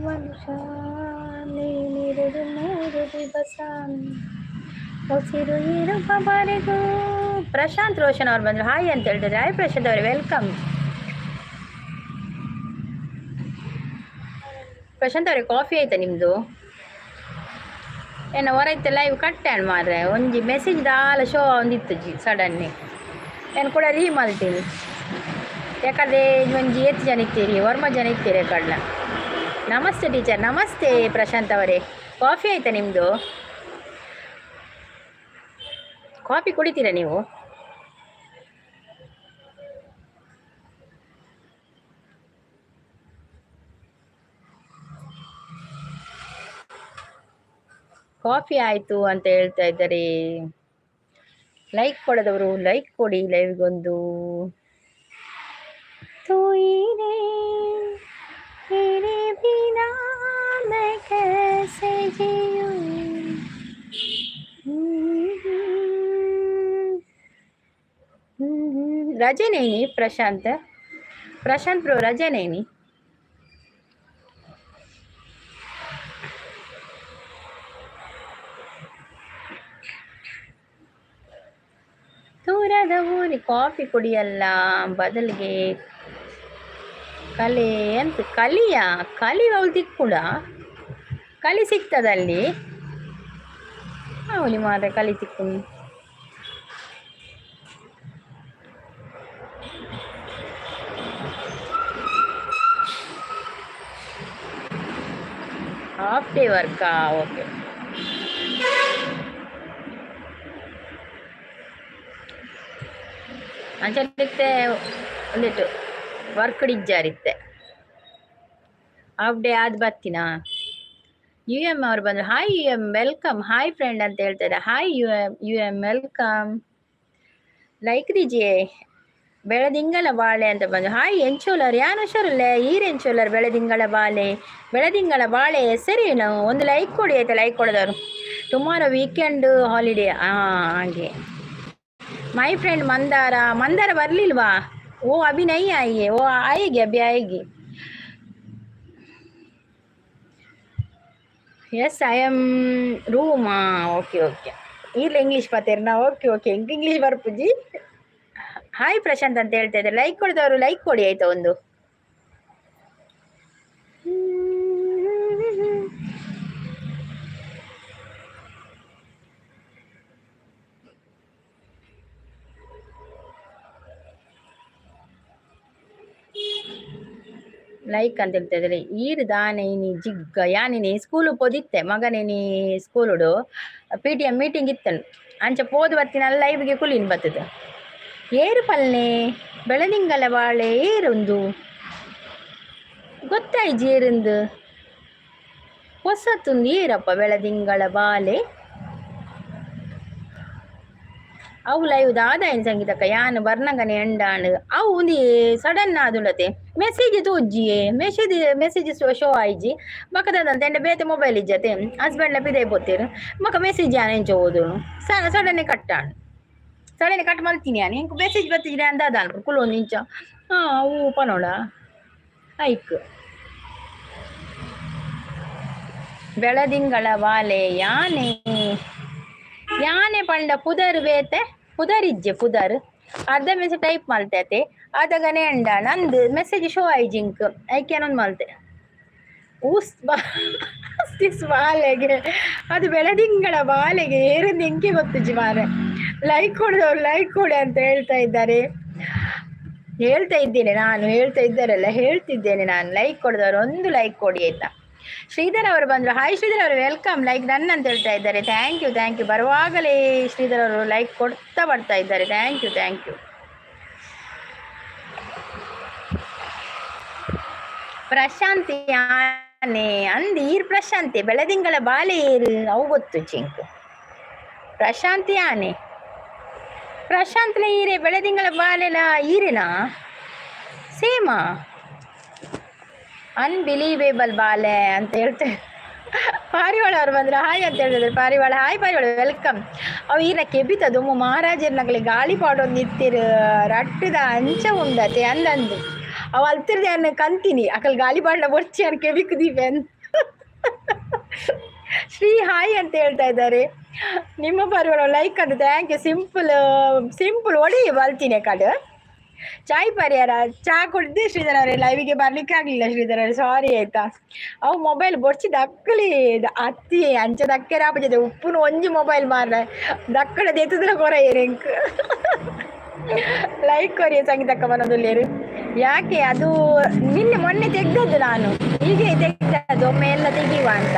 ಮನುಷ್ಯ ನೀನಿರುವುದು 3 ದಿವಸ ಉಸಿರು ಇರುವವರೆಗೂ. ಪ್ರಶಾಂತ್ ರೋಷನ್ ಅವ್ರು ಬಂದ್ರು, ಹಾಯ್ ಅಂತ ಹೇಳ್ತಾರೆ. ಹಾಯ್ ಪ್ರಶಾಂತ್ ಅವರೇ, ವೆಲ್ಕಮ್. ಪ್ರಶಾಂತ್ ಅವರೇ, ಕಾಫಿ ಆಯ್ತಾ ನಿಮ್ದು? ಏನ ಹೊರೈತೆ ಲೈವ್ ಕಟ್ಟಾಣ ಮಾರ್ರೆ, ಒಂಜಿ ಮೆಸೇಜ್ ದಾಲ ಶೋ ಒಂದಿತ್ತು ಜಿ ಸಡನ್ನಿ ಏನು ಕೂಡ ರೀ ಮಾಡ್ತೀನಿ. ಯಾಕಂದರೆ ಒಂಜಿ 8 ಜನ ಇತ್ತೀರಿ, ವರ್ಮ ಜನ ಇತ್ತೀರಿ ಕಡ್ಲ. ನಮಸ್ತೆ ಟೀಚರ್. ನಮಸ್ತೆ ಪ್ರಶಾಂತ್ ಅವರೇ, ಕಾಫಿ ಆಯ್ತಾ ನಿಮ್ಮದು? ಕಾಫಿ ಕುಡಿತೀರಾ ನೀವು? ಕಾಫಿ ಆಯಿತು ಅಂತ ಹೇಳ್ತಾ ಇದ್ದಾರೆ. ಲೈಕ್ ಕೊಡೋದವರು ಲೈಕ್ ಕೊಡಿ ಲೈವ್ಗೊಂದು. ರಜೆ ನೇನಿ ಪ್ರಶಾಂತ್ ಬ್ರೋ, ರಜೆ ನೇನಿ. ದೂರದ ಊರಿ ಕಾಫಿ ಕುಡಿಯಲ್ಲ, ಬದಲಿಗೆ ಕಲೆ ಅಂತ ಕಲಿ ಅವಳು ತಿಕ್ಕುಡ ಕಲಿ ಸಿಗ್ತದಲ್ಲಿ ಅವಳಿ ಮಾತ್ರ ಕಲಿ ತಿಕ್ಕು. ಹಾಫ್ ಡೇ ವರ್ಕಾ? ಓಕೆ. ಅಂಚೆ ಒಂದಿಟ್ಟು ವರ್ಕ್ ಡಿಜ್ಜಾರಿತ್ತೆ. ಹಾಫ್ ಡೇ ಆದ ಬರ್ತೀನಾ? ಯು ಎಮ್ ಅವ್ರು ಬಂದರು, hi U M welcome, hi friend ಅಂತ ಹೇಳ್ತಾರೆ. Hi U M welcome, like ದೀಜಿಯೇ. ಬೆಳದಿಂಗಳ ಬಾಳೆ ಅಂತ ಬಂದು, ಹಾಯ್ ಎಂಚೋಲರ್, ಯಾನು ಹುಷಾರಲ್ಲೇ ಈರೆಂಚೋಲರ್. ಬೆಳದಿಂಗಳ ಬಾಳೆ ಹೆಸರೇನು? ಒಂದು ಲೈಕ್ ಕೊಡಿ ಆಯ್ತಾ, ಲೈಕ್ ಕೊಡೋದವರು. Tomorrow weekend holiday. ಹಾಗೆ. ಮೈ ಫ್ರೆಂಡ್ ಮಂದಾರ ಬರಲಿಲ್ವಾ? ಓ ಅಭಿ ನೈ ಆಯಿಗೆ. ಓ ಆಯಿಗೆ ಅಭಿ ಆಯಿಗೆ. Yes I am room. Okay ಇಲ್ಲ ಇಂಗ್ಲೀಷ್ ಪತ್ತೇರ್ನಾ? ಓಕೆ ಇಂಗ್ಲೀಷ್ ಬರ್ಪುಜಿ. ಹಾಯ್ ಪ್ರಶಾಂತ್ ಅಂತ ಹೇಳ್ತಾ ಇದ್ದಾರೆ. ಲೈಕ್ ಕೊಡಿದವರು ಲೈಕ್ ಕೊಡಿ ಆಯ್ತಾ ಒಂದು. ಲೈಕ್ ಅಂತ ಹೇಳ್ತಾ ಇದ್ದಾರೆ. ಈರು ದಾನೇನಿ ಜಿಗ್ಗ ಯಾನಿನಿ ಸ್ಕೂಲು ಪೋದಿತ್ತೆ ಮಗನೇನಿ ಸ್ಕೂಲುಡು PTM ಮೀಟಿಂಗ್ ಇತ್ತನು ಅಂಚ ಪೋದು ಬರ್ತೀನಿ ಲೈವ್ಗೆ ಕುಲಿನ್ ಬರ್ತದ. ಏರು ಪಲ್ನೆ ಬೆಳದಿಂಗಲ ಬಾಳೆ ಏರೊಂದು ಗೊತ್ತಾಯ್ಜಿ ಏರಿಂದು ಹೊಸತ್ತೊಂದು ಏರಪ್ಪ ಬೆಳದಿಂಗಳ ಬಾಲೆ ಅವು ಲೈವ್ ದಾದಾಯನ ಸಂಗೀತಕ್ಕ ಯಾನು ಬರ್ನಗನೆ ಎಂಡಾಂಡ್ ಅವು ಒಂದಿ ಸಡನ್ ಆದುಲತೆ ಮೆಸೇಜ್ ತೋಜ್ಜಿಯೇ ಮೆಸೇಜ್ ಶೋ ಆಯ್ಜಿ ಮಕ್ಕದಂತ ಎಂಡ ಬೇತೆ ಮೊಬೈಲ್ ಇಜ್ಜತೆ ಹಸ್ಬೆಂಡ್ಲ ಪಿದೈ ಪೋತೇರು ಮಕ್ಕ ಮೆಸೇಜ್ ಯಾನ ಎಂಚ ಓದು ಸಡನ್ನೇ ಕಟ್ಟಾಂಡ್ ಸಡನ್ನೇ ಕಟ್ ಮಲ್ತೀನಿ ಯಾನು ಇಂಕ ಮೆಸೇಜ್ ಬರ್ತಿದ್ರೆ ಅಂದಾದಲ್ರು ಕುಲೊಂದು ಇಂಚ ಅವು ಪನೋಡ ಐಕ್ ಬೆಳದಿಂಗಳ ಬಾಲೆ ಯಾನೆ ಪಂಡ ಪುದರ್ ಬೇತೆ ಪುದರಿಜ್ಜೆ ಪುದರ್ ಅರ್ಧ ಮೆಸೇಜ್ ಟೈಪ್ ಮಲ್ತೈತೆ ಆದಾಗನೆ ಎಂಡ ನಂದು ಮೆಸೇಜ್ ಶೋ ಐಜಿಂಕ್ ಐಕ್ಯಾನೊಂದು ಮಲ್ತೆ ಬಾಲೆಗೆ ಅದು ಬೆಳದಿಂಗಳ ಬಾಲೆಗೆ ಏರಿಂದ ಎಂಕೆ ಗೊತ್ತುಜ್ಜಿ ಮಾರೆ. ಲೈಕ್ ಕೊಡಿದವ್ರು ಲೈಕ್ ಕೊಡಿ ಅಂತ ಹೇಳ್ತಾ ಇದ್ದಾರೆ. ಹೇಳ್ತಾ ಇದ್ದೇನೆ ನಾನು ಲೈಕ್ ಕೊಡಿದವರು ಒಂದು ಲೈಕ್ ಕೊಡಿ ಆಯ್ತಾ. ಶ್ರೀಧರ್ ಅವರು ಬಂದರು. ಹಾಯ್ ಶ್ರೀಧರ್ ಅವರು, ವೆಲ್ಕಮ್. ಲೈಕ್ ಡನ್ ಅಂತ ಹೇಳ್ತಾ ಇದ್ದಾರೆ. Thank you thank you. ಬರುವಾಗಲೇ ಶ್ರೀಧರ್ ಅವರು ಲೈಕ್ ಕೊಡ್ತಾ ಬರ್ತಾ ಇದ್ದಾರೆ. Thank you thank you. Prashanti ಆನೆ ಅಂದ್ ಈರ್ ಪ್ರಶಾಂತಿ ಬೆಳದಿಂಗಳ ಬಾಲೆ ಏರು ಅವು ಗೊತ್ತು ಚಿಂಕು. ಪ್ರಶಾಂತಿ ಆನೆ ಪ್ರಶಾಂತ್ಲ ಈರೆ ಬೆಳದಿಂಗಳ ಬಾಲೆಲ ಈರಿನಾ ಸೇಮಾ ಅನ್ಬಿಲೀವೇಬಲ್ ಬಾಲೆ ಅಂತ ಹೇಳ್ತೇವೆ. ಪಾರಿವಾಳ ಅವ್ರು ಬಂದ್ರೆ ಹಾಯ್ ಅಂತ ಹೇಳಿದ್ರೆ ಪಾರಿವಾಳ. ಹಾಯ್ ಪಾರಿವಾಳ, ವೆಲ್ಕಮ್. ಅವು ಈನ ಕೆಬಿತ ದುಮ್ಮು ಮಹಾರಾಜರ್ನಗಲಿ ಗಾಳಿ ಪಾಡೋದು ನಿತ್ತಿರು ರಟ್ಟದ ಅಂಚ ಉಂಡತೆ ಅಂದಂದು ಅವು ಅಲ್ತಿರ್ದೆ ಅನ್ನ ಕಂತೀನಿ ಅಕಲ್ ಗಾಳಿ ಪಾಡ್ಲ ಬರ್ಚಿ ಅನ್ ಕೆಬಿಕ್ದೀವಿ ಅಂತ. ಶ್ರೀ ಹಾಯ್ ಅಂತ ಹೇಳ್ತಾ ಇದ್ದಾರೆ. ನಿಮ್ಮ ಪಾರಿವಾಳ ಲೈಕ್ ಅಂತ ಥ್ಯಾಂಕ್ ಯು. ಸಿಂಪಲ್ ಒಡಿ ಬಲ್ತೀನಿ ಕಡೆ ಚಾಯ್ ಪರಿಹಾರ ಚಾ ಕುಡ್ದು ಶ್ರೀಧರ್ ಅವರೇ ಲೈವಿಗೆ ಬರ್ಲಿಕ್ಕೆ ಆಗ್ಲಿಲ್ಲ ಶ್ರೀಧರ್ ಅವರೇ, ಸಾರಿ ಆಯ್ತಾ. ಅವು ಮೊಬೈಲ್ ಬೊಡ್ಚಿ ದಕ್ಕಲಿ ಅತ್ತಿ ಅಂಚ ದಕ್ಕೆ ರಾಪಜದೆ ಉಪ್ಪುನು ಒಂಜಿ ಮೊಬೈಲ್ ಮಾರ್ರೆ ದಕ್ಕಡ ದೆತ್ತದ್ರ ಕೊರ ಏರೆಂಕ್ ಲೈಕ್ ಕೊರಿಯ ಸಂಗೀತಕ್ಕ ಬರೋದಿಲ್ಲೇರು. ಯಾಕೆ ಅದು ಮೊನ್ನೆ ತೆಗ್ದದ್ದು ನಾನು, ಹೀಗೆ ತೆಗ್ದದ್ದು ಒಮ್ಮೆ ಎಲ್ಲ ತೆಗೀವ ಅಂತ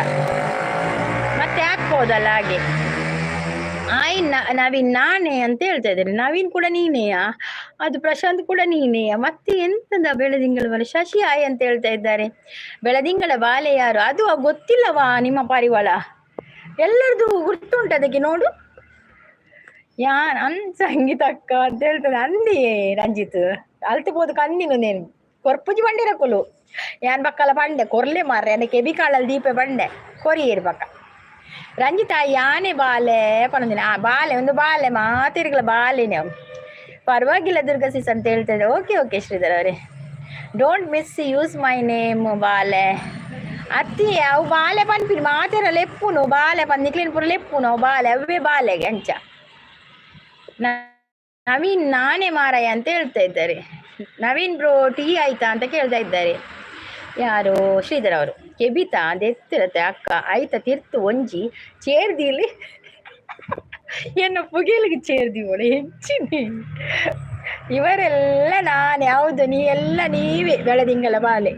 ಮತ್ತೆ ಹಾಕ್ಬೋದಲ್ಲ ಹಾಗೆ. ನವೀನ್ ನಾನೇ ಅಂತ ಹೇಳ್ತಾ ಇದ್ದಾರೆ. ನವೀನ್ ಕೂಡ ನೀನೇಯಾ? ಅದು ಪ್ರಶಾಂತ್ ಕೂಡ ನೀನೇಯಾ? ಮತ್ತೆ ಎಂತದ ಬೆಳದಿಂಗಳ ಬಾಲೆ? ಶಶಿ ಆಯ್ ಅಂತ ಹೇಳ್ತಾ ಇದ್ದಾರೆ. ಬೆಳದಿಂಗಳ ಬಾಲೆ ಯಾರು? ಅದು ಗೊತ್ತಿಲ್ಲವಾ ನಿಮ್ಮ ಪಾರಿವಾಳ? ಎಲ್ಲರದು ಗುರ್ತುಂಟು ಅದಕ್ಕೆ ನೋಡು. ಸಂಗೀತ ಅಕ್ಕ ಅಂತ ಹೇಳ್ತದೆ ಅಂದಿ ರಂಜಿತ್ ಅಲ್ತಿಬೋದು ಕಂದಿನು ನೇನು ಕೊರ್ಪುಜಿ ಬಂಡಿರಕೊಲು ಯಾನ್ ಬಕ್ಕಲ ಬಂಡೆ ಕೊರ್ಲೆ ಮಾರ್ರೆ ಅನ್ನ ಕೆಬಿಕಾಳಲ್ಲಿ ದೀಪ ಬಂಡೆ ಕೊರಿಯೇರು ಬಕ್ಕ ರಂಜಿತ ಯಾನೆ ಬಾಲೆ ಪಣದಿನ ಬಾಲೆ ಒಂದು ಬಾಲೆ ಮಾತಿರ್ಗಲ ಬಾಲೆನೆ ಅವು ಪರವಾಗಿಲ್ಲ ದುರ್ಗಾ ಸಿಸ್ ಅಂತ ಹೇಳ್ತಿದ್ದೆ. ಓಕೆ ಶ್ರೀಧರ್ ಅವರೇ, don't miss use my name ಬಾಲೆ ಅತ್ತಿ ಅವು ಬಾಲೆ ಪನ್ಪಿನಿ ಮಾತಿರ ಲೆಪ್ಪುನು ಬಾಲೆ ಪಂದಿಕ್ಲೇನು ಪುರ ಲೆಪ್ಪುನು ಅವು ಬಾಲೆ ಅವೇ ಬಾಲೆಗೆ ಅಂಚ. ನವೀನ್ ನಾನೇ ಮಾರಾಯ ಅಂತ ಹೇಳ್ತಾ ಇದ್ದಾರೆ. ನವೀನ್ ಬ್ರೋ ಟೀ ಆಯ್ತಾ ಅಂತ ಕೇಳ್ತಾ ಇದ್ದಾರೆ. ಯಾರು? ಶ್ರೀಧರ್ ಅವರು. ಕೆಬಿತಾ ಅದೆತ್ತಿರತ್ತೆ ಅಕ್ಕ ಆಯ್ತಾ ತಿರ್ತು ಒಂಜಿ ಚೇರ್ದಿಲಿ ಎನ್ನ ಪುಗಿಲಿಗೆ ಚೇರ್ದಿವಳು ಹೆಚ್ಚಿನಿ. ಇವರೆಲ್ಲ ನಾನು ಯಾವುದು ನೀ ಎಲ್ಲ ನೀವೇ ಬೆಳದಿಂಗಳ ಬಾಲೆ.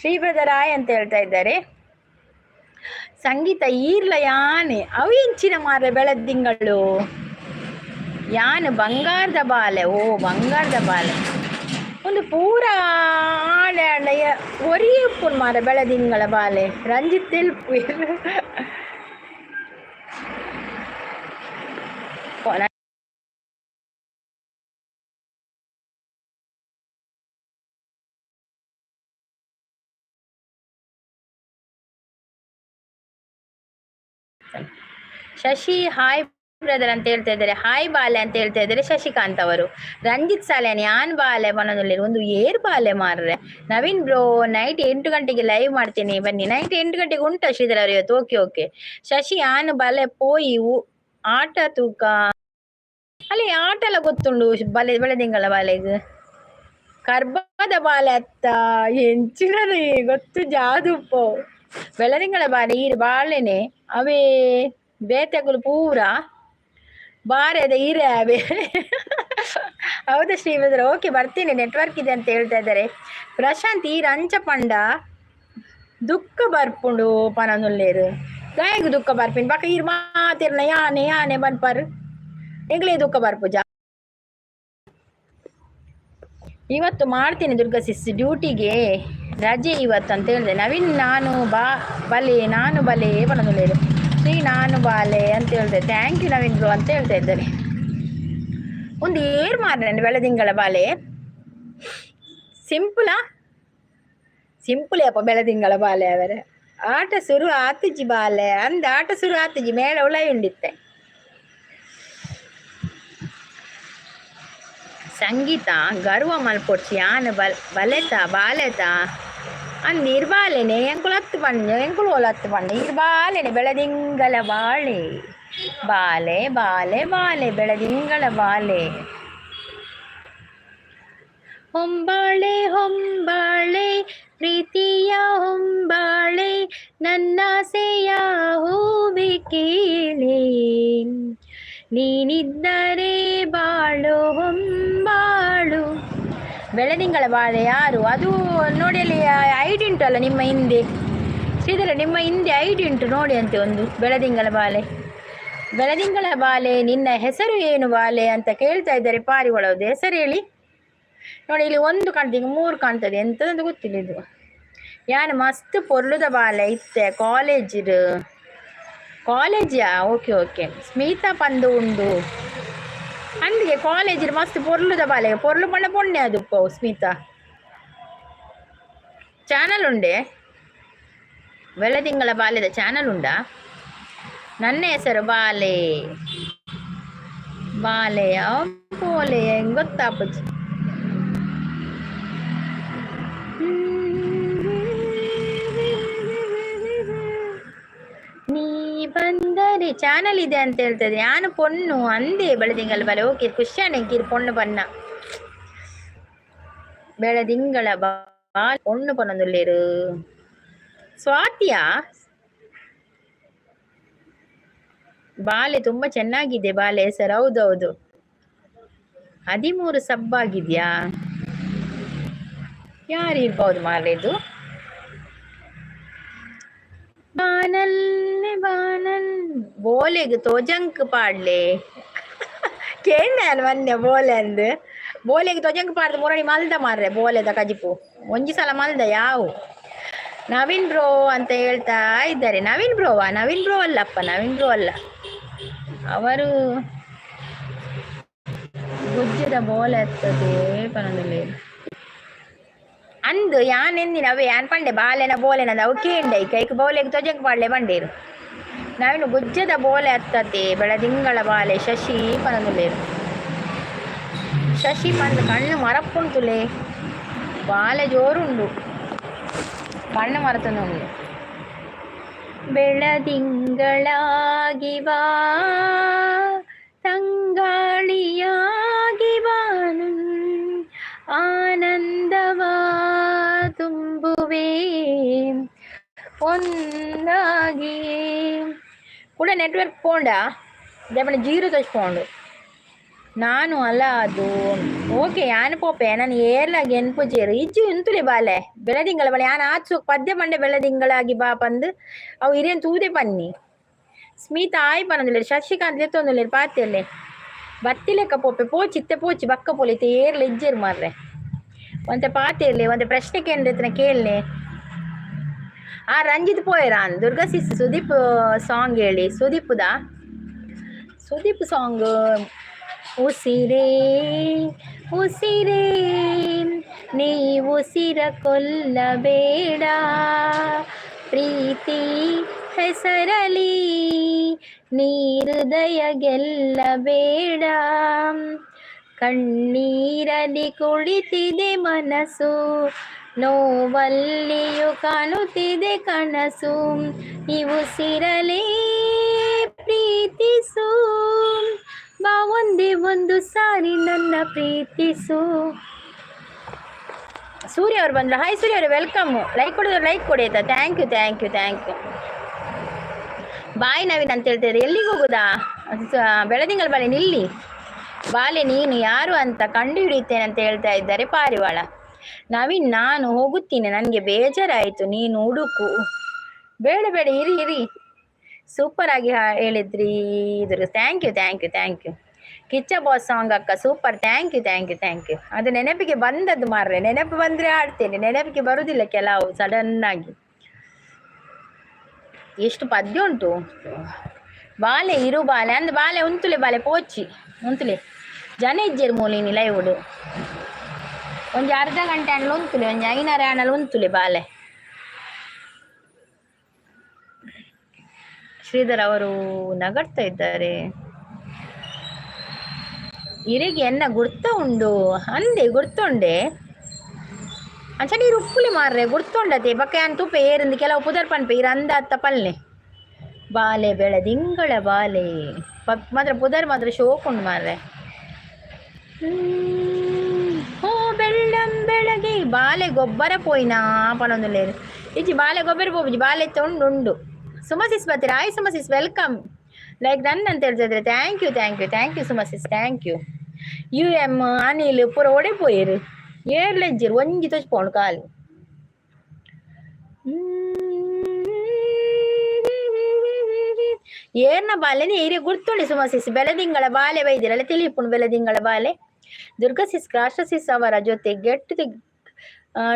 ಶ್ರೀಬ್ರದರಾಯ್ ಅಂತ ಹೇಳ್ತಾ ಇದ್ದಾರೆ. ಸಂಗೀತ ಈರ್ಲ ಯಾನೆ ಅವು ಇಂಚಿನ ಮಾರ್ರೆ ಬೆಳದಿಂಗಳು ಯಾನು ಬಂಗಾರದ ಬಾಲೆ. ಓ ಬಂಗಾರದ ಬಾಲೆ ಒಂದು ಪೂರ ಆಡ ಒರಿಯಪ್ಪು ಮಾರ ಬೆಳದಿಂಗಳ ಬಾಲೆ. ರಂಜಿತ್ ತೆಲ್ಪು ಶಶಿ ಹಾಯ್ ಬ್ರದರ್ ಅಂತ ಹೇಳ್ತಾ ಇದ್ದಾರೆ. ಹಾಯ್ ಬಾಲೆ ಅಂತ ಹೇಳ್ತಾ ಇದ್ದಾರೆ ಶಶಿಕಾಂತ್ ಅವರು. ರಂಜಿತ್ ಸಾಲೆನ್ ಯಾನ್ ಬಾಲೆ ಮನದಲ್ಲಿ ಒಂದು ಏರ್ ಬಾಲೆ ಮಾರ್ರೆ. ನವೀನ್ ಬ್ರೋ ನೈಟ್ 8 ಗಂಟೆಗೆ ಲೈವ್ ಮಾಡ್ತೀನಿ ಬನ್ನಿ. ನೈಟ್ 8 ಗಂಟೆಗೆ ಉಂಟಾ ಶ್ರೀಧರ್ ಅವರು ಇವತ್ತು? ಓಕೆ. ಶಶಿ ಯಾನ್ ಬಾಲೆ ಪೋಯಿ ಆಟ ತೂಕ ಅಲ್ಲಿ ಆಟ ಎಲ್ಲ ಗೊತ್ತುಂಡು ಬೆಳದಿಂಗಳ ಬಾಲೆಗೆ. ಕರ್ಬದ ಬಾಲೆ ಅತ್ತ ಎಂಚಿನ ಗೊತ್ತು ಜಾದುಪ್ಪೋ ಬೆಳದಿಂಗಳ ಬಾಲೆ ಈರು ಬಾಳೆನೆ ಅವೇ ಬೇತೆಗಳು ಪೂರ ಬಾರೆ ಅದ ಈರೆ ಅವೇ. ಹೌದಾ ಶ್ರೀವದ್ರ? ಓಕೆ ಬರ್ತೀನಿ, ನೆಟ್ವರ್ಕ್ ಇದೆ ಅಂತ ಹೇಳ್ತಾ ಇದ್ದಾರೆ. ಪ್ರಶಾಂತ್ ಈ ರಂಚ ಪಂಡ ದುಃಖ ಬರ್ಪುಂಡು ಪನನುಲ್ಲೇರು ಗಾಯಗ ದುಃಖ ಬರ್ಪಿನ್ ಬಾಕ ಈರ್ ಮಾತಿರ್ನ ಯಾನೆ ಬನ್ಪರ್ ಎಂಗ್ಲೇ ದುಃಖ ಬರ್ಪುಜ. ಇವತ್ತು ಮಾಡ್ತೀನಿ ದುರ್ಗಾ ಸಿಸ್, ಡ್ಯೂಟಿಗೆ ರಜೆ ಇವತ್ತು ಅಂತ ಹೇಳಿದೆ. ನವೀನ್ ನಾನು ಬಲೆ ಪನನುಲ್ಲೇರು ಶ್ರೀ ನಾನು ಬಾಲೆ ಅಂತ ಹೇಳ್ದೆ. ಥ್ಯಾಂಕ್ ಯು ನವೀನ್ ಬ್ರೋ ಅಂತ ಹೇಳ್ತಾ ಇದ್ದಾರೆ. ಒಂದು ಏರ್ ಮಾರ್ರೆ ಬೆಳದಿಂಗಳ ಬಾಲೆ ಸಿಂಪಲ್ ಅಪ್ಪ ಬೆಳದಿಂಗಳ ಬಾಲೆ ಅವರೇ. ಆಟ ಶುರು ಆತಜಿ ಬಾಲೆ ಅಂದ ಆಟ ಶುರು ಆತಜಿ ಮೇಳ ಉಳ ಉಂಡಿತ್ತೆ. ಸಂಗೀತ ಗರ್ವ ಮಲ್ಪೊಡ್ಸಿ ಯಾನು ಬಾಲೆತ ಅಂದ್ ಇರ್ಬಾಲೆನೆ ಎಂಕುಲು 10 ಪಂಡ ಎಂಕುಲು 10 ಪಂಡ ಇರ್ಬಾಲೆನೆ ಬೆಳದಿಂಗಳ ಬಾಳೆ ಬಾಲೆ ಬೆಳದಿಂಗಳ ಬಾಲೆ. ಹೊಂಬಾಳೆ ಪ್ರೀತಿಯ ಹೊಂಬಾಳೆ ನನ್ನಾಸೆಯ ಹೂವಿ ಕೇಳಿ ನೀನಿದ್ದರೆ ಬಾಳು ಹೊಂಬಾಳು. ಬೆಳದಿಂಗಳ ಬಾಳೆ ಯಾರು? ಅದು ನೋಡಿ ಅಲ್ಲಿ ಐಡಿ ಉಂಟಲ್ಲ ನಿಮ್ಮ ಹಿಂದೆ ಶ್ರೀಧರ ನಿಮ್ಮ ಹಿಂದೆ ಐಡಿ ಉಂಟು ನೋಡಿ ಅಂತೆ ಒಂದು ಬೆಳದಿಂಗಳ ಬಾಲೆ. ಬೆಳದಿಂಗಳ ಬಾಲೆ ನಿನ್ನ ಹೆಸರು ಏನು ಬಾಲೆ ಅಂತ ಕೇಳ್ತಾ ಇದ್ದಾರೆ ಪಾರಿವಾಳದ್ದು. ಹೆಸರು ಹೇಳಿ ನೋಡಿ. ಇಲ್ಲಿ ಒಂದು ಕಾಣ್ತದೆ, ಈಗ 3 ಕಾಣ್ತದೆ. ಎಂತದಂತ ಗೊತ್ತಿಲ್ಲ ಇದು. ಯಾನ್ ಮಸ್ತ್ ಪೊರ್ಲುದ ಬಾಲೆ ಇತ್ತೆ ಕಾಲೇಜಾ? Okay okay. ಸ್ಮಿತಾ ಪಂದು ಉಂಡು ಅಂದಿಗೆ ಕಾಲೇಜ್ ಮಸ್ತ್ ಪೊರ್ಲುದ ಬಾಲೆ ಪೊರ್ಲು ಪಂಡ ಪೊಣ್ಣೆ ಅದು ಸ್ಮಿತಾ ಚಾನಲ್ ಉಂಡೆ. ಬೆಳದಿಂಗಳ ಬಾಲ್ಯದ ಚಾನಲ್ ಉಂಡಾ? ನನ್ನ ಹೆಸರು ಬಾಲೆ ಬಾಲೆಯ ಬೋಲೆ ಗೊತ್ತಾಪಚ್ಚಿ. ನೀ ಬಂದರೆ ಚಾನಲ್ ಇದೆ ಅಂತ ಹೇಳ್ತದೆ. ಯಾನು ಪೊಣ್ಣು ಅಂದೇ ಬೆಳದಿಂಗಳ ಬಾಲೆ. ಓಕೆ ಖುಷಿಯಾನೆ ಕಿರು ಪೊಣ್ಣು ಬಣ್ಣ ಬೆಳದಿಂಗಳ ಬಾಲೆ ಪೊಣ್ಣು ಪೊನ್ನೊಂದುಲ್ಲೇರು. ಸ್ವಾತಿಯಾ ಬಾಲೆ ತುಂಬಾ ಚೆನ್ನಾಗಿದೆ ಬಾಲೆ ಹೆಸರು. ಹೌದೌದು 13 ಸಬ್ಬಾಗಿದ್ಯಾ? ಯಾರಿರ್ಬೋದು ಮಾರೇದು. ಬಾನಲ್ಲೆ ಬಾನಲ್ ಬೋಲೆಗೆ ತೋಜಂಕ್ ಪಾಡ್ಲೆ ಕೇಳ ಮೊನ್ನೆ ಬೋಲೆ ಅಂದು ಬೋಲೆಗೆ ತೋಜಂಕ್ ಪಾಡ್ದು ಮುರಳಿ ಮಲ್ದ ಮಾರ್ರೆ. ಬೋಲೆದ ಕಜಿಪು ಒಂಜಿ ಸಲ ಮಲ್ದ ಯಾವು ನವೀನ್ ಬ್ರೋ ಅಂತ ಹೇಳ್ತಾ ಇದ್ದಾರೆ. ನವೀನ್ ಬ್ರೋವಾ? ನವೀನ್ ಬ್ರೋ ಅಲ್ಲಪ್ಪ, ನವೀನ್ ಬ್ರೋ ಅಲ್ಲ. ಅವರು ಗುಜ್ಜದ ಬೋಲೆ ಹತ್ತದೆ ಪನದಲ್ಲಿ ಅಂದು ಯಾನ್ ಎಂದಿನ ಅವೇ ಯಾನ್ ಪಂಡೆ ಬಾಲೆನ ಬೋಲೆನದ ಅವು ಕೇಂಡೆ ಕೈಕ್ ಬೋಲೆಗೆ ತೊಜಂಕ್ ಪಾಡ್ಲೆ ಬಂಡೇರು. ನಾವಿನ್ನು ಗುಜ್ಜದ ಬೋಲೆ ಹತ್ತತೆ ಬೆಳದಿಂಗಳ ಬಾಲೆ ಶಶಿ ಪನದುಲೇರು. ಶಶಿ ಪಂದು ಕಣ್ಣು ಮರಪ್ಪುಂಟುಲೆ ಬಾಲೆ ಜೋರುಂಡು ಕಣ್ಣು ಮರತನುಂಡು. ಬೆಳದಿಂಗಳಾಗಿ ಬಾ ತಂಗಾಳಿಯಾಗಿ ಬಾನು ಆನಂದವ ತುಂಬುವೆ ಒಂದಾಗಿ ಕೂಡ ನೆಟ್ವರ್ಕ್ ಪೋಂಡ ದೇವನ ಜೀರು ತಚ್ಕೊಂಡು ನಾನು ಅಲ್ಲ ಅದು. ಓಕೆ ಯಾನ್ ಪೋಪೆ ನಾನು ಏರ್ಲಾಗಿ ಎನ್ಪುಜೇರು ಇಜ್ಜು ಇಂತುಲೆ ಬಾಲೆ ಬೆಳದಿಂಗಳ ಬಾಲೆ ಯಾನ್ ಆಚು ಪದ್ಯ ಪಂಡೆ ಬೆಳದಿಂಗಳಾಗಿ ಬಾ ಪಂದು ಅವು ಹಿರಿಯನ್ ತೂದೆ ಪನ್ನಿ. ಸ್ಮಿತಾ ಆಯ್ ಪನೊಂದುಲ್ಲೆ ಶಶಿಕಾಂತ್ ಲೆತ್ತೊಂದುಲ್ಲೆ ಪಾತಿಯಲ್ಲೇ ಬತ್ತಿಲೆಕ್ಕ ಪೋಪೆ ಪೋಚಿತ್ತೆ ಪೋಚಿ ಬಕ್ಕ ಪೋಲಿತೆ ಏರ್ಲ ಇಜ್ಜೇರು ಮಾರ್ರೆ. ಒಂತೆ ಪಾತಿಯಲ್ಲೇ ಒಂತೆ ಪ್ರಶ್ನೆ ಕೇಂದ್ರ ಕೇಳಲೆ. ಆ ರಂಜಿತ್ ಪೋಯರಾನ್ ದುರ್ಗಾ ಸಿಸ್ ಸುದೀಪ್ ಸಾಂಗ್ ಹೇಳಿ. ಸುದೀಪ್ ಸಾಂಗ್ ಉಸಿರೇ ಉಸಿರೇ ನೀ ಉಸಿರ ಕೊಲ್ಲಬೇಡ ಪ್ರೀತಿ ಹೆಸರಲಿ ನೀ ಹೃದಯ ಗೆಲ್ಲಬೇಡ ಕಣ್ಣೀರಲಿ ಕುಳಿತಿದೆ ಮನಸ್ಸು ನೋವಲ್ಲಿಯೂ ಕಾಣುತ್ತಿದೆ ಕನಸು ಈ ಉಸಿರಲೇ ಪ್ರೀತಿಸು ಬಾ ಒಂದೇ ಒಂದು ಸಾರಿ ನನ್ನ ಪ್ರೀತಿಸು. ಸೂರ್ಯ ಅವ್ರು ಬಂದ್ರು. ಹಾಯ್ ಸೂರ್ಯ ಅವರು ವೆಲ್ಕಮ್. ಲೈಕ್ ಕೊಡಿದ್ರು ಲೈಕ್ ಕೊಡಿ ಆಯ್ತಾ. Thank you thank you thank you. Bye Naveen ಅಂತ ಹೇಳ್ತಿದ್ದಾರೆ. ಎಲ್ಲಿಗೆ ಹೋಗುದಾ? ಬೆಳದಿಂಗಳ ಬಾಲೆ ನಿಲ್ಲಿ ಬಾಲೆ ನೀನು ಯಾರು ಅಂತ ಕಂಡು ಹಿಡಿಯುತ್ತೇನೆ ಅಂತ ಹೇಳ್ತಾ ಇದ್ದಾರೆ ಪಾರಿವಾಳ. ನವೀನ್ ನಾನು ಹೋಗುತ್ತೀನಿ ನನಗೆ ಬೇಜಾರಾಯಿತು ನೀನು ಹುಡುಕು. ಬೇಡ ಬೇಡ ಇರಿ ಇರಿ ಸೂಪರ್ ಆಗಿ ಹೇಳಿದ್ರಿ ಇದ್ರ. Thank you thank you thank you. Kichcha boss song ಅಕ್ಕ super. Thank you thank you thank you. ಅದು ನೆನಪಿಗೆ ಬಂದದ್ದು ಮಾರ್ರೆ. ನೆನಪು ಬಂದರೆ ಆಡ್ತೇನೆ, ನೆನಪಿಗೆ ಬರುವುದಿಲ್ಲ ಕೆಲವು ಸಡನ್ನಾಗಿ. ಎಷ್ಟು ಪದ್ಯ ಉಂಟು. ಬಾಲೆ ಇರು ಬಾಲೆ ಅಂದ್ ಬಾಲೆ ಉಂತುಲೆ ಬಾಲೆ ಪೋಚಿ ಉಂತುಲೆ ಜನ ಇಜ್ಜೇರು ಮೂಲಿನಿ ಲೈವ್ಡು ಒಂಜಿ ಅರ್ಧ ಗಂಟೆ ಆಣಲು ಉಂತುಲೆ ಒಂಜಿ 5 ಆಣಲು ಉಂತುಲೆ ಬಾಲೆ. ಶ್ರೀಧರ್ ಅವರು ನಗಡ್ತಾ ಇದ್ದಾರೆ. ಇರಿಗೆ ಎನ್ನ ಗುರ್ತ ಉಂಡು ಅಂದೆ ಗುರ್ತೊಂಡೆ ಅಂಚ ನೀರು ಉಪ್ಪುಲಿ ಮಾರ್ರೆ ಗುರ್ತೊಂಡತೆ ಬಕ್ಕ ಯಾನ್ ತುಪ್ಪೆ ಏರಿಂದು ಕೆಲವು ಪುದರ್ ಪನ್ಪೆ ಇರ ಅಂದ ಅತ್ತ ಪಲ್ಲೆ ಬಾಲೆ ಬೆಳದಿಂಗಳ ಬಾಲೆ ಮಾತ್ರ ಪುದರ್ ಮಾತ್ರ ಶೋಕುಂಡು ಮಾರ್ರೆ. ಓ ಬೆಳ್ಳಂ ಬೆಳಗ್ಗೆ ಬಾಲೆ ಗೊಬ್ಬರ ಪೋಯಿನಾ ಪನೊಂದುಲ್ಲೇರು ಇಜ್ಜಿ ಬಾಲೆ ಗೊಬ್ಬರ ಪೋಪುಜಿ ಬಾಲೆ ಉಂಡು. ಸುಮಸಿಸ್ ಬರ್ತೀರಾ? Hi Suma sis welcome. Like done ಅಂತ ಹೇಳ್ತಿದ್ರೆ thank you thank you thank you Suma sis thank you. UM Anil ಪೂರ ಒಡೆ ಪೋಯಿರು ಏರ್ಲೆಜ್ಜಿರು ಒಂಜಿ ತೋಚ್ಪೋಂಡು ಕಾಲು. ಏರ್ನ ಬಾಲೆ ನೀರಿ ಗುರ್ತುಂಡಿ ಸುಮಸಿಸ್ ಬೆಳದಿಂಗಳ ಬಾಲೆ ಬೈದಿರಲ್ಲ ತಿಳಿಪುಣ್ ಬೆಳದಿಂಗಳ ಬಾಲೆ ದುರ್ಗಸಿಸ್ ರಾಷ್ಟ್ರಸಿಸ್ ಅವರ ಜೊತೆ ಗೆಟ್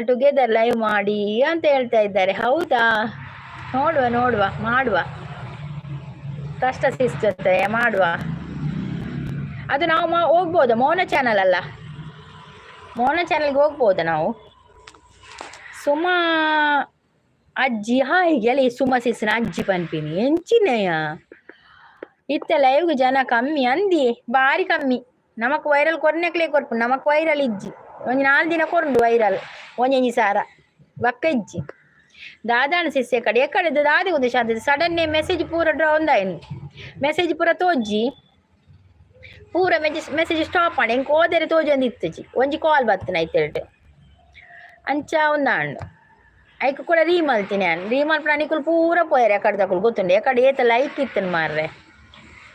ಟುಗೆದರ್ ಲೈವ್ ಮಾಡಿ ಅಂತ ಹೇಳ್ತಾ ಇದ್ದಾರೆ. ಹೌದಾ, ನೋಡುವ ನೋಡುವ ಮಾಡುವ, ರಾಷ್ಟ್ರಸಿಸ್ ಜೊತೆ ಮಾಡುವ. ಅದು ನಾವು ಹೋಗ್ಬೋದಾ? ಮೌನ ಚಾನಲ್ ಅಲ್ಲ, ಮೌನ ಚಾನಲ್ಗೆ ಹೋಗ್ಬೋದಾ ನಾವು? ಸುಮಾ ಅಜ್ಜಿ ಹಾಯ್ ಎಲೆ ಸುಮಸಿಸ್ನ ಅಜ್ಜಿ ಪನ್ಪಿನಿ ಎಂಚಿನಯ್ಯ ಇತ್ತ ಲೈವ್ಗೆ ಜನ ಕಮ್ಮಿ ಅಂದಿ, ಬಾರಿ ಕಮ್ಮಿ. ನಮಕ್ ವೈರಲ್ ಕೊರ್ನೆಕ್ಲೆ ಕೊರ್ಪು, ನಮಕ್ ವೈರಲ್ ಇಜ್ಜಿ ಒಂಜಿ 4 ದಿನ ಕೊರ್ಂಡು ವೈರಲ್ ಒಂಜಿ ಸಾರ ಬಕ್ಕ ಇಜ್ಜಿ ದಾದಾಣ ಸಿಸ್ಸೆ ಕಡೆ ಎಕ್ಕಡೆ ದಾದಿ ಒಂದು ಶಾಂತ ಸಡನ್ನೇ ಮೆಸೇಜ್ ಪೂರ ಡ್ರಾ ಒಂದಾಯ್ನು, ಮೆಸೇಜ್ ಪೂರ ತೋಜ್ಜಿ ಪೂರ ಮೆಸೇಜ್ ಸ್ಟಾಪ್ ಮಾಡಿ ಹೆಂಗೆ ಹೋದರೆ ತೋಜೊಂದು ಇತ್ತಜಿ ಒಂಜಿ ಕಾಲ್ ಬರ್ತನ ಐತೆ ಅಂಚ ಒಂದಾಂಡು ಐಕ್ ಕೂಡ ರೀಮಲ್ತೀನಿ ನಾನು ರೀಮಲ್ ಪ್ರಾಣಿಕುಲು ಪೂರ ಪೋಯರೆ ಎಕಡೆ ತಕೊಳು ಗೊತ್ತುಂಡು ಎಕಡೆ ಏತ ಲೈಕ್ ಇತ್ತನು ಮಾರ್ರೆ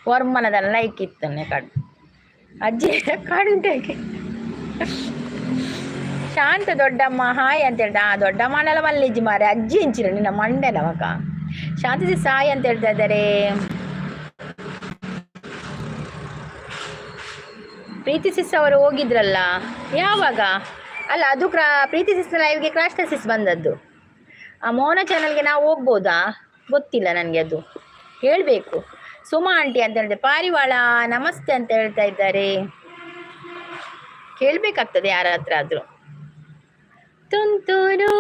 ವರ್ಮನದನ್ನ ಲೈಕ್ ಇತ್ತನು ಎಕಡೆ ಅಜ್ಜಿ ಕಾಡುಂಟೆ ಶಾಂತ ದೊಡ್ಡಮ್ಮ ಹಾಯ್ ಅಂತ ಹೇಳ್ತಾ ದೊಡ್ಡಮ್ಮನೆಲ್ಲ ಮಲ್ಲಿಜ್ಜಿ ಮಾರೆ ಅಜ್ಜಿ ಇಂಚಿರ ನಿನ್ನ ಮಂಡೆ ನಮಕ ಶಾಂತಿ ಸಾಯ್ ಅಂತ ಹೇಳ್ತಾ ಇದ್ದಾರೆ. ಪ್ರೀತಿ ಸಿಸ್ ಅವರು ಹೋಗಿದ್ರಲ್ಲ ಯಾವಾಗ? ಅಲ್ಲ ಅದು ಪ್ರೀತಿ ಸಿಸ್ ಲೈವ್ಗೆ ಕ್ರಾಶ್ ಸಿಸ್ ಬಂದದ್ದು. ಆ ಮೌನ ಚಾನಲ್ಗೆ ನಾವು ಹೋಗ್ಬೋದಾ ಗೊತ್ತಿಲ್ಲ ನನಗೆ, ಅದು ಹೇಳಬೇಕು. ಸುಮಾ ಆಂಟಿ ಅಂತ ಹೇಳಿದೆ, ಪಾರಿವಾಳ ನಮಸ್ತೆ ಅಂತ ಹೇಳ್ತಾ ಇದ್ದಾರೆ. ಕೇಳಬೇಕಾಗ್ತದೆ ಯಾರ ಹತ್ರ ಆದರೂ. ತುಂತುರು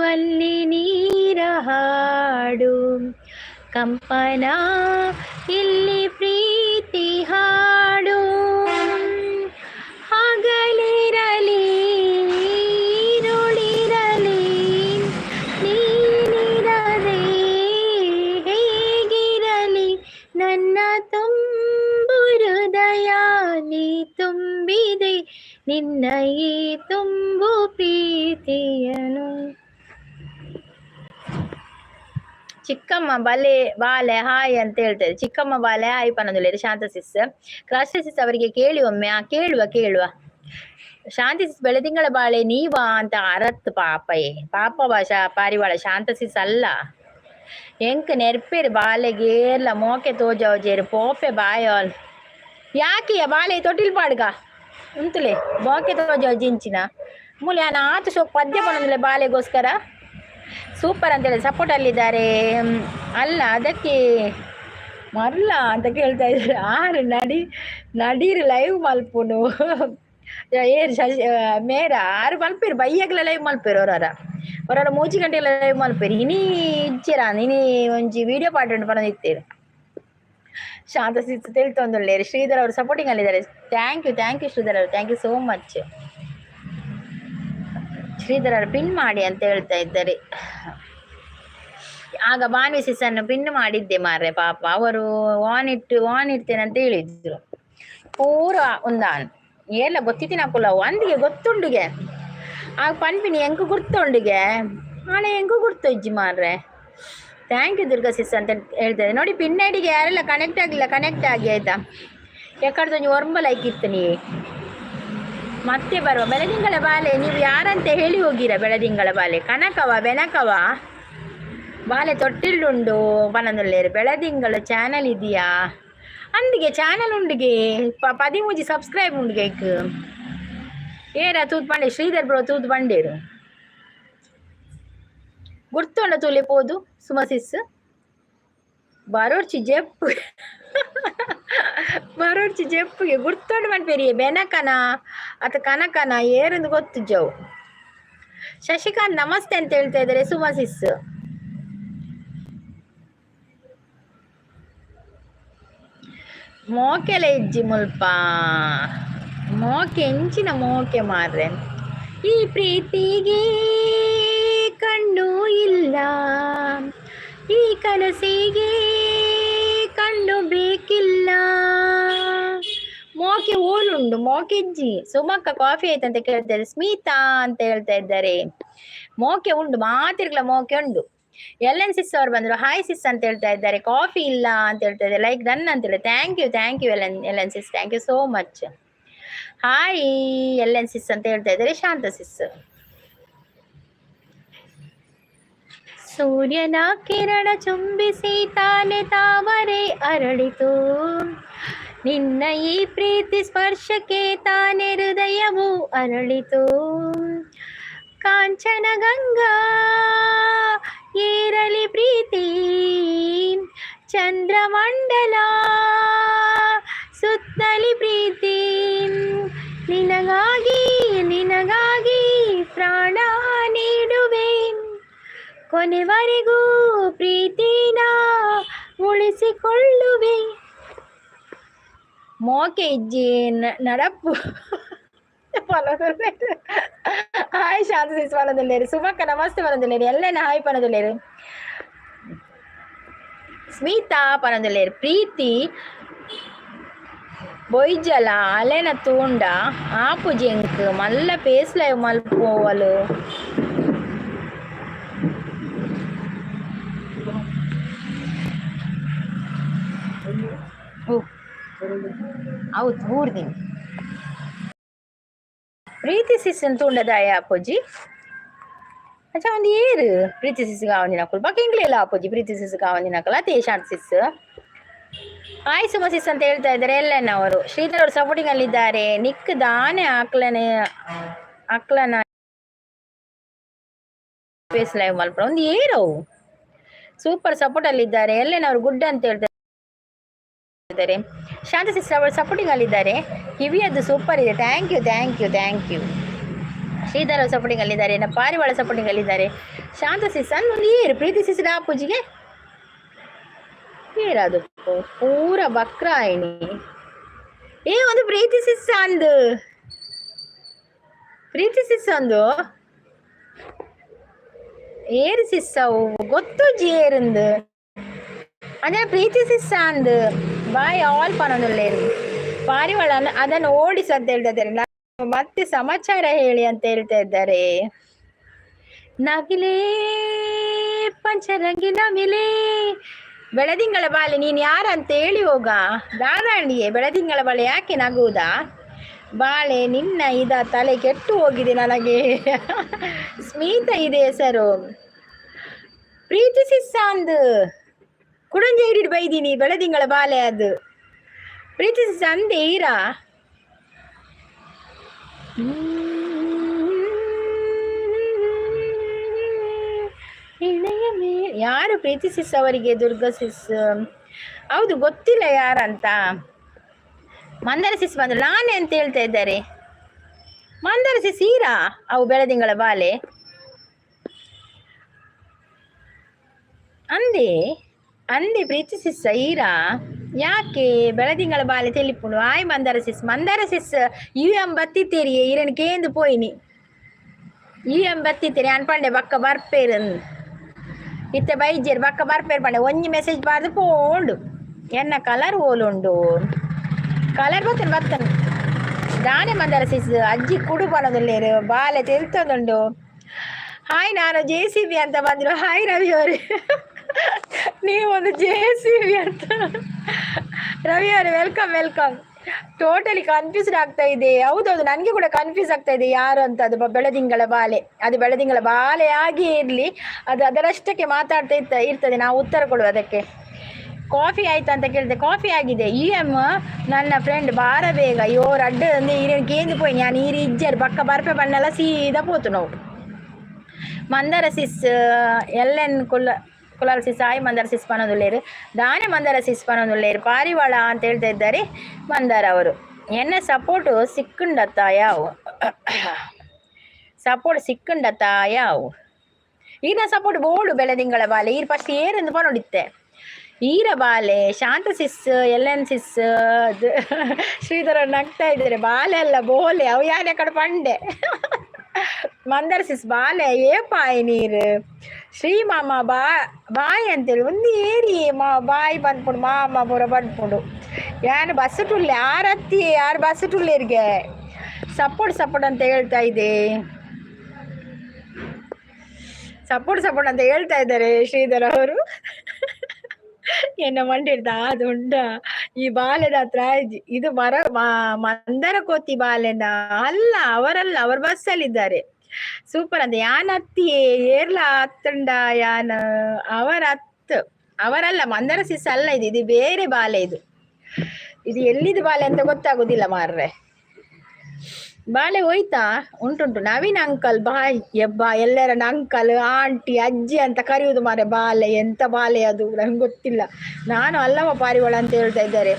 ಅಲ್ಲಿ ನೀರ ಹಾಡು ಕಂಪನ ಇಲ್ಲಿ ಪ್ರೀತಿ ಹಾಡು ಹಗಲಿರಲಿ ನುಡಿರಲಿ ನೀನಿರದೆ ಹೇಗಿರಲಿ ನನ್ನ ತುಂಬು ಹೃದಯ ನೀ ತುಂಬಿದೆ ನಿನ್ನ ಈ ತುಂಬು ಪ್ರೀತಿಯನು. ಚಿಕ್ಕಮ್ಮ ಬಾಲೆ ಹಾಯ್ ಅಂತ ಹೇಳ್ತಾರೆ. ಚಿಕ್ಕಮ್ಮ ಬಾಲೆ ಹಾಯ್ ಪನ್ನೊಂದು ಶಾಂತ ಸಿಸ್ ಕ್ರಾಶ್ ಸಿಸ್ ಅವರಿಗೆ ಕೇಳಿ ಒಮ್ಮೆ. ಕೇಳುವ ಶಾಂತಿ ಸಿಸ್ ಬೆಳದಿಂಗಳ ಬಾಳೆ ನೀವಾ ಅಂತ ಅರತ್ ಪಾಪ ಭಾಷಾ ಪಾರಿವಾಳ ಶಾಂತ ಸಿಸ್ ಅಲ್ಲ ಎಂಕ್ ನೆರ್ಪೇರು ಬಾಲೆಗೇರ್ಲ ಮೋಕೆ ತೋಜಾವಜೇರು ಪೋಪೆ ಬಾಯೋಲ್ ಯಾಕೆಯ ಬಾಳೆ ತೊಟ್ಟಿಲ್ ಪಾಡ್ಗ ಉಂತುಲೆ ಮೋಕೆ ತೋಜಾವ ಜಿಂಚಿನ ಮೂಲೆ ಆತ ಶೋಕ್ ಪದ್ಯ ಪನ್ನೊಂದುಲೆ ಬಾಲೆಗೋಸ್ಕರ ಸೂಪರ್ ಅಂತೇಳಿ ಸಪೋರ್ಟ್ ಅಲ್ಲಿದ್ದಾರೆ. ಅಲ್ಲ ಅದಕ್ಕೆ ಮರಲ ಅಂತ ಕೇಳ್ತಾ ಇದ್ದಾರೆ. ಆರು ನಡೀರು ಲೈವ್ ಮಲ್ಪುನು ಏರು ಮೇರ ಆರು ಮಲ್ಪೇರು ಬೈಯಾಗಲ ಲೈವ್ ಮಲ್ಪೇರು ಅವರ 3 ಗಂಟೆಗಳ ಲೈವ್ ಮಲ್ಪೇರು ಇನಿ ಇಚ್ಚಿರ ಇನಿ ಒಂಜಿ ವಿಡಿಯೋ ಪಾರ್ಟ್ ಬಂದಿತ್ತೇರು. ಶಾಂತ ಸಿಸ್ ತಿಳ್ತೊಂದುಳ್ಳೇರು. ಶ್ರೀಧರ್ ಅವರು ಸಪೋರ್ಟಿಂಗ್ ಅಲ್ಲಿದ್ದಾರೆ. ಥ್ಯಾಂಕ್ ಯು ಶ್ರೀಧರ್ ಅವರು, thank you so much. Sridhar ಅವರು ಪಿನ್ ಮಾಡಿ ಅಂತ ಹೇಳ್ತಾ ಇದ್ದಾರೆ. ಆಗ ಬಾನ್ವಿ ಸಿಸ್ ಅನ್ನು ಪಿನ್ ಮಾಡಿದ್ದೆ ಮಾರ್ರೆ ಪಾಪ ಅವರು ವಾನ್ ಇಡ್ತೇನೆ ಅಂತ ಹೇಳಿದ್ರು. ಪೂರ ಒಂದಾನ್ ಎಲ್ಲ ಗೊತ್ತಿತ್ತಿನ ಕುಲ ಒಂದಿಗೆ ಗೊತ್ತುಂಡುಗೆ ಆಗ ಪನ್ಪಿನಿ ಹೆಂಗು ಗುರ್ತುಂಡುಗೆ ನಾಳೆ ಹೆಂಗೂ ಗುರ್ತು ಇಜ್ಜಿ ಮಾರ್ರೆ. ಥ್ಯಾಂಕ್ ಯು ದುರ್ಗಾ ಸಿಸ್ ಅಂತ ಹೇಳ್ತಾರೆ. ನೋಡಿ ಪಿನ್ ಐಡಿಗೆ ಯಾರೆಲ್ಲ ಕನೆಕ್ಟ್ ಆಗಿಲ್ಲ ಕನೆಕ್ಟ್ ಆಗಿ ಆಯ್ತಾ. ಯಾಕಂದ್ರೆ ಒರ್ಂಬಲೈಕಿತ್ತು ನೀ ಮತ್ತೆ ಬರುವ ಬೆಳದಿಂಗಳ ಬಾಲೆ ನೀವು ಯಾರಂತ ಹೇಳಿ ಹೋಗಿರ. ಬೆಳದಿಂಗಳ ಬಾಲೆ ಕನಕವ ಬೆನಕವ ಬಾಲೆ ತೊಟ್ಟಿಲ್ಲುಂಡು ಬನದಲ್ಲೇರು ಬೆಳದಿಂಗಳ ಚಾನಲ್ ಇದೆಯಾ ಅಂದಿಗೆ ಚಾನಲ್ ಉಂಡಿಗೆ 13 ಸಬ್ಸ್ಕ್ರೈಬ್ ಉಂಡಿಗೆ ಏರ ತೂತ್ ಬಂಡೆ ಶ್ರೀಧರ್ ಬ್ರೋ ತೂತ್ ಬಂಡೇರು ಗುರ್ತೊಂಡ ತುಲಿಪೋದು ಸುಮಸಿಸ್ ಬರೋಡ್ಚಿ ಜೆಪ್ಪುಗೆ ಗುರ್ತೊಂಡು ಮನ್ಪೇರಿ ಬೆನಕನ ಅಥ ಕನಕನ ಏರಂದು ಗೊತ್ತು ಜವ್. ಶಶಿಕಾಂತ್ ನಮಸ್ತೆ ಅಂತ ಹೇಳ್ತಾ ಇದ್ದಾರೆ. ಸುಮಸಿಸ್ ಮೋಕೆಲೆ ಇಜ್ಜಿ ಮುಲ್ಪ ಮೋಕೆ ಎಂಚಿನ ಮೋಕೆ ಮಾರ್ರೆ. ಈ ಪ್ರೀತಿಗೆ ಕಣ್ಣು ಇಲ್ಲ ಈ ಕನಸಿಗೆ ಕಣ್ಣು ಬೇಕಿಲ್ಲ. ಮೋಕೆ ಓಲುಂಡು ಮೋಕೆ ಇಜ್ಜಿ. ಸುಮಕ್ಕ ಕಾಫಿ ಆಯ್ತಂತ ಕೇಳ್ತಾರೆ. ಸ್ಮಿತಾ ಅಂತ ಹೇಳ್ತಾ ಇದ್ದಾರೆ. ಮೋಕೆ ಉಂಡು ಮಾತಿರ್ಲ ಮೋಕೆ ಉಂಡು. LN6 ಅವ್ರು ಬಂದ್ರು. ಹಾಯ್ ಸಿಸ್ ಅಂತ ಹೇಳ್ತಾ ಇದ್ದಾರೆ. ಕಾಫಿ ಇಲ್ಲ ಅಂತ ಹೇಳ್ತಾ ಇದ್ದಾರೆ. ಲೈಕ್ ಡನ್ ಅಂತ ಹೇಳಿ thank you LN6 thank you so much. Hi LN6 ಅಂತ ಹೇಳ್ತಾ ಇದ್ದಾರೆ ಶಾಂತ ಸಿಸ್. ಸೂರ್ಯನ ಕಿರಣ ಚುಂಬಿಸಿ ತಾನೆ ತಾವರೆ ಅರಳಿತು, ನಿನ್ನ ಈ ಪ್ರೀತಿ ಸ್ಪರ್ಶಕ್ಕೆ ತಾನೆ ಹೃದಯವು ಅರಳಿತು. ಕಾಂಚನ ಗಂಗಾ ಏರಲಿ ಪ್ರೀತಿ, ಚಂದ್ರಮಂಡಲ ಸುತ್ತಲಿ ಪ್ರೀತಿ, ನಿನಗಾಗಿ ನಿನಗಾಗಿ ಪ್ರಾಣ ನೀಡುವೆ, ಕೊನೆವರೆಗೂ ಪ್ರೀತಿನ ಉಳಿಸಿಕೊಳ್ಳುವೆ. ಮೋಕೆ ಇಜ್ಜಿ ನಡಪ್ಪು ಹಾಯ್ ಶಾಂತಿ ಪನದಲ್ಲೇರು, ಸುಮಕ್ಕ ನಮಸ್ತೆ ಪನದಲ್ಲೇರು, ಎಲ್ಲೆನ ಹಾಯ್ ಪನದಲ್ಲೇರು, ಸ್ಮಿತಾ ಪನದಲ್ಲೇರು, ಪ್ರೀತಿ ಬೊಯ್ಜಲ ಅಲೆನ ತೂಂಡ ಆಪು ಜೆಂಕ್ ಮಲ್ಲ ಪೇಸ್ಲ ಮಲ್ಪೋವಲು. ಹೌದು ಮೂರ್ದಿನ ಪ್ರೀತಿ ಸಿಸ್ಸನ್ ತೂಂಡದಾಯ ಆಪೋಜಿ ಅಚ್ಚಾ ಒಂದು ಏರು ಪ್ರೀತಿ ಸಿಸ್ ಕಾವಂದಿನಕುಲು ಬಾಕಿ ಇಂಗ್ಲಿಲ್ಲ ಆಪೋಜಿ ಪ್ರೀತಿ ಸಿಸ್ ಕಾವಂದಿನಕಲ್ಲ ಅದೇ ಶಾಂತ್ ಸಿಸ್. ಹಾಯ್ ಸುಮ ಸಿಸ್ ಅಂತ ಹೇಳ್ತಾ ಇದ್ದಾರೆ ಎಲ್ಲನವರು. ಶ್ರೀಧರ್ ಅವರು ಸಪೋರ್ಟಿಂಗ್ ಅಲ್ಲಿದ್ದಾರೆ. ನಿಕ್ ದಾನೆ ಅಕ್ಲನ ಫೇಸ್ ಲೈವ್ ಮಲ್ಪ ಒಂದು ಏರು ಸೂಪರ್ ಸಪೋರ್ಟ್ ಅಲ್ಲಿದ್ದಾರೆ. ಎಲ್ಲನವರು ಗುಡ್ ಅಂತ ಹೇಳ್ತಾರೆ. ಶಾಂತ ಸಿಸ್ಟರ್ ಅವರು ಸಪೋರ್ಟಿಂಗ್ ಅಲ್ಲಿದ್ದಾರೆ. ಕಿವಿಯದ್ದು ಸೂಪರ್ ಇದೆ. Thank you thank you thank you. Sridhar ಅವರು ಸಪೋರ್ಟಿಂಗ್ ಅಲ್ಲಿದ್ದಾರೆ. ಪಾರಿವಾಳ ಸಪೋರ್ಟಿಂಗ್ ಅಲ್ಲಿದ್ದಾರೆ. ಶಾಂತ ಸಿಸ್ಟರ್ ಒಂದು ಏರು ಪ್ರೀತಿ ಸಿಸ್ಟರ್ ಆ ಪೂಜಿಗೆ ಏರದು ಪೂರ ಬಕ್ರಾಯಿಣಿ ಏ ಒಂದು ಪ್ರೀತಿ ಸಿಸ್ಸ ಅಂದು ಪ್ರೀತಿ ಸಿಸ್ಸ ಒಂದು ಏರು ಸಿಸ್ಸವು ಗೊತ್ತು ಜಿ ಏರಂದು ಅಂದ್ರೆ ಪ್ರೀತಿ ಸಿಸ್ಸ ಅಂದು ಬಾಯ್ ಆಲ್ ಪನೊಂದುಲ್ಲೇರು ಪಾರಿವಾಳ ಅದನ್ನು ಓಡಿಸು ಅಂತ ಹೇಳ್ತಾ ಇದ್ದಾರೆ. ಮತ್ತೆ ಸಮಾಚಾರ ಹೇಳಿ ಅಂತ ಹೇಳ್ತಾ ಇದ್ದಾರೆ. ನವಿಲೇ ಪಂಚರಂಗಿ ನವಿಲೇ ಬೆಳದಿಂಗಳ ಬಾಲೆ ನೀನು ಯಾರಂತ ಹೇಳಿ ಹೋಗ ದಾದಾಣಿಯೇ. ಬೆಳದಿಂಗಳ ಬಾಳೆ ಯಾಕೆ ನಗುವುದಾ ಬಾಳೆ ನಿನ್ನ ಇದ ತಲೆ ಕೆಟ್ಟು ಹೋಗಿದೆ ನನಗೆ. ಸ್ಮಿತಾ ಇದೆ ಹೆಸರು. ಪ್ರೀತಿ ಸಿಸ್ಸ ಅಂದು ಕುಡಂಜ ಹಿಡಿದು ಬೈದೀನಿ ಬೆಳದಿಂಗಳ ಬಾಲೆ ಅದು ಪ್ರೀತಿ ಸಿಸ್ಸ ಅಂದೆ ಈರಾ. ಯಾರು ಪ್ರೀತಿ ಸಿಸ್ ಅವರಿಗೆ? ದುರ್ಗಾ ಸಿಸ್ ಹೌದು ಗೊತ್ತಿಲ್ಲ ಯಾರಂತ. ಮಂದಾರ ಸಿಸ್ ಬಂದ್ರು ನಾನೇ ಅಂತ ಹೇಳ್ತಾ ಇದ್ದಾರೆ. ಮಂದಾರ ಸಿಸ್ ಈರಾ ಅವು ಬೆಳದಿಂಗಳ ಬಾಲೆ ಅಂದೆ ಅಂದೆ ಪ್ರೀತಿ ಸಿಸ್ ಈರಾ ಯಾಕೆ ಬೆಳದಿಂಗಳ ಬಾಲೆ ತೆಲಿಪುಂಡು. ಆಯ್ ಮಂದಾರ ಸಿಸ್ UM ಬತ್ತಿತ್ತೇರಿ ಇರನ್ ಕೇಂದು ಪೋಯಿನಿ UM ಬತ್ತಿತ್ತೇರಿ ಅನ್ಪಂಡೆ ಬಕ್ಕ ಬರ್ಪೇರನ್ ಇತ್ತೆ ಬೈಜೇರು ಬಕ್ಕ ಬರ್ಪೇರ್ ಪಂಡೆ ಒಂಜಿ ಮೆಸೇಜ್ ಬಾರ್ದು ಪೋಂಡು ಎನ್ನ ಕಲರ್ ಓಲುಂಡು ಕಲರ್ ಬತ್ತನ್ ದಾನೆ ಮಂದಾರ ಸಿಸ್ ಅಜ್ಜಿ ಕುಡು ಪನದಲ್ಲೇರು ಬಾಲೆ ತೆಲ್ತದುಂಡು. ಹಾಯ್ ನಾನು JCB ಅಂತ ಬಂದ್ರು. ಹಾಯ್ ರವಿ ಅವರೇ ನೀವೊಂದು JCB ಅಂತ. ರವಿ ಅವರೇ ವೆಲ್ಕಮ್ ವೆಲ್ಕಮ್. ಟೋಟಲಿ ಕನ್ಫ್ಯೂಸ್ಡ್ ಆಗ್ತಾ ಇದೆ. ಹೌದೌದು ನನಗೆ ಕೂಡ ಕನ್ಫ್ಯೂಸ್ ಆಗ್ತಾ ಇದೆ ಯಾರು ಅಂತ. ಅದು ಬೆಳದಿಂಗಳ ಬಾಲೆ, ಅದು ಬೆಳದಿಂಗಳ ಬಾಲೆ ಆಗಿ ಇರಲಿ, ಅದು ಅದರಷ್ಟಕ್ಕೆ ಮಾತಾಡ್ತಾ ಇರ್ತದೆ, ನಾವು ಉತ್ತರ ಕೊಡುವ ಅದಕ್ಕೆ. ಕಾಫಿ ಆಯ್ತಾ ಅಂತ ಕೇಳಿದೆ. ಕಾಫಿ ಆಗಿದೆ. UM ನನ್ನ ಫ್ರೆಂಡ್ ಬಾರ ಬೇಗ ಇವ್ರು ಅಡ್ಡ ಅಂದ್ರೆ ಈರೇನು ಕೇಂದು ಪೋಯಿ ನಾನು ಈರಿ ಇಜ್ಜರು ಬಕ್ಕ ಬರ್ಪೆ ಬಣ್ಣೆಲ್ಲ ಸೀದಾ ಪೋತು ನಾವು. ಮಂದಾರ ಸಿಸ್ LN ಕುಲಾಲ್ ಸಿಸ್ ಆಯ್ ಮಂದಾರ ಸಿಸ್ ಪನೊಂದುಲ್ಲೇರು ದಾನೆ ಮಂದಾರ ಸಿಸ್ ಪನೊಂದುಲ್ಲೇರು ಪಾರಿವಾಳ ಅಂತ ಹೇಳ್ತಾ ಇದ್ದಾರೆ ಮಂದಾರ ಅವರು. ಎನ್ನ ಸಪೋರ್ಟು ಸಿಕ್ಕುಂಡತ್ತ ಯಾವು ಸಪೋರ್ಟ್ ಸಿಕ್ಕುಂಡತ್ತ ಯಾವು ಈನ ಸಪೋರ್ಟ್ ಬೋರ್ಡು ಬೆಳದಿಂಗಳ ಬಾಲೆ ಈರ್ ಫಸ್ಟ್ ಏರೆಂದು ಪನೊಡಿತ್ತೆ ಈರ ಬಾಲೆ. ಶಾಂತ ಸಿಸ್ LN ಸಿಸ್ ಶ್ರೀಧರ ನಗ್ತಾ ಇದ್ದಾರೆ. ಬಾಲೆ ಅಲ್ಲ ಬೋಲೆ ಅವು ಯಾನೆ ಕಡೆ ಪಂಡೆ. ಮಂದಾರ ಸಿಸ್ ಬಾಲೆ ಏಪಾಯಿ ನೀರು ಶ್ರೀ ಮಾಮ ಬಾಯಿ ಅಂತೇಳಿ ಒಂದು ಏರಿ ಬಾಯಿ ಬಂದ್ಪುಂಡು ಮಾಮ ಪೂರ ಬಂದ್ಪುಂಡು ಯಾನು ಬಸ್ಸುಟುಲ್ಲೆ ಆರತ್ತಿ ಯಾರು ಬಸ್ಸುಟುಲ್ಲೇರಿಗೆ ಸಪೋರ್ಟ್ ಅಂತ ಹೇಳ್ತಾ ಇದೆ. ಸಪೋರ್ಟ್ ಅಂತ ಹೇಳ್ತಾ ಇದ್ದಾರೆ ಶ್ರೀಧರ್ ಅವರು. ಎನ್ನ ಮಂಡಿಡ್ದ ಅದುಂಡ ಈ ಬಾಲೆದ ಹತ್ರ ಇದು ಮಂದಾರ ಕೋತಿ ಬಾಲೆನ ಅಲ್ಲ ಅವರಲ್ಲ, ಅವರು ಬಸ್ಸಲ್ಲಿದ್ದಾರೆ. ಸೂಪರ್ ಅಂತ ಯಾನ್ ಅತ್ತಿ ಏರ್ಲ ಅತ್ತಂಡ ಯಾನ್ ಅವರ ಅತ್ತು ಅವರಲ್ಲ ಮಂದರ ಸಿಸ್ ಅಲ್ಲ, ಇದು ಬೇರೆ ಬಾಲೆ. ಇದು ಎಲ್ಲಿದು ಬಾಲೆ ಅಂತ ಗೊತ್ತಾಗುದಿಲ್ಲ ಮಾರ್ರೆ. ಬಾಲೆ ಹೋಯ್ತಾ? ಉಂಟುಂಟು. ನವೀನ್ ಅಂಕಲ್ ಬಾಯ್ ಎಬ್ಬಾ, ಎಲ್ಲರನ್ನ ಅಂಕಲ್ ಆಂಟಿ ಅಜ್ಜಿ ಅಂತ ಕರೆಯುವುದು ಮಾರೆ. ಬಾಲೆ ಎಂತ ಬಾಲೆ ಅದು ನಂಗೆ ಗೊತ್ತಿಲ್ಲ. ನಾನು ಅಲ್ಲಮ್ಮ ಪಾರಿವಾಳ ಅಂತ ಹೇಳ್ತಾ ಇದ್ದಾರೆ.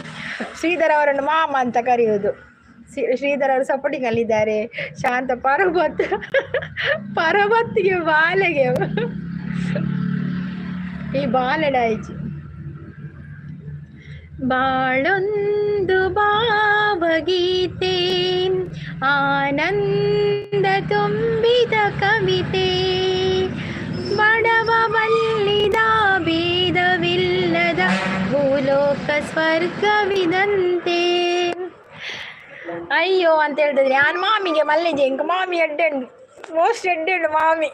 ಶ್ರೀಧರ್ ಅವರನ್ನು ಮಾಮ ಅಂತ ಕರೆಯುವುದು. ಶ್ರೀಧರ್ ಅವರು ಸಪೋರ್ಟಿಂಗ್ ಅಲ್ಲಿದ್ದಾರೆ. ಶಾಂತ ಪರಬತ್ತಿಗೆ ಬಾಲೆಗೆ ಈ ಬಾಲೆಡಾಯ್ಚಿ ಬಾಳೊಂದು ಭಾವಗೀತೆ, ಆನಂದ ತುಂಬಿದ ಕವಿತೆ, ಬಡವ ಬಲ್ಲಿದ ಭೇದವಿಲ್ಲದ ಭೂಲೋಕ ಸ್ವರ್ಗವಿದಂತೆ. ಅಯ್ಯೋ ಅಂತ ಹೇಳ್ತಿದ್ರೆ ನಾನು ಮಾಮಿಗೆ ಮಲ್ಲಿಗೆ ಇಂಕ ಮಾಮಿ ಎಡ್ಡೆಂಡು ಮೋಸ್ಟ್ ಎಡ್ಡೆಂಡು ಮಾಮಿ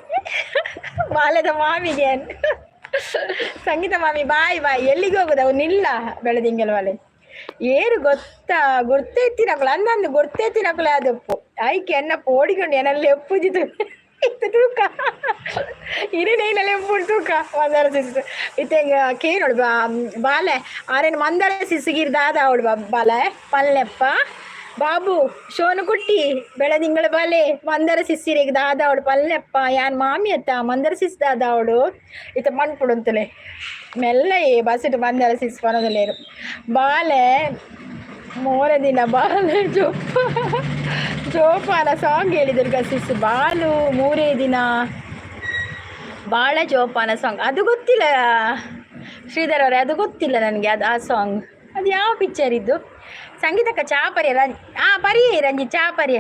ಬಾಲ್ಯದ ಮಾಮಿಗೆ ಸಂಗೀತ ಮಾಮಿ ಬಾಯ್ ಬಾಯ್. ಎಲ್ಲಿಗೆ ಹೋಗುದು ಅವನಿಲ್ಲ ಬೆಳೆದಿಂಗಲ್ ಬಾಲೆ ಏರು ಗೊತ್ತಾ ಗುರ್ತೇತಿನಕುಲ ಅಂದಂದು ಗುರ್ತೇತಿನಕುಲ ಅದಪ್ಪು ಆಯ್ಕೆ ಎನ್ನ ಪೋಡಿಕೊಂಡು ಏನಲ್ಲಿ ಎಪ್ಪುಜಿತು ತೂಕ ಇರೇನೇನಲ್ಲಿ ಎಪ್ಪುಡು ತೂಕ ಮಂದಾರ ಸಿಸು ಇತ್ತೆ ಕೇ ನೋಡು ಬಾಲೆ ಆರೇನು ಮಂದಾರ ಸಿಸುಗಿರ್ದಾದ ಅವಡು ಬಾಲೆ ಪಲ್ಲೆಪ್ಪ ಬಾಬು ಶೋನು ಕುಟ್ಟಿ ಬೆಳದಿಂಗಳ ಬಾಲೆ ಮಂದರ ಸಿಸ್ಸಿರಿಗೆ ದಾದ ಅವಡು ಪಲ್ಲೆಪ್ಪ ಯಾನ್ ಮಾಮಿ ಅತ್ತ ಮಂದರ ಸಿಸ್ ದಾದ ಅವಡು ಇತ್ತ ಮಣ್ಪುಡು ಅಂತಲೇ ಮೆಲ್ಲ ಬಸ್ಸಿಟ್ಟು ಮಂದರ ಸಿಸ್ ಪನದಲ್ಲೇರು ಬಾಲೆ ಮೂರ ದಿನ ಬಾಲೆ ಜೋಪಾನ ಸಾಂಗ್ ಹೇಳಿದ್ರು ಸಿಸ್ ಬಾಲು ಮೂರೇ ದಿನ ಬಾಳ ಜೋಪಾನ ಸಾಂಗ್ ಅದು ಗೊತ್ತಿಲ್ಲ ಶ್ರೀಧರ್ ಅವರೇ, ಅದು ಗೊತ್ತಿಲ್ಲ ನನಗೆ. ಅದು ಆ ಸಾಂಗ್ ಅದು ಯಾವ ಪಿಕ್ಚರ್ ಇದ್ದು? ಸಂಗೀತಕ್ಕ ಚಾಪರ್ಯ ಪರಿಯ ರಂಜಿತ್ ಚಾಪರ್ಯ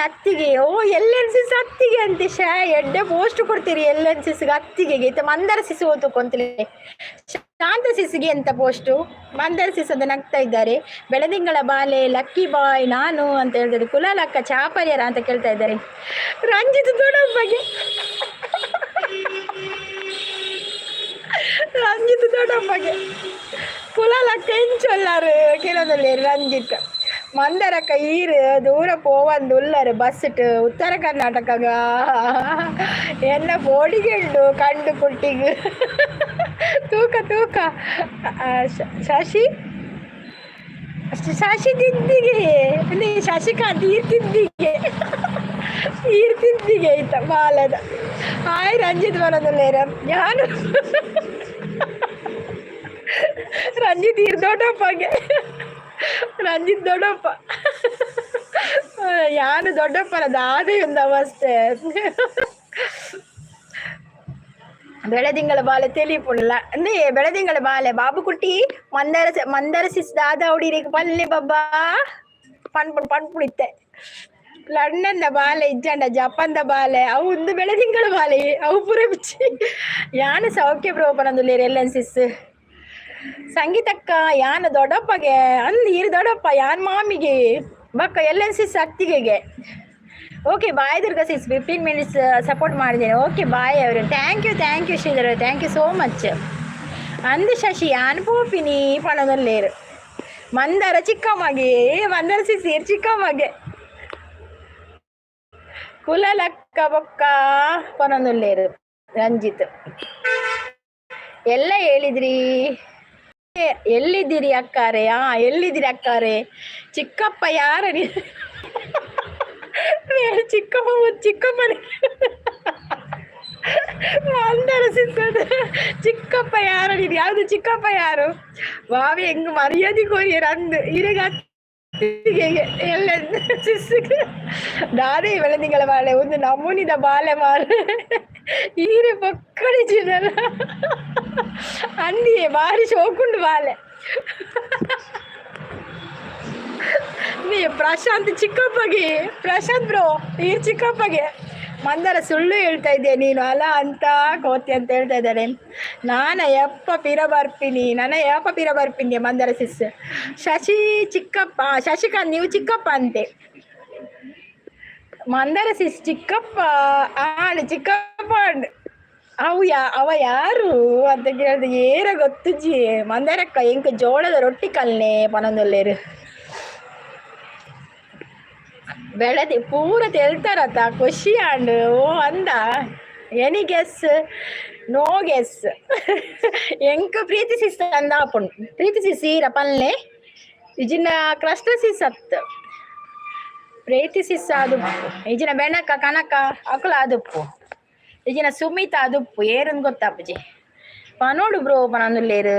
ಅತ್ತಿಗೆ. ಓ LNCS ಅತ್ತಿಗೆ ಅಂತೆ ಎಡ್ಡೆ ಪೋಸ್ಟ್ ಕೊಡ್ತೀರಿ LNCSಗೆ ಅತ್ತಿಗೆ ಇತ್ತು ಮಂದರ ಸಿಸು ಓದ್ಕೊಂತಲೇ ಶಾಂತ ಸಿಸಿಗೆ ಎಂತ ಪೋಸ್ಟು ಮಂದರ ಸಿಸ್ ಅಂತ ನಗ್ತಾ ಇದ್ದಾರೆ. ಬೆಳದಿಂಗಳ ಬಾಲೆ ಲಕ್ಕಿ ಬಾಯ್ ನಾನು ಅಂತ ಹೇಳ್ತಾರೆ. ಕುಲಾಲಕ್ಕ ಚಾಪರ್ಯರ ಅಂತ ಕೇಳ್ತಾ ಇದ್ದಾರೆ. ರಂಜಿತ್ ದೊಡ್ಡಪ್ಪಗೆ ರಂಜಿತ್ ದೊಡ್ಡಪ್ಪಗೆ ಕುಲಾಲಕ್ಕ ಎಂಚೊಲ್ಲಾರು ಕೇಳೋದಲ್ಲಿ ರಂಜಿತ್ ಮಂದರಕ್ಕ ಈರು ದೂರ ಪೋವಂದು ಉಲ್ಲರು ಬಸ್ಸಿಟ್ಟು ಉತ್ತರ ಕರ್ನಾಟಕಗ ಎನ್ನ ಬೋಡಿಗೆಂಡು ಕಂಡು ಕುಟ್ಟಿಗು ತೂಕ ತೂಕ ಶಶಿ ದಿದ್ದಿಗೆ ನೀ ಶಶಿಕಾಂತ್ ಈರ್ತಿದ್ದಿಗೆ ಆಯ್ತ ಬಾಲದ ಹಾಯ್ ರಂಜಿತ್ ಬರೋದಿಲ್ಲ ನಾನು ರಂಜಿತ್ ದೊಡ್ಡಪ್ಪಗೆ ರಂಜಿತ್ ದೊಡ್ಡಪ್ಪ ಯಾನು ದೊಡ್ಡಪ್ಪನ ದಾದೆ ಒಂದು ಅವಸ್ಥೆ. ಬೆಳದಿಂಗಳ ಬಾಲೆ ತಿಳಿಪುಲ್ಲ ಅಂದ್ರೆ ಬೆಳದಿಂಗಳ ಬಾಲೆ ಬಾಬುಕುಟ್ಟಿ ಮಂದರ ಸಿಸ್ ದಾದ ಹುಡಿರಿಗೆ ಪಲ್ಲೆ ಬಬ್ಬಾ ಪಣ್ಪುಡಿತ್ತೆ ಲಂಡನ್ದ ಬಾಲೆ ಇಜ್ಜಂಡ ಜಪಾನ್ದ ಬಾಲೆ ಅವು ಒಂದು ಬೆಳದಿಂಗಳ ಬಾಲೆ ಅವು ಪುರ ಬಿಚ್ಚಿ ಯಾನು ಸೌಖ್ಯ ಪ್ರೋಪನಂದುಲ್ಲೇರಿ LNCS ಸಂಗೀತಕ್ಕ ಯಾನ ದೊಡ್ಡಪ್ಪಗೆ ಅಂದ್ ಇರು ದೊಡ್ಡಪ್ಪ ಯಾನ್ ಮಾಮಿಗೆ ಬಕ್ಕ LNCS ಅತ್ತಿಗೆಗೆ. Okay bye Durga sis 15 minutes support ಮಾಡಿದ್ದೇನೆ. ಓಕೆ ಬಾಯ್ ಅವರು. Thank you Sridhar, thank you so much. ಅಂದು ಶಶಿ ಯಾನ್ ಪೋಪಿನಿ ಪಣದಲ್ಲೇರು ಮಂದರ ಚಿಕ್ಕಮ್ಮಗೆ ಮಂದರ ಸಿಸಿರ್ ಚಿಕ್ಕಮ್ಮಗೆ ಕುಲಲಕ್ಕ ಬೊಕ್ಕ ಪಣದಲ್ಲೇರು ರಂಜಿತ್ ಎಲ್ಲ ಹೇಳಿದ್ರಿ. ಎಲ್ಲಿದ್ದೀರಿ ಅಕ್ಕಾರೆ? ಎಲ್ಲಿದ್ದೀರಿ ಅಕ್ಕಾರೆ? ಚಿಕ್ಕಪ್ಪ ಯಾರ ಚಿಕ್ಕಮ್ಮನೆ ಮಂದರ ಸಿಕ್ಕದ ಚಿಕ್ಕಪ್ಪ ಯಾರು ನೀನು? ಯಾವುದು ಚಿಕ್ಕಪ್ಪ ಯಾರು? ಬಾವಿ ಹೆಂಗ್ ಮರ್ಯಾದೆ ಕೋರಿಯರು ಅಂದು ಇರಗ ಎಲ್ಲ ಸಿಸ್ಸಿಗೆ ದಾದೆ ಬೆಳದಿಂಗಳ ಬಾಳೆ ಒಂದು ನಮೂನಿದ ಬಾಲೆ ಮಾರ ಈರೆ ಪಕ್ಕಡಿ ಚಿನ್ನಲ್ಲ ಅಂದಿಯೇ ಬಾರಿ ಶೋಕುಂಡು ಬಾಲೆ. ನೀ ಪ್ರಶಾಂತ್ ಚಿಕ್ಕಪ್ಪಗೆ ಪ್ರಶಾಂತ್ ಬ್ರೋ ಈ ಚಿಕ್ಕಪ್ಪಗೆ ಮಂದರ ಸುಳ್ಳು ಹೇಳ್ತಾ ಇದ್ದೆ ನೀನು ಅಲ್ಲ ಅಂತ ಕೋತಿ ಅಂತ ಹೇಳ್ತಾ ಇದ್ದಾರೆ. ನನ್ನ ಯಪ್ಪ ಪಿರ ಬರ್ಪಿನಿ ಮಂದರ ಸಿಸ್ ಶಶಿ ಚಿಕ್ಕಪ್ಪ ಶಶಿಕಾಂತ್ ನೀವು ಚಿಕ್ಕಪ್ಪ ಅಂತೆ ಮಂದರ ಸಿಸ್ ಚಿಕ್ಕಪ್ಪ ಚಿಕ್ಕಪ್ಪ ಅವ ಯಾರು ಅಂತ ಕೇಳಿದೆ. ಏರ ಗೊತ್ತುಜ್ಜಿ ಮಂದರಕ್ಕ ಎಂಕ ಜೋಳದ ರೊಟ್ಟಿ ಕಲ್ನೆ ಪನೊಂದೊಲ್ಲೇರು ಬೆಳದಿ ಪೂರ ತೆಲ್ತಾರತ್ತ ಖುಷಿ ಆಂಡ್ ಓ ಅಂದ ಎನಿ ಗೆಸ್ ನೋ ಗೆಸ್ ಎಂಕ್ ಪ್ರೀತಿ ಸಿಸ್ ಅಂದ ಆಪುಂಡು ಪ್ರೀತಿ ಸಿಸೀರ ಪಲ್ಲೆ ಇಜಿನ ಕ್ಲಸ್ಟರ್ ಸಿಸ್ ಅತ್ ಪ್ರೀತಿ ಸಿಸ್ ಅದುಪ್ಪು ಇಜಿನ ಬೆನಕ ಕನಕ ಅಕುಲ ಅದುಪ್ಪು ಇಜಿನ ಸುಮಿತ ಅದುಪ್ಪು ಏರನ್ ಗೊತ್ತಾಪುಜಿ ಪನೋಡು ಬ್ರೋ ಪನಂದುಲ್ಲೇರು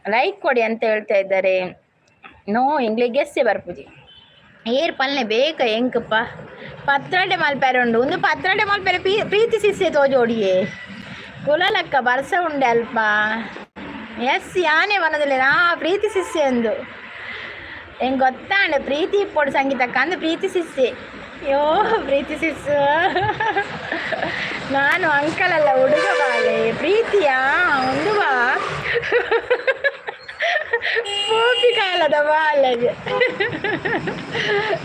ಲೈಕ್ ಕೊಡಿ ಅಂತ ಹೇಳ್ತಾ ಇದ್ದಾರೆ ನೋ ಇಂಗ್ಲಿಷ್ ಗೆಸ್ಸೆ ಬರ್ಪುಜಿ ಏರ್ ಪಲ್ಲೆ ಬೇಕ ಎಂಕಪ್ಪ ಪತ್ರಡೆ ಮಲ್ಪೆರೆ ಉಂಡು ಒಂದು ಪತ್ರಡೆ ಮಲ್ಪೆರೆ ಪ್ರೀತಿ ಸಿಸ್ಸೆ ತೋಜೋಡಿಯೇ ಕುಲಲಕ್ಕ ಬರ್ಸ ಉಂಡೆ ಅಲ್ಪ ಎಸ್ ಯಾನೇ ಬನ್ನದಿಲ್ಲ ನಾ ಪ್ರೀತಿ ಸಿಸ್ಸೆ ಅಂದು ಹೆಂಗೆ ಗೊತ್ತಾಂಡ ಪ್ರೀತಿ ಇಪ್ಪೊಡು ಸಂಗೀತಕ್ಕ ಅಂದು ಪ್ರೀತಿ ಸಿಸ್ಸೆ ಯೋ ಪ್ರೀತಿ ಸಿಸ್ಸು ನಾನು ಅಂಕಲಲ್ಲ ಹುಡುಗ ಬಾಲೆ ಪ್ರೀತಿಯಾ ಒಂದು ಬಾ ಪೂಪಿ ಕಾಲದ ಬಾಲೆಗೆ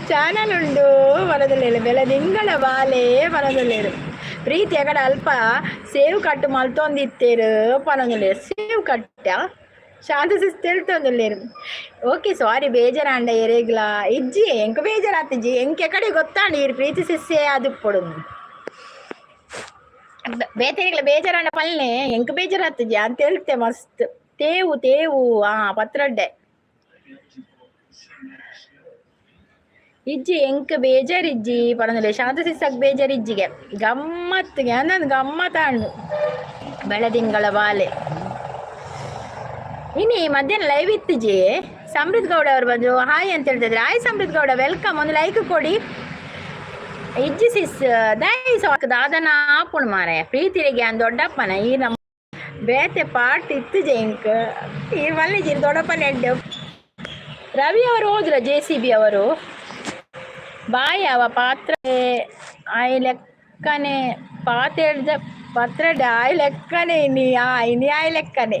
ಚಾನಲ್ ಉಂಡು ಮನದಲ್ಲೇರು ಬೆಳದಿಂಗಳ ಬಾಲೆ ಮನದಲ್ಲೇರು ಪ್ರೀತಿ ಕಡೆ ಅಲ್ಪ ಸೇವ್ ಕಟ್ಟು ಮಲ್ತೊಂದಿತ್ತೇರು ಪನೊಂದಿಲ್ಲೇರು ಸೇವ್ ಕಟ್ಟ ಶಾಂತ ಸಿಸ್ತು ಹೇಳ್ತೊಂದಿಲ್ಲೇರು ಓಕೆ ಸಾರಿ ಬೇಜಾರಾಂಡ ಎರೆಗ್ಲ ಇಜ್ಜಿ ಎಂಕ ಬೇಜಾರಾತಿಜ್ಜಿ ಎಂಕೆ ಕಡೆ ಗೊತ್ತಾಂಡ ಇರು ಪ್ರೀತಿ ಸಿಸ್ಸೆ ಅದು ಪೊಡು ಬೇತೆಗಳ ಬೇಜಾರಾಂಡ ಪಲ್ಲೆ ಎಂಕ ಬೇಜಾರಾತಿಜ್ಜಿ ಅಂತ ಹೇಳ್ತೆ ಮಸ್ತ್ ತೇವು ತೇವು ಪತ್ರಡ್ಡೆ ಇಜ್ಜಿ ಎಂಕ್ ಬೇಜಾರಿಜ್ಜಿ ಪಡಂದಿಲ್ಲ ಶಾಂತ ಸಿಸ್ಸಾಗ ಬೇಜಾರಿಜ್ಜಿಗೆ ಗಮ್ಮತ್ಗೆ ಅಂದಂದು ಗಮ್ಮತ್ತಾಂಡು ಬೆಳದಿಂಗಳ ಬಾಲೆ ಇನ್ನಿ ಮಧ್ಯಾಹ್ನ ಲೈವ್ ಇತ್ತಿಜಿ ಸಮೃದ್ಧ ಗೌಡ ಅವರು ಬಂದು ಹಾಯ್ ಅಂತ ಹೇಳ್ತಿದ್ರೆ ಹಾಯ್ ಸಮೃದ್ಧ ಗೌಡ ವೆಲ್ಕಮ್ ಒಂದು ಲೈಕ್ ಕೊಡಿ ಇಜ್ಜಿ ಸಿಸ್ ದೈ ಸಾಕು ದಾದನ ಆಪುಣ್ ಮಾರೆ ಪ್ರೀತಿರಿಗೆ ಅಂದ್ ದೊಡ್ಡಪ್ಪನ ಈ ನಮ್ಮ ಬೇತೆ ಪಾಟ್ ಇತ್ತು ಜಂಕ್ ಈ ಮಲ್ಲಿಜಿ ದೊಡ್ಡಪ್ಪನ ಎಡ್ಡೆ ರವಿ ಅವರು ಹೋದ್ರ JCB ಅವರು ಬಾಯ್ ಅವ ಪಾತ್ರ ಆಯ್ ಲೆಕ್ಕನೆ ಪಾತೆಡ್ದ ಪತ್ರಡೆ ಆಯ್ ಲೆಕ್ಕನೆ ಇನಿ ಆಯ್ ಲೆಕ್ಕನೆ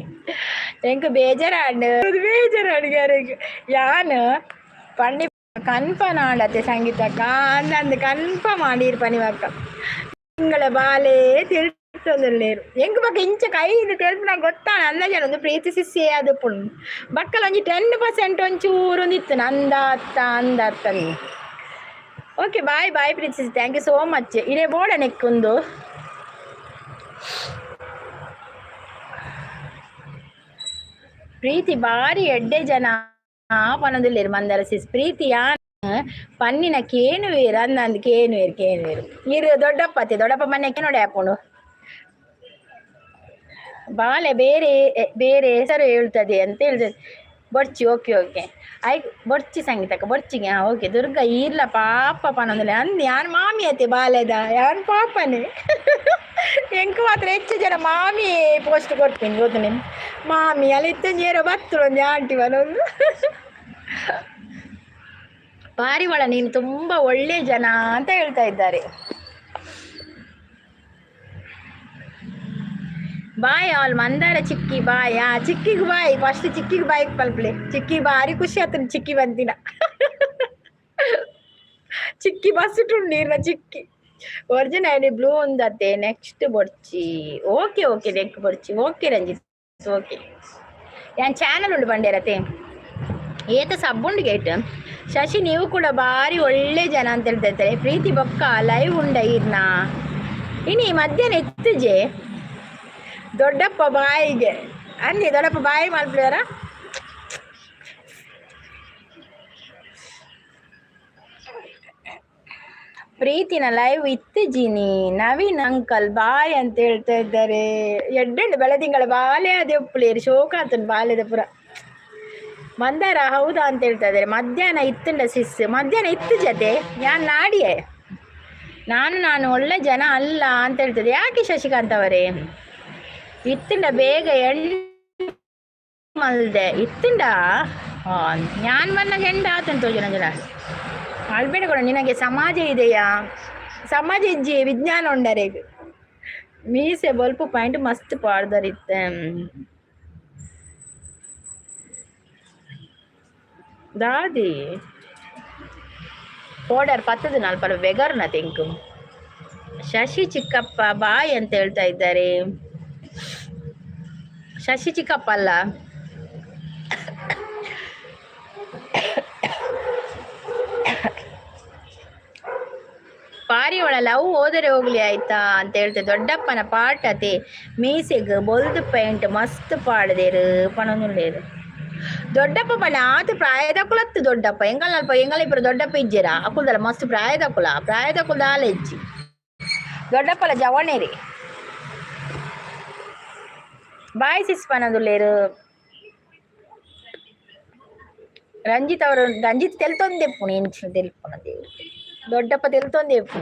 ಎಂಕ್ ಬೇಜಾರಾಂಡ್ ಬೇಜಾರಾಡ್ಗಾರಿಗೆ ಯಾನ್ ಪಂಡಿ ಕನ್ಫರ್ಮ್ ಆಡತ್ತೆ ಸಂಗೀತಕ್ಕ ಅಂದಂದು ಕನ್ಫರ್ಮ್ ಮಾಡಿರ್ ಪನಿವಕ್ಕ ತಿಂಗಳ ಬಾಲೆ ತಿಳ್ತೊಂದಿಲ್ಲೇರು ಎಂಕ್ ಬಗ್ಗೆ ಇಂಚ ಕೈದು ತೆಲ್ಪು ನಂಗೆ ಗೊತ್ತಾಣ ಅಂದಾಜ ಒಂದು ಪ್ರೀತಿ ಸಿಸ್ಸೆ ಅದು ಪುಣ್ ಬಕ್ಕಲ ಒಂಜಿ 10% ಒಂಚೂರು ಒಂದಿತ್ತು ಅಂದಾತ್ತ ನೀವು okay bye bye Preethi sis thank you so much ಇದೇ ಬೋಡ ನೆಕ್ಕೊಂದು ಪ್ರೀತಿ ಬಾರಿ ಎಡ್ಡೆ ಜನ ಪನದಿಲ್ಲೇರು ಮಂದರ ಸಿಸ್ ಪ್ರೀತಿ ಯಾನ್ ಪನ್ನಿನ ಕೇನುವೇರು ಅಂದಂದು ಕೇನುವೇರು ಇರು ದೊಡ್ಡಪ್ಪ ಮನೆ ನೋಡಿ ಹಾಕೊಂಡು ಬಾಲೆ ಬೇರೆ ಬೇರೆ ಹೆಸರು ಹೇಳ್ತದೆ ಅಂತ ಹೇಳ್ತದೆ ಬೊರ್ಚಿ ಓಕೆ ಬೊರ್ಚಿ ಸಂಗೀತಕ್ಕ ಬೊರ್ಚಿಗೆ ಓಕೆ ದುರ್ಗ ಇಲ್ಲ ಪಾಪ ಪನೊಂದಿಲ್ಲ ಅಂದ್ ಯಾನ್ ಮಾಮಿ ಐತೆ ಬಾಲೆದ ಯಾನ್ ಪಾಪನೇ ಎಂಕ್ ಮಾತ್ರ ಹೆಚ್ಚು ಜನ ಮಾಮಿ ಪೋಸ್ಟ್ ಕೊಡ್ತೀನಿ ಗೊತ್ತು ನೀನು ಮಾಮಿ ಅಲ್ಲಿ ಇತ್ತಂಜೇರೋ ಬತ್ತರು ಒಂದು ಆಂಟಿ ಬರೋದು ಪಾರಿವಾಳ ನೀನು ತುಂಬ ಒಳ್ಳೆ ಜನ ಅಂತ ಹೇಳ್ತಾ ಇದ್ದಾರೆ ಬಾಯ್ ಆಲ್ ಮಂದಾರ ಚಿಕ್ಕಿ ಬಾಯ್ ಚಿಕ್ಕಿಗೆ ಬಾಯ್ ಫಸ್ಟ್ ಚಿಕ್ಕಿಗೆ ಬಾಯ್ ಪಲ್ಪ್ಲೆ ಚಿಕ್ಕಿ ಭಾರಿ ಖುಷಿ ಆತನ ಚಿಕ್ಕಿ ಬಂದಿನ ಚಿಕ್ಕಿ ಬಸ್ಸಿಟ್ಟು ನೀರ್ನ ಚಿಕ್ಕಿ ಒರಿಜಿನಲ್ ಐಡಿ ಬ್ಲೂ ಒಂದತ್ತೆ ನೆಕ್ಸ್ಟ್ ಬೊಡ್ಚಿ ಓಕೆ ನೆಕ್ ಬೊಡ್ಚಿ ಓಕೆ ರಂಜಿತ್ ಓಕೆ ಯಾನ್ ಚಾನಲ್ ಉಂಡು ಬಂಡೇರತೆ ಏತ ಸಬ್ಬುಂಡು ಗೇಟ್ ಶಶಿ ನೀವು ಕೂಡ ಭಾರಿ ಒಳ್ಳೆ ಜನ ಅಂತ ಹೇಳ್ತಾ ಇರ್ತಾರೆ ಪ್ರೀತಿ ಬೊಕ್ಕ ಲೈವ್ ಉಂಡ ಇರ್ನ ಇನಿ ಮಧ್ಯಾಹ್ನ ಎತ್ತುಜೆ ದೊಡ್ಡಪ್ಪ ಬಾಯಿಗೆ ಅಂದಿ ದೊಡ್ಡಪ್ಪ ಬಾಯಿ ಮಲ್ಪ್ಲೇರ ಪ್ರೀತಿನ ಲೈವ್ ಇತ್ತಿಜಿನಿ ನವೀನ್ ಅಂಕಲ್ ಬಾಯ್ ಅಂತ ಹೇಳ್ತಾ ಇದ್ದಾರೆ ಎಡ್ಡೆಂಡು ಬೆಳದಿಂಗಳ ಬಾಲೆ ಅದೇ ಉಪ್ಪುಳೇರಿ ಶೋಕಾತನ್ ಬಾಲ್ಯದ ಪುರ ಮಂದಾರ ಹೌದಾ ಅಂತ ಹೇಳ್ತಾ ಇದ್ದಾರೆ ಮಧ್ಯಾಹ್ನ ಇತ್ತುಂಡ ಸಿಸ್ ಮಧ್ಯಾಹ್ನ ಇತ್ತು ಜತೆ ಯಾನ್ ನಾಡಿಯೇ ನಾನು ಒಳ್ಳೆ ಜನ ಅಲ್ಲ ಅಂತ ಹೇಳ್ತದೆ ಯಾಕೆ ಶಶಿಕಾಂತ್ ಅವರೇ ಇತ್ತುಂಡ ಬೇಗ ಮಲ್ದೆ ಇತ್ತುಂಡ ഞാൻ വന്ന ಹೆಂಡಾತಂತ ಜನ ಅಳ್ಬೇಡ ಕೊಡ ನಿನಗೆ ಸಮಾಜ ಇದೆಯಾ ಸಮಾಜ ಇಜ್ಜಿ ವಿಜ್ಞಾನ ಉಂಡರೆಗ್ ಮೀಸೆ ಬಲ್ಪು ಪಾಯಿಂಟ್ ಮಸ್ತ್ ಪಾಡ್ದರಿತ್ತೆ ದಾದಿ ಪೋಡರ್ ಪತ್ತದ ನಾಲ್ಪರ ವೆಗರ್ನ ತೆಂಕು ಶಶಿ ಚಿಕ್ಕಪ್ಪ ಬಾಯ್ ಅಂತ ಹೇಳ್ತಾ ಇದ್ದಾರೆ ಶಶಿ ಚಿಕ್ಕಪ್ಪ ಅಲ್ಲ ಪಾರಿವಾಳ ಲವ್ ಹೋದರೆ ಹೋಗ್ಲಿ ಆಯ್ತಾ ಅಂತ ಹೇಳ್ತೆ. ದೊಡ್ಡಪ್ಪನ ಪಾಟತೆ ಮೀಸೆಗ್ ಬೊಲ್ದು ಪೇಂಟ್ ಮಸ್ತ್ ಪಾಡ್ದೇರು ಪಣನುಳ್ಳೇರು. ದೊಡ್ಡಪ್ಪ ಪಂಡ ಆತ ಪ್ರಾಯದ ಕುಲತ್ತು ದೊಡ್ಡಪ್ಪ ಎಂಗಲ್ಪ ಎಂಗಲ ಇಬ್ಬರು ದೊಡ್ಡಪ್ಪ ಇಜ್ಜೆರ ಅಕುಲ್ದಲ್ಲ ಮಸ್ತ್ ಪ್ರಾಯದ ಕುಲ ದಾಲ ಇಜ್ಜಿ ದೊಡ್ಡಪ್ಪಲ ಜವಣೇರಿ ಬಾಯ್ ಸಿಸ್ ಪನದುಲ್ಲೇರು. ರಂಜಿತ್ ತೆಲ್ತೊಂದೆಪ್ಪು ಎಂಚಿನ ತೆಲ್ಪುನದೇವು ದೊಡ್ಡಪ್ಪ ತೆಲ್ತೊಂದೆಪ್ಪು.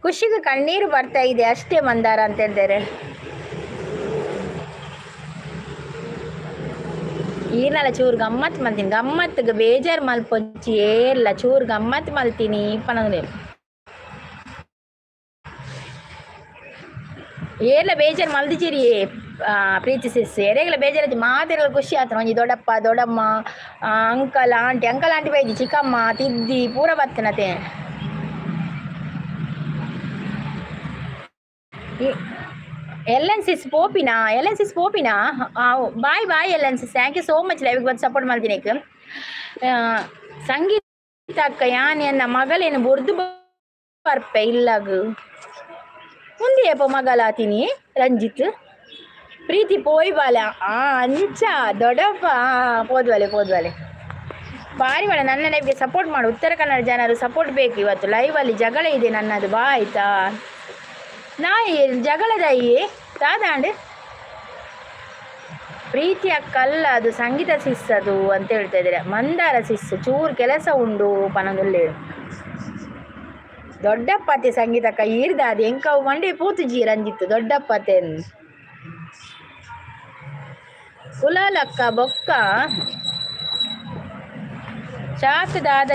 ಖುಷಿಗೆ ಕಣ್ಣೀರು ಬರ್ತಾ ಇದೆ ಅಷ್ಟೇ ಮಂದಾರ ಅಂತ ಹೇಳಿದ್ದಾರೆ. ಈರ್ನಲ್ಲ ಚೂರು ಗಮ್ಮತ್ ಮಲ್ತೀನಿ, ಗಮ್ಮತ್ಗೆ ಬೇಜಾರು ಮಲ್ಪೊಚ್ಚಿ ಏರ್ಲ ಚೂರು ಗಮ್ಮತ್ ಮಲ್ತೀನಿ ಪನಂದ್ರೆ ಏರ್ಲ ಬೇಜಾರು ಮಲ್ದಿಚಿರಿ ಪ್ರೀತಿ ಸಿಸ್ ಎರೆಗಳ ಬೇಜಾರು ಮಾತೆಲ್ಲ ಖುಷಿ ಆತನ ಒಂಜಿ ದೊಡ್ಡಪ್ಪ ದೊಡ್ಡಮ್ಮ ಅಂಕಲ್ ಆಂಟಿ ಬೈದಿ ಚಿಕ್ಕಮ್ಮ ತಿದ್ದಿ ಪೂರ ಬತ್ತನತೆ. ಎಲ್ಎನ್ಸಿಸ್ ಪೋಪಿನಾ ಬಾಯ್ ಎಲ್ಎನ್ಸಿಸ್ ಥ್ಯಾಂಕ್ ಯು ಸೋ ಮಚ್ ಲೈವ್ಗೆ ಬಂದು ಸಪೋರ್ಟ್ ಮಾಡ್ತೀನಿ. ಸಂಗೀತ ಅಕ್ಕ ಯಾನ್ ಎನ್ನ ಮಗಳೇನು ಬುರ್ದು ಬರ್ಪೆ ಇಲ್ಲಾಗು ಮುಂದೆ ಏಪ ಮಗಳಾತೀನಿ ರಂಜಿತ್ ಪ್ರೀತಿ ಪೋಯ್ ಬಾಲ ಅಂಚ ದೊಡ್ಡಪ್ಪ ಪೋದ್ವಾಲೆ ಪಾರಿವಾಳ ನನ್ನ ಲೈವ್ಗೆ ಸಪೋರ್ಟ್ ಮಾಡು. ಉತ್ತರ ಕನ್ನಡ ಜನರು ಸಪೋರ್ಟ್ ಬೇಕು. ಇವತ್ತು ಲೈವಲ್ಲಿ ಜಗಳ ಇದೆ ನನ್ನದು ಬಾ ಆಯ್ತಾ. ನಾಯಿ ಜಗಳದಾಯಿ ದಾದಾಂಡ್ ಪ್ರೀತಿ ಅಕ್ಕಲ್ಲ ಅದು ಸಂಗೀತ ಸಿಸ್ ಅದು ಅಂತ ಹೇಳ್ತಾ ಇದ್ದಾರೆ. ಮಂದಾರ ಸಿಸ್ ಚೂರು ಕೆಲಸ ಉಂಡು ಪನದುಲ್ಲೆ ದೊಡ್ಡಪ್ಪತ್ತೆ ಸಂಗೀತಕ್ಕ ಈರ್ದ ಅದು ಎಂಕವು ಮಂಡೆ ಪೂತುಜಿ ರಂಜಿತ್ತು ದೊಡ್ಡಪ್ಪತ್ತೆ ಕುಲಾಲಕ್ಕ ಬೊಕ್ಕ ಚಾಕ್ ದಾದ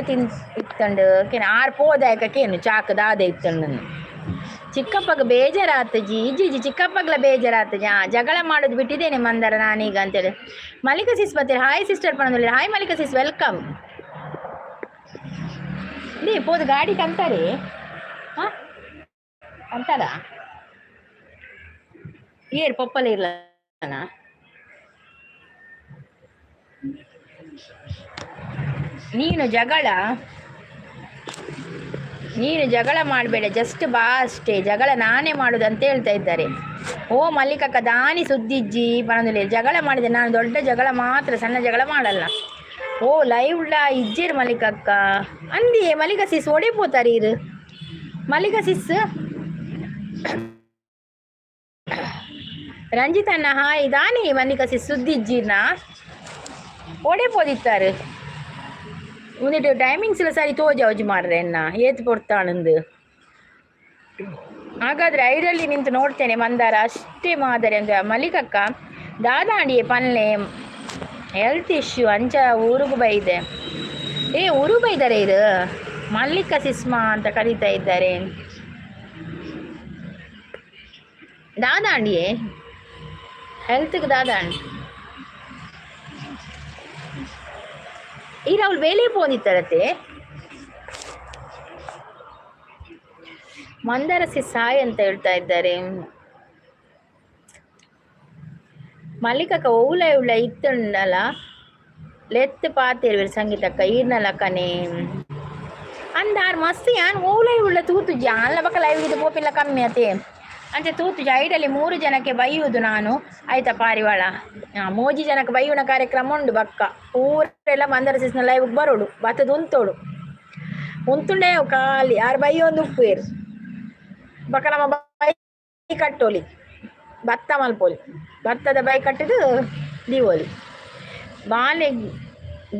ಇತ್ತಂಡು ಕೇನು ಆರು ಪೋದಾಯಕೇನು ಚಾಕ್ ದಾದ ಇತ್ತಂಡು. ಚಿಕ್ಕಪ್ಪಗೆ ಬೇಜಾರಾತ ಜಿ ಚಿಕ್ಕಪ್ಪಗ್ಲ ಬೇಜಾರಾತ ಜಗಳ ಮಾಡೋದು ಬಿಟ್ಟಿದ್ದೇನೆ ಮಂದಾರ ನಾನೀಗ ಅಂತೇಳಿ. ಮಲ್ಲಿಕಾ ಸಿಸ್ ಬರ್ತೀರಿ ಹಾಯ್ ಸಿಸ್ಟರ್ ಪಣದಲ್ಲಿ ಹಾಯ್ ಮಲ್ಲಿಕಾ ಸಿಸ್ ವೆಲ್ಕಮ್. ನೀ ಪೋದು ಗಾಡಿ ಕಂತಾರೆ ಹಾಂ ಅಂತಾರ ಏರು ಪಪ್ಪಲ ಇರ್ಲನ ನೀನು ಜಗಳ ಮಾಡಬೇಡ ಜಸ್ಟ್ ಬಾ ಅಷ್ಟೇ, ಜಗಳ ನಾನೇ ಮಾಡೋದು ಅಂತ ಹೇಳ್ತಾ ಇದ್ದಾರೆ. ಓ ಮಲ್ಲಿಕಕ್ಕ ದಾನಿ ಸುದ್ದಿಜ್ಜಿ ಪಣದಲ್ಲಿ ಜಗಳ ಮಾಡಿದೆ ನಾನು ದೊಡ್ಡ ಜಗಳ ಮಾತ್ರ ಸಣ್ಣ ಜಗಳ ಮಾಡಲ್ಲ. ಓ ಲೈವ್ಲ ಇಜ್ಜೇರು ಮಲ್ಲಿಕಕ್ಕ ಅಂದಿ ಮಲ್ಲಿಕಾ ಸಿಸ್ ಒಡೆಪೋತಾರಿ ಇರು ಮಲ್ಲಿಕಾ ಸಿಸ್ ರಂಜಿತಣ್ಣ ಹಾಯ್ ದಾನಿ ಮಲ್ಲಿಕಾ ಸಿಸ್ ಸುದ್ದಿಜ್ಜಿನ ಒಡೆಪೋದಿತ್ತಾರೆ ಒಂದಿಟ್ಟು ಟೈಮಿಂಗ್ಸ್ ಎಲ್ಲ ಸರಿ ತೋಜಾವಜಿ ಮಾಡ್ರೆ ಎನ್ನ ಏತ್ ಕೊಡ್ತಾಣಂದು. ಹಾಗಾದರೆ ಐರಲ್ಲಿ ನಿಂತು ನೋಡ್ತೇನೆ ಮಂದಾರ ಅಷ್ಟೇ ಮಾದರಿ ಅಂತ. ಮಲ್ಲಿಕಕ್ಕ ದಾದಾಂಡಿಯೇ ಪಲ್ಲೆ ಹೆಲ್ತ್ ಇಶ್ಯೂ ಅಂಚ ಊರಿಗೂ ಬೈದೆ ಊರು ಬೈದಾರೆ ಇದು ಮಲ್ಲಿಕಾ ಸಿಸ್ಮಾ ಅಂತ ಕರೀತಾ ಇದ್ದಾರೆ. ದಾದಾಂಡಿಯೇ ಹೆಲ್ತ್ಗೆ ದಾದಾಂಡಿ ಈಗ ಅವಳು ಬೇಲೆ ಪೋಂದಿತ್ತಾರತ್ತೆ ಮಂದಾರ ಸಾಯ್ ಅಂತ ಹೇಳ್ತಾ ಇದ್ದಾರೆ. ಮಲ್ಲಿಕಕ್ಕ ಉಳ್ಳ ಇತ್ತುಂಡಲ್ಲ ಲೆತ್ತು ಪಾತಿರ್ವಿ ಸಂಗೀತಕ್ಕ ಈರ್ನಲ್ಲ ಕನೆ ಅಂದಾರು ಮಸ್ತ್ ಯಾನ್ ಉಳ್ಳ ತೂತು ಅಲ್ಲ ಬಕ್ಕ ಲೈವ್ ಇದು ಪೋಪಿಲ್ಲ ಕಮ್ಮಿ ಅತೆ ಅಂಚೆ ತೂತು ಐಡಲ್ಲಿ 3 ಜನಕ್ಕೆ ಬೈಯುವುದು ನಾನು ಆಯ್ತಾ ಪಾರಿವಾಳ. ಮೋಜಿ ಜನಕ್ಕೆ ಬೈಯುವ ಕಾರ್ಯಕ್ರಮ ಉಂಡು ಬಕ್ಕ ಊರೆಲ್ಲ ಮಂದಾರ ಸಿಸ್ನ ಲೈವ್ಗೆ ಬರೋಡು ಬತ್ತದ ಉಂತೋಡು ಉಂತುಂಡೆ ಖಾಲಿ ಯಾರು ಬೈಯೊಂದು ಉಪ್ಪೇರು ಬಕ್ಕ ನಮ್ಮ ಬೈ ಕಟ್ಟೋಲಿ ಭತ್ತ ಮಲ್ಪೋಲಿ ಭತ್ತದ ಬೈ ಕಟ್ಟಿದು ದೀವೋಲಿ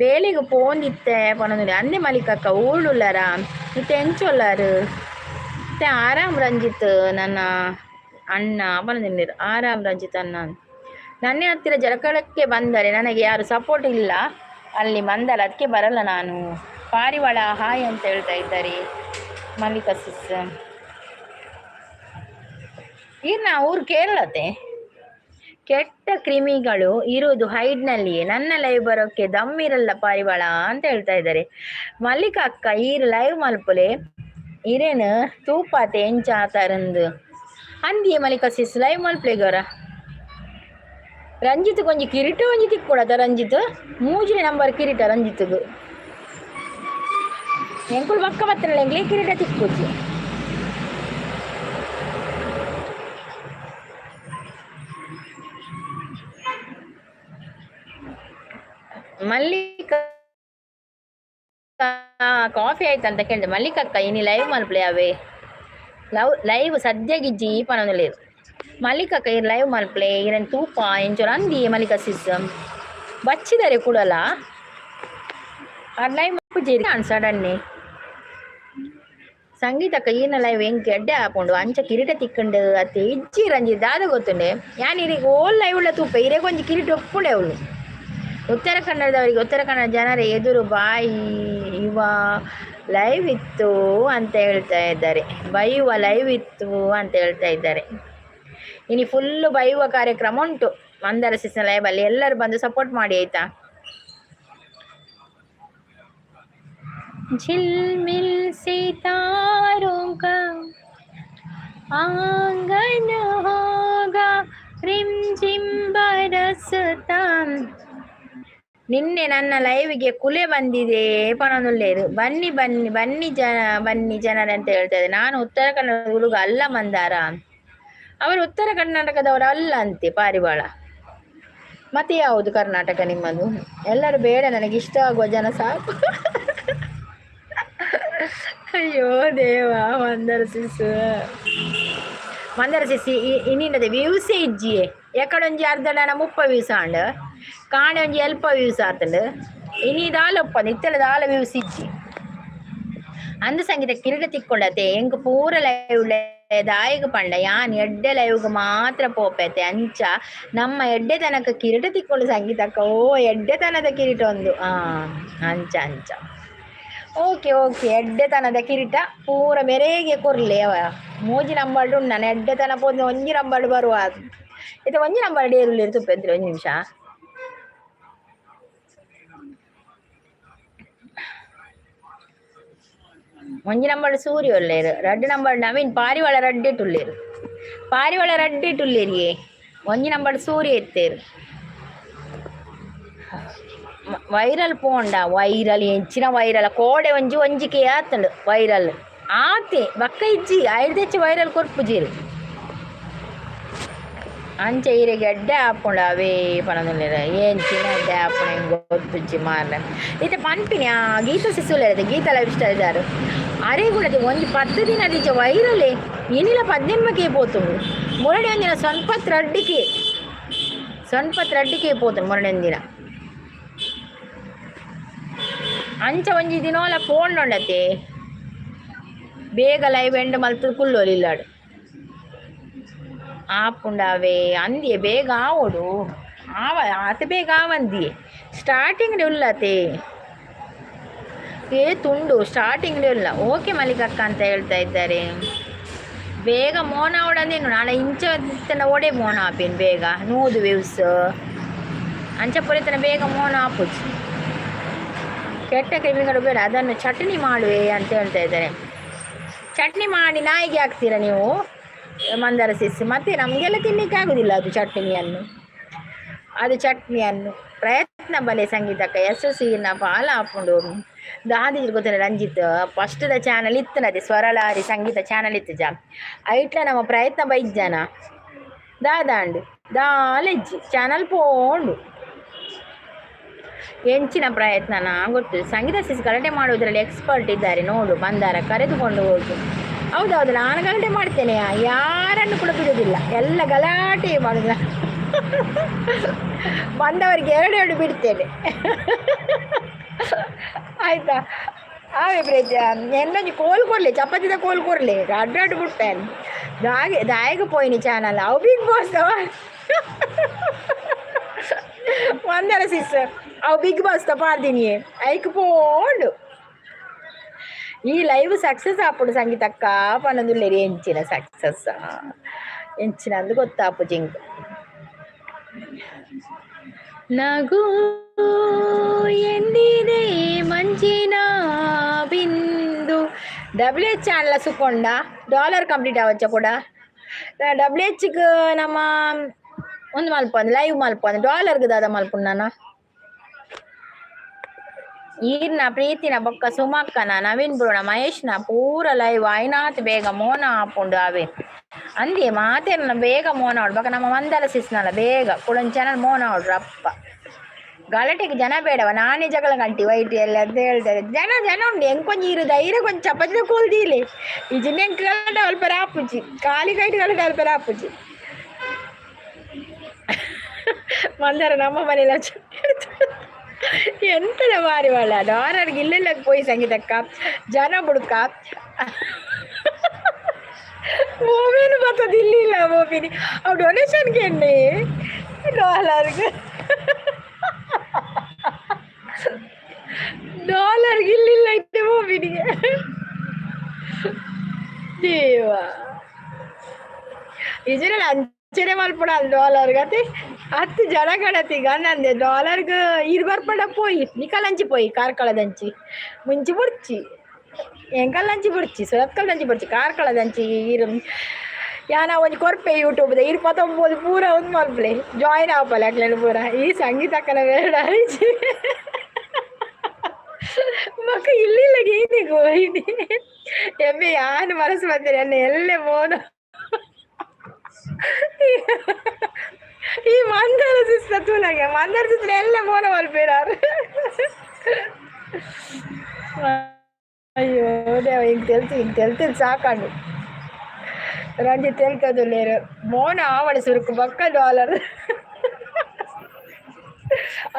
ಬೇಲಿಗೆ ಪೋಂದಿತ್ತೆ ಪೊನೊಂದು ಅಂದೆ ಮಲ್ಲಿಕಕ್ಕ ಊಳುಳ್ಳಾರ ಮತ್ತೆ ಎಂಚೊಲ್ಲಾರು ಮತ್ತೆ ಆರಾಮ್ ರಂಜಿತ್ ನನ್ನ ಅಣ್ಣ ಬಂದಿರು ಆರಾಮ್ ರಂಜಿತ್ ಅಣ್ಣ ನನ್ನ ಹತ್ತಿರ ಜಲಕಳಕ್ಕೆ ಬಂದರೆ ನನಗೆ ಯಾರು ಸಪೋರ್ಟ್ ಇಲ್ಲ ಅಲ್ಲಿ ಬಂದರೆ ಅದಕ್ಕೆ ಬರಲ್ಲ ನಾನು. ಪಾರಿವಾಳ ಹಾಯ್ ಅಂತ ಹೇಳ್ತಾ ಇದ್ದಾರೆ ಮಲ್ಲಿಕಾ ಸಿಸ್. ಈಗ ಊರು ಕೇರಳತೆ ಕೆಟ್ಟ ಕ್ರಿಮಿಗಳು ಇರುವುದು ಹೈಡ್ನಲ್ಲಿಯೇ ನನ್ನ ಲೈವ್ ಬರೋಕ್ಕೆ ದಮ್ಮಿರಲ್ಲ ಪಾರಿವಾಳ ಅಂತ ಹೇಳ್ತಾ ಇದ್ದಾರೆ. ಮಲ್ಲಿಕಾ ಅಕ್ಕ ಈರು ಲೈವ್ ಮಲ್ಪುಲೆ ಇರೇನು ತೂಪಾತೆ ಎಂಚಾತಾರಂದು ಅಂದಿಯೇ ಮಲ್ಲಿಕಾ ಸಿಸ್ ಲೈವ್ ಮಲ್ಪ್ಲೆಗವರ ರಂಜಿತ್ ಕೊಂಚ ಕಿರೀಟ ಒಂಜಿ ತಿಕ್ಕೊಡತ ರಂಜಿತ್ 3 ನಂಬರ್ ಕಿರೀಟ ರಂಜಿತ್ಗು ಎಂಕುಲು ಬಕ್ಕ ಬತ್ತನಲ್ಲ ಎಂಗ್ಲೇ ಕಿರೀಟ ತಿಕ್ಕೋಚಿ ಮಲ್ಲಿಕಾ ಕಾಫಿ ಆಯ್ತಾ ಅಂತ ಕೇಳಿದೆ. ಮಲ್ಲಿಕಕ್ಕ ಇನಿ ಲೈವ್ ಮಲ್ಪ್ಲೆ ಅವೇ ಲೈವ್ ಸದ್ಯಗಿಜ್ಜಿ ಪನೊಂದುಲ್ಲೇರು ಮಲ್ಲಿಕಕ್ಕ ಇರ್ ಲೈವ್ ಮಲ್ಪ್ಲೆ ಇರನ್ ತೂಪ ಎಂಚೂರು ಅಂದಿ ಮಲ್ಲಿಕಾ ಸಿಸ್ ಬಚ್ಚಿದರೆ ಕೂಡಲ ಆ ಲೈವ್ ಮಲ್ಪುಜೇರಿ ಸಡನ್ನೇ ಸಂಗೀತಕ್ಕ ಈನ ಲೈವ್ ಎಂಕ್ ಎಡ್ಡೆ ಹಾಕೊಂಡು ಅಂಚ ಕಿರೀಟ ತಿಕ್ಕಂಡು ಅತ್ತೆ ಇಜ್ಜಿ ರಂಜಿ ದಾದ ಗೊತ್ತುಂಡೆ ಯಾನಿರಿ ಓಲ್ ಲೈವ್ ಉಳ್ಳ ತೂಪ ಇರೇ ಕೊಂಚ ಕಿರೀಟ ಒಪ್ಪುಂಡೆ ಅವಳು. ಉತ್ತರ ಕನ್ನಡದವರಿಗೆ ಉತ್ತರ ಕನ್ನಡ ಜನರ ಎದುರು ಬಾಯಿ ಇವ ಲೈವ್ ಇತ್ತು ಅಂತ ಹೇಳ್ತಾ ಇದ್ದಾರೆ, ಬೈಯುವ ಲೈವ್ ಇತ್ತು ಅಂತ ಹೇಳ್ತಾ ಇದ್ದಾರೆ. ಇനി ಫುಲ್ಲು ಬೈಯುವ ಕಾರ್ಯಕ್ರಮ ಉಂಟು ಮಂದಾರ ಸಿಸ್ನ ಲೈವ್ ಅಲ್ಲಿ, ಎಲ್ಲರೂ ಬಂದು ಸಪೋರ್ಟ್ ಮಾಡಿ ಆಯ್ತಾ. झिलमिल सितारों का आंगन होगा रिमझिम बरसता. ನಿನ್ನೆ ನನ್ನ ಲೈವ್ಗೆ ಕುಲೆ ಬಂದಿದೆ ಪನೊಂದುಲ್ಲೇರು. ಬನ್ನಿ ಬನ್ನಿ ಬನ್ನಿ ಬನ್ನಿ ಜನರ ಅಂತ ಹೇಳ್ತಾರೆ. ನಾನು ಉತ್ತರ ಕನ್ನಡದ ಹುಡುಗ ಅಲ್ಲ ಮಂದಾರ, ಅವರು ಉತ್ತರ ಕರ್ನಾಟಕದವರು ಅಲ್ಲ ಅಂತೆ ಪಾರಿವಾಳ. ಮತ್ತೆ ಯಾವುದು ಕರ್ನಾಟಕ ನಿಮ್ಮದು? ಎಲ್ಲರೂ ಬೇಡ, ನನಗೆ ಇಷ್ಟ ಆಗುವ ಜನ ಸಾಕು. ಅಯ್ಯೋ ದೇವ ಮಂದಾರ ಸಿಸಿ ಇನ್ನಿಂದದೆ ವ್ಯೂಸೇ ಇಜ್ಜಿಯೇ ಎಕಡೊಂಜಿ ಅರ್ಧ ಡಾನ 30 ವ್ಯೂಸ್ ಆಂಡ್ ಕಾಣೆ ಒಂಜಿ ಎಲ್ಪ ವ್ಯೂಸ್ ಆತಂಡು ಇನಿ ದಾಲೊಪ್ಪಂದು ಇತ್ತೆಲ್ಲ ದಾಲ ವ್ಯೂಸ್ ಇಜ್ಜಿ ಅಂದ ಸಂಗೀತ ಕಿರೀಟ ತಿಕ್ಕೊಂಡತೆ ಎಂಕ್ ಪೂರ ಲೈವ್ ದಾಯಿಗೆ ಪಂಡ ಯಾನ್ ಎಡ್ಡೆ ಲೈವ್ಗೆ ಮಾತ್ರ ಪೋಪೈತೆ ಅಂಚ ನಮ್ಮ ಎಡ್ಡೆ ತನಕ ಕಿರೀಟ ತಿಕ್ಕೊಂಡು ಸಂಗೀತಕ್ಕ ಓ ಎಡ್ಡೆತನದ ಕಿರೀಟ ಒಂದು ಅಂಚ ಅಂಚ ಓಕೆ ಓಕೆ ಎಡ್ಡೆತನದ ಕಿರೀಟ ಪೂರ ಮೆರೆಗೆ ಕೊರ್ಲಿ ಅವ ಮೂಜಿ ನಂಬರ್ಡು ನಾನು ಎಡ್ಡೆತನ ಪೋದ್ ಒಂಜಿ ನಂಬರ್ಡು ಬರುವ ಇದು ಒಂಜಿ ನಂಬರ್ಡು ಏರುಳ್ಳಿ ತುಪ್ಪಿದ್ರಿ ಒಂದು ನಿಮಿಷ. ಒಂಜಿ ನಂಬರ್ಡು ಸೂರ್ಯ ಒಲ್ಲೇರು, 2 ನಂಬರ್ಡು ನವೀನ್ ಪಾರಿವಾಳ ರಡ್ಡಿಟ್ಟುಳ್ಳೇರು, ಪಾರಿವಾಳ ರಡ್ಡಿಟ್ಟುಳ್ಳೇರಿಯೇ ಒಂಜಿ ನಂಬರ್ಡು ಸೂರ್ಯ ಎತ್ತೇರು. ವೈರಲ್ ಪೋಂಡ ವೈರಲ್ ಎಂಚಿನ ವೈರಲ್ ಕೋಡೆ ಒಂಜಿ ಒಂಜಿಕೆ ಆತಂಡು ವೈರಲ್ ಆತೆ ಬಕ್ಕ ಇಜ್ಜಿ ಐದೆಚ್ಚು ವೈರಲ್ ಕೊರ್ಪುಜೀರು ಅಂಚೆ ಈರೆಗೆ ಎಡ್ಡೆ ಹಾಕೊಂಡ ಅವೇ ಪನೊಂದುಲ್ಲೇರ ಎಂಚಿನ ಎಡ್ಡೆ ಹಾಪಣ ಹೆಂಗೆ ಗೊತ್ತುಜ್ಜಿ ಮಾರ್ರೆ ಇತ್ತೆ ಪನ್ಪಿನಿ ಆ ಗೀತ ಸಿಸುಲೇರದೆ ಗೀತ ಲೈಫ್ ಸ್ಟೈಲ್ ಇದ್ದಾರೆ ಅರೆ ಕೂಡ ಒಂಜಿ 10 ದಿನ ದಿಜ ವೈರಲ್ಲೇ ಏನಿಲ್ಲ 18ಕ್ಕೆ ಪೋತುಂಡು ಮೊರಡೆ ಒಂದಿನ ಸೊನ್ಪತ್ ರಡ್ಡಿಕೆ ಪೋತುಂಡು ಮೊರಡೆ ಒಂದಿನ ಅಂಚ ಒಂಜಿ ದಿನೋಲ ಪೋಂಡೊಂಡತೆ ಬೇಗ ಲೈವ್ ಎಂಡ್ ಮಲ್ತು ಕುಲ್ಲೋಲಿಲ್ಲಾಡು ಆಪುಂಡಾವೆ ಅಂದಿಯೇ ಬೇಗ ಆವೋಡು ಆತ ಬೇಗ ಆವಂದಿಯೇ ಸ್ಟಾರ್ಟಿಂಗ್ ಉಲ್ಲತೆ ತುಂಡು ಸ್ಟಾರ್ಟಿಂಗ್ ಇಲ್ಲ. ಓಕೆ ಮಲ್ಲಿಕಕ್ಕ ಅಂತ ಹೇಳ್ತಾ ಇದ್ದಾರೆ. ಬೇಗ ಮೋನ ಆವಡಂದೇನು ನಾಳೆ ಇಂಚ ಓಡೆ ಮೋನ ಆಪೇನು ಬೇಗ 100 ವ್ಯೂಸ್ ಅಂಚ ಪುರಿತನ ಬೇಗ ಮೋನ ಆಪುಜಿ ಕೆಟ್ಟ ಕ್ರಿಮಿಗಳು ಬೇಡ ಅದನ್ನು ಚಟ್ನಿ ಮಾಡುವೆ ಅಂತ ಹೇಳ್ತಾ ಇದ್ದಾರೆ. ಚಟ್ನಿ ಮಾಡಿ ನಾಯಿಗೆ ಹಾಕ್ತೀರಾ ನೀವು ಮಂದಾರ ಸಿಸ್? ಮತ್ತೆ ನಮಗೆಲ್ಲ ತಿನ್ನಲಿಕ್ಕೆ ಆಗೋದಿಲ್ಲ ಅದು ಚಟ್ನಿಯನ್ನು ಪ್ರಯತ್ನ ಬಲೆ ಸಂಗೀತಕ್ಕ SSCನ ಪಾಲ ಹಾಕೊಂಡು ದಾದಿ ಗೊತ್ತಿಲ್ಲ ರಂಜಿತ್ ಫಸ್ಟ್ದ ಚಾನಲ್ ಇತ್ತನದೆ ಸ್ವರಲಾರಿ ಸಂಗೀತ ಚಾನಲ್ ಇತ್ತು ಜಾ ಐಟ್ಲ ನಮ್ಮ ಪ್ರಯತ್ನ ಬೈಜ್ಜನ ದಾದಾಂಡು ದಾಲೆಜ್ಜಿ ಚಾನಲ್ ಪೋಂಡು ಎಂಚಿನ ಪ್ರಯತ್ನನ ಗೊತ್ತು. ಸಂಗೀತ ಸಿಸ್ ಗಲಾಟೆ ಮಾಡೋದ್ರಲ್ಲಿ ಎಕ್ಸ್ಪರ್ಟ್ ಇದ್ದಾರೆ ನೋಡು ಮಂದಾರ ಕರೆದುಕೊಂಡು ಹೋಗು. ಹೌದೌದು ನಾನು ಗಲಾಟೆ ಮಾಡ್ತೇನೆ, ಯಾರನ್ನು ಕೂಡ ಬಿಡೋದಿಲ್ಲ, ಎಲ್ಲ ಗಲಾಟೆ ಮಾಡೋದಿಲ್ಲ. ಬಂದವರಿಗೆ 2 ಬಿಡ್ತೇನೆ ಆಯ್ತಾ. ಅವೇ ಪ್ರೀತಿ ಎನ್ನೊಂದು ಕೋಲ್ ಕೊಡ್ಲಿ ಚಪಾತಿದ ಕೋಲ್ ಕೊಡ್ಲಿ ಅಡ್ಡಾಡು ಬಿಟ್ಟೇನು ದಾಯಿಗೆ ಪೋಯಿನಿ ಚಾನಲ್ ಅವು ಬಿಗ್ ಬಾಸ್ ಮಂದಾರ ಸಿಸ್ ಅವು ಬಿಗ್ ಬಾಸ್ ಪಾಡ್ದೀನಿ ಐಕ್ ಪೋಂಡು ಈ ಲೈವ್ ಸಕ್ಸಸ್ ಆಪುಡು ಸಂಗೀತಕ್ಕ ಪನೊಂದುಲ್ಲೇರಿ ಎಂಚಿನ ಸಕ್ಸಸ್ ಎಂಚಿನ ಅಂದು ಗೊತ್ತಾಪು ಜಿಂಕ್ ನಗು ಎಂದಿದೆ ಮಂಜಿನ ಬಿಂದು WH ಚಾನಲ್ ಸುಕೊಂಡ ಡಾಲರ್ ಕಂಪ್ಲೀಟ್ ಆವಚ್ಚ ಕೂಡ WHಗೆ ನಮ್ಮ ಒಂದು ಮಲ್ಪಂದು ಲೈವ್ ಮಲ್ಪಂದು ಡಾಲರ್ಗೆ ದಾದ ಮಲ್ಪುಂಡು ನಾನು ಈರ್ನ ಪ್ರೀತಿನ ಬೊಕ್ಕ ಸುಮಕ್ಕನ ನವೀನ್ ಬ್ರೋಣ ಮಹೇಶ್ನ ಪೂರ ಲೈವ್ ಐನಾತ್ ಬೇಗ ಮೋನ ಹಾಪುಂಡು ಅವೇ ಅಂದೇ ಮಾತೇನ ಬೇಗ ಮೋನ ಆಡು ಬಕ್ಕ ನಮ್ಮ ಮಂದಲ ಸಿಸ್ನಲ್ಲ ಬೇಗ ಕುಳೊಂದು ಚಾನಲ್ ಮೋನ ಆಡ್ರು ಅಪ್ಪ ಗಲಾಟೆಗೆ ಜನ ಬೇಡವ, ನಾನೇ ಜಗಳ ಗಂಟಿ ವೈಟ್ ಎಲ್ಲ ಅಂತ ಹೇಳ್ತಾರೆ. ಜನ ಉಂಡು ಎಂಕೊಂಚ ಇರು ಧೈರ್ಯ ಕೊಂಚ ಚಪ್ಪಚ ಕೋಲ್ದಿಲೆ ಇಜಿನ ಗಲಾಟೆ ಅಲ್ಪ ರಾಪುಜಿ ಕಾಲಿ ಕೈಟ್ ಗಲಾಟೆ ಅಲ್ಪ ರಾಪುಜಿ ಮಂದಾರ ನಮ್ಮ ಮನೇಲಿ ಎಂತದ ಮಾರಿ ಒಳ್ಳ ಡಾರರ್ಗೆ ಇಲ್ಲೆಲ್ಲ ಪೋಯಿ ಸಂಗೀತಕ್ಕ ಜನ ಬುಡ್ಕ ಮೂವಿನು ಬರ್ತದೆ ಇಲ್ಲಿಲ್ಲ ಮೂವಿನಿ ಅವು ಡೊನೇಷನ್ಗೆ ಎಣ್ಣೆ ಡಾಲರ್ಗೆ ಇಲ್ಲಿಲ್ಲ ಐತೆ ಮೂವಿನಿಗೆ ದೇವ ಇದ್ರಲ್ಲಿ ಅಂಚನೆ ಮಲ್ಪಡ ಅಲ್ಲಿ ಡಾಲರ್ಗೆ ಅತಿ 10 ಜನ ಕಡತೀಗ ನಂದೆ ಡಾಲರ್ಗೆ ಇದು ಬರ್ಪಡ ಪೋಯಿ ನಿಕಲಂಚಿ ಪೋಯಿ ಕಾರ್ಕಳದಂಚಿ ಮುಂಚಿ ಬುಡ್ಚಿ ಎಂಕಲ್ಲಂಚಿ ಬುಡ್ಚಿ ಸುರತ್ಕಲ್ದಂಚಿ ಬುಡ್ಚಿ ಕಾರ್ಕಳದಂಚಿ ಇರು ಯಾನ ಒಂದು ಕೊರ್ಪೆ ಯೂಟ್ಯೂಬ್ದ 29 ಪೂರ ಒಂದು ಮಲ್ಪಲೆ ಜಾಯಿನ್ ಆಪಲ್ಲ ಅಕ್ಲೇನು ಪೂರ ಈ ಸಂಗೀತಕ್ಕನ ಬೇಡ ಮಕ್ಕ ಇಲ್ಲಿಲ್ಲ ಗೀನಿಗೂ ಇದು ಎಮ್ಮೆ ಯಾನು ಮನಸ್ಸು ಬಂದರೆ ಅನ್ನ ಎಲ್ಲೇ ಮೋನ ಈ ಮಂದಾರ ಸಿಸ್ತ ತೂಲಾಗೆ ಮಂದಾರ ಸಿಸ್ತ ಎಲ್ಲ ಮೋನ ಮಲ್ಪೇರಾರು ಅಯ್ಯೋ ದೇವ ಹಿಂಗೆ ತೆಲ್ತೀನಿ ಸಾಕಾಂಡು ರಂಜಿ ತೆಲ್ಕದು ಲೇರು ಮೋನ ಆವಡ ಸುರುಕು ಬಕ್ಕ ಡಾಲರ್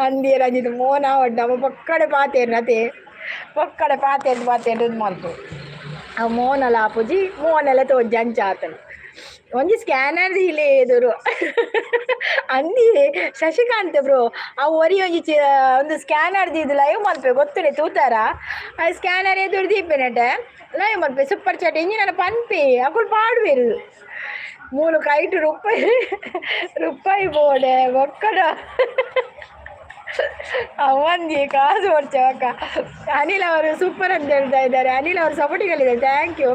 ಅಂದಿ ರಂಜಿದು ಮೋನ ಆವಡ್ ನಮ್ಮ ಪಕ್ಕಡೆ ಪಾತೇರು ನತೆ ಪಕ್ಕಡೆ ಪಾತೇರು ಮಲ್ಪು ಅವು ಮೋನಲ್ಲ ಆಪುಜಿ ಮೋನೆಲ್ಲ ತೋಜಿ ಅಂಚ ಆತನು ಒಂಜಿ ಸ್ಕ್ಯಾನರ್ ಇಲ್ಲೇ ಎದುರು ಅಂದಿ ಶಶಿಕಾಂತ್ ಬ್ರೋ ಆ ಒರಿ ಒಂದು ಸ್ಕ್ಯಾನರ್ ಇದು ಲೈವ್ ಮಲ್ಪೆ ಗೊತ್ತುಡೆ ತೂತಾರ ಆ ಸ್ಕ್ಯಾನರ್ ಎದುರು ದೀಪೆನಟೆ ಲೈವ್ ಮಲ್ಪೆ ಸೂಪರ್ ಚಾಟ್ ಇಂಜಿನ ಪನ್ಪೆ ಅಕುಲ್ ಪಾಡುವೆರು 3 ರೂಪಾಯಿ ಬೋಡೆ ಒಕ್ಕಡ ಅವಂದಿ ಕಾಸು ಹೊಡ್ಚವಕ್ಕ ಅನಿಲ್ ಅವರು ಸೂಪರ್ ಅಂತ ಹೇಳ್ತಾ ಇದ್ದಾರೆ. ಅನಿಲ್ ಅವರು ಸಪೋರ್ಟಿಗಳಿದ್ದಾರೆ, ಥ್ಯಾಂಕ್ ಯು.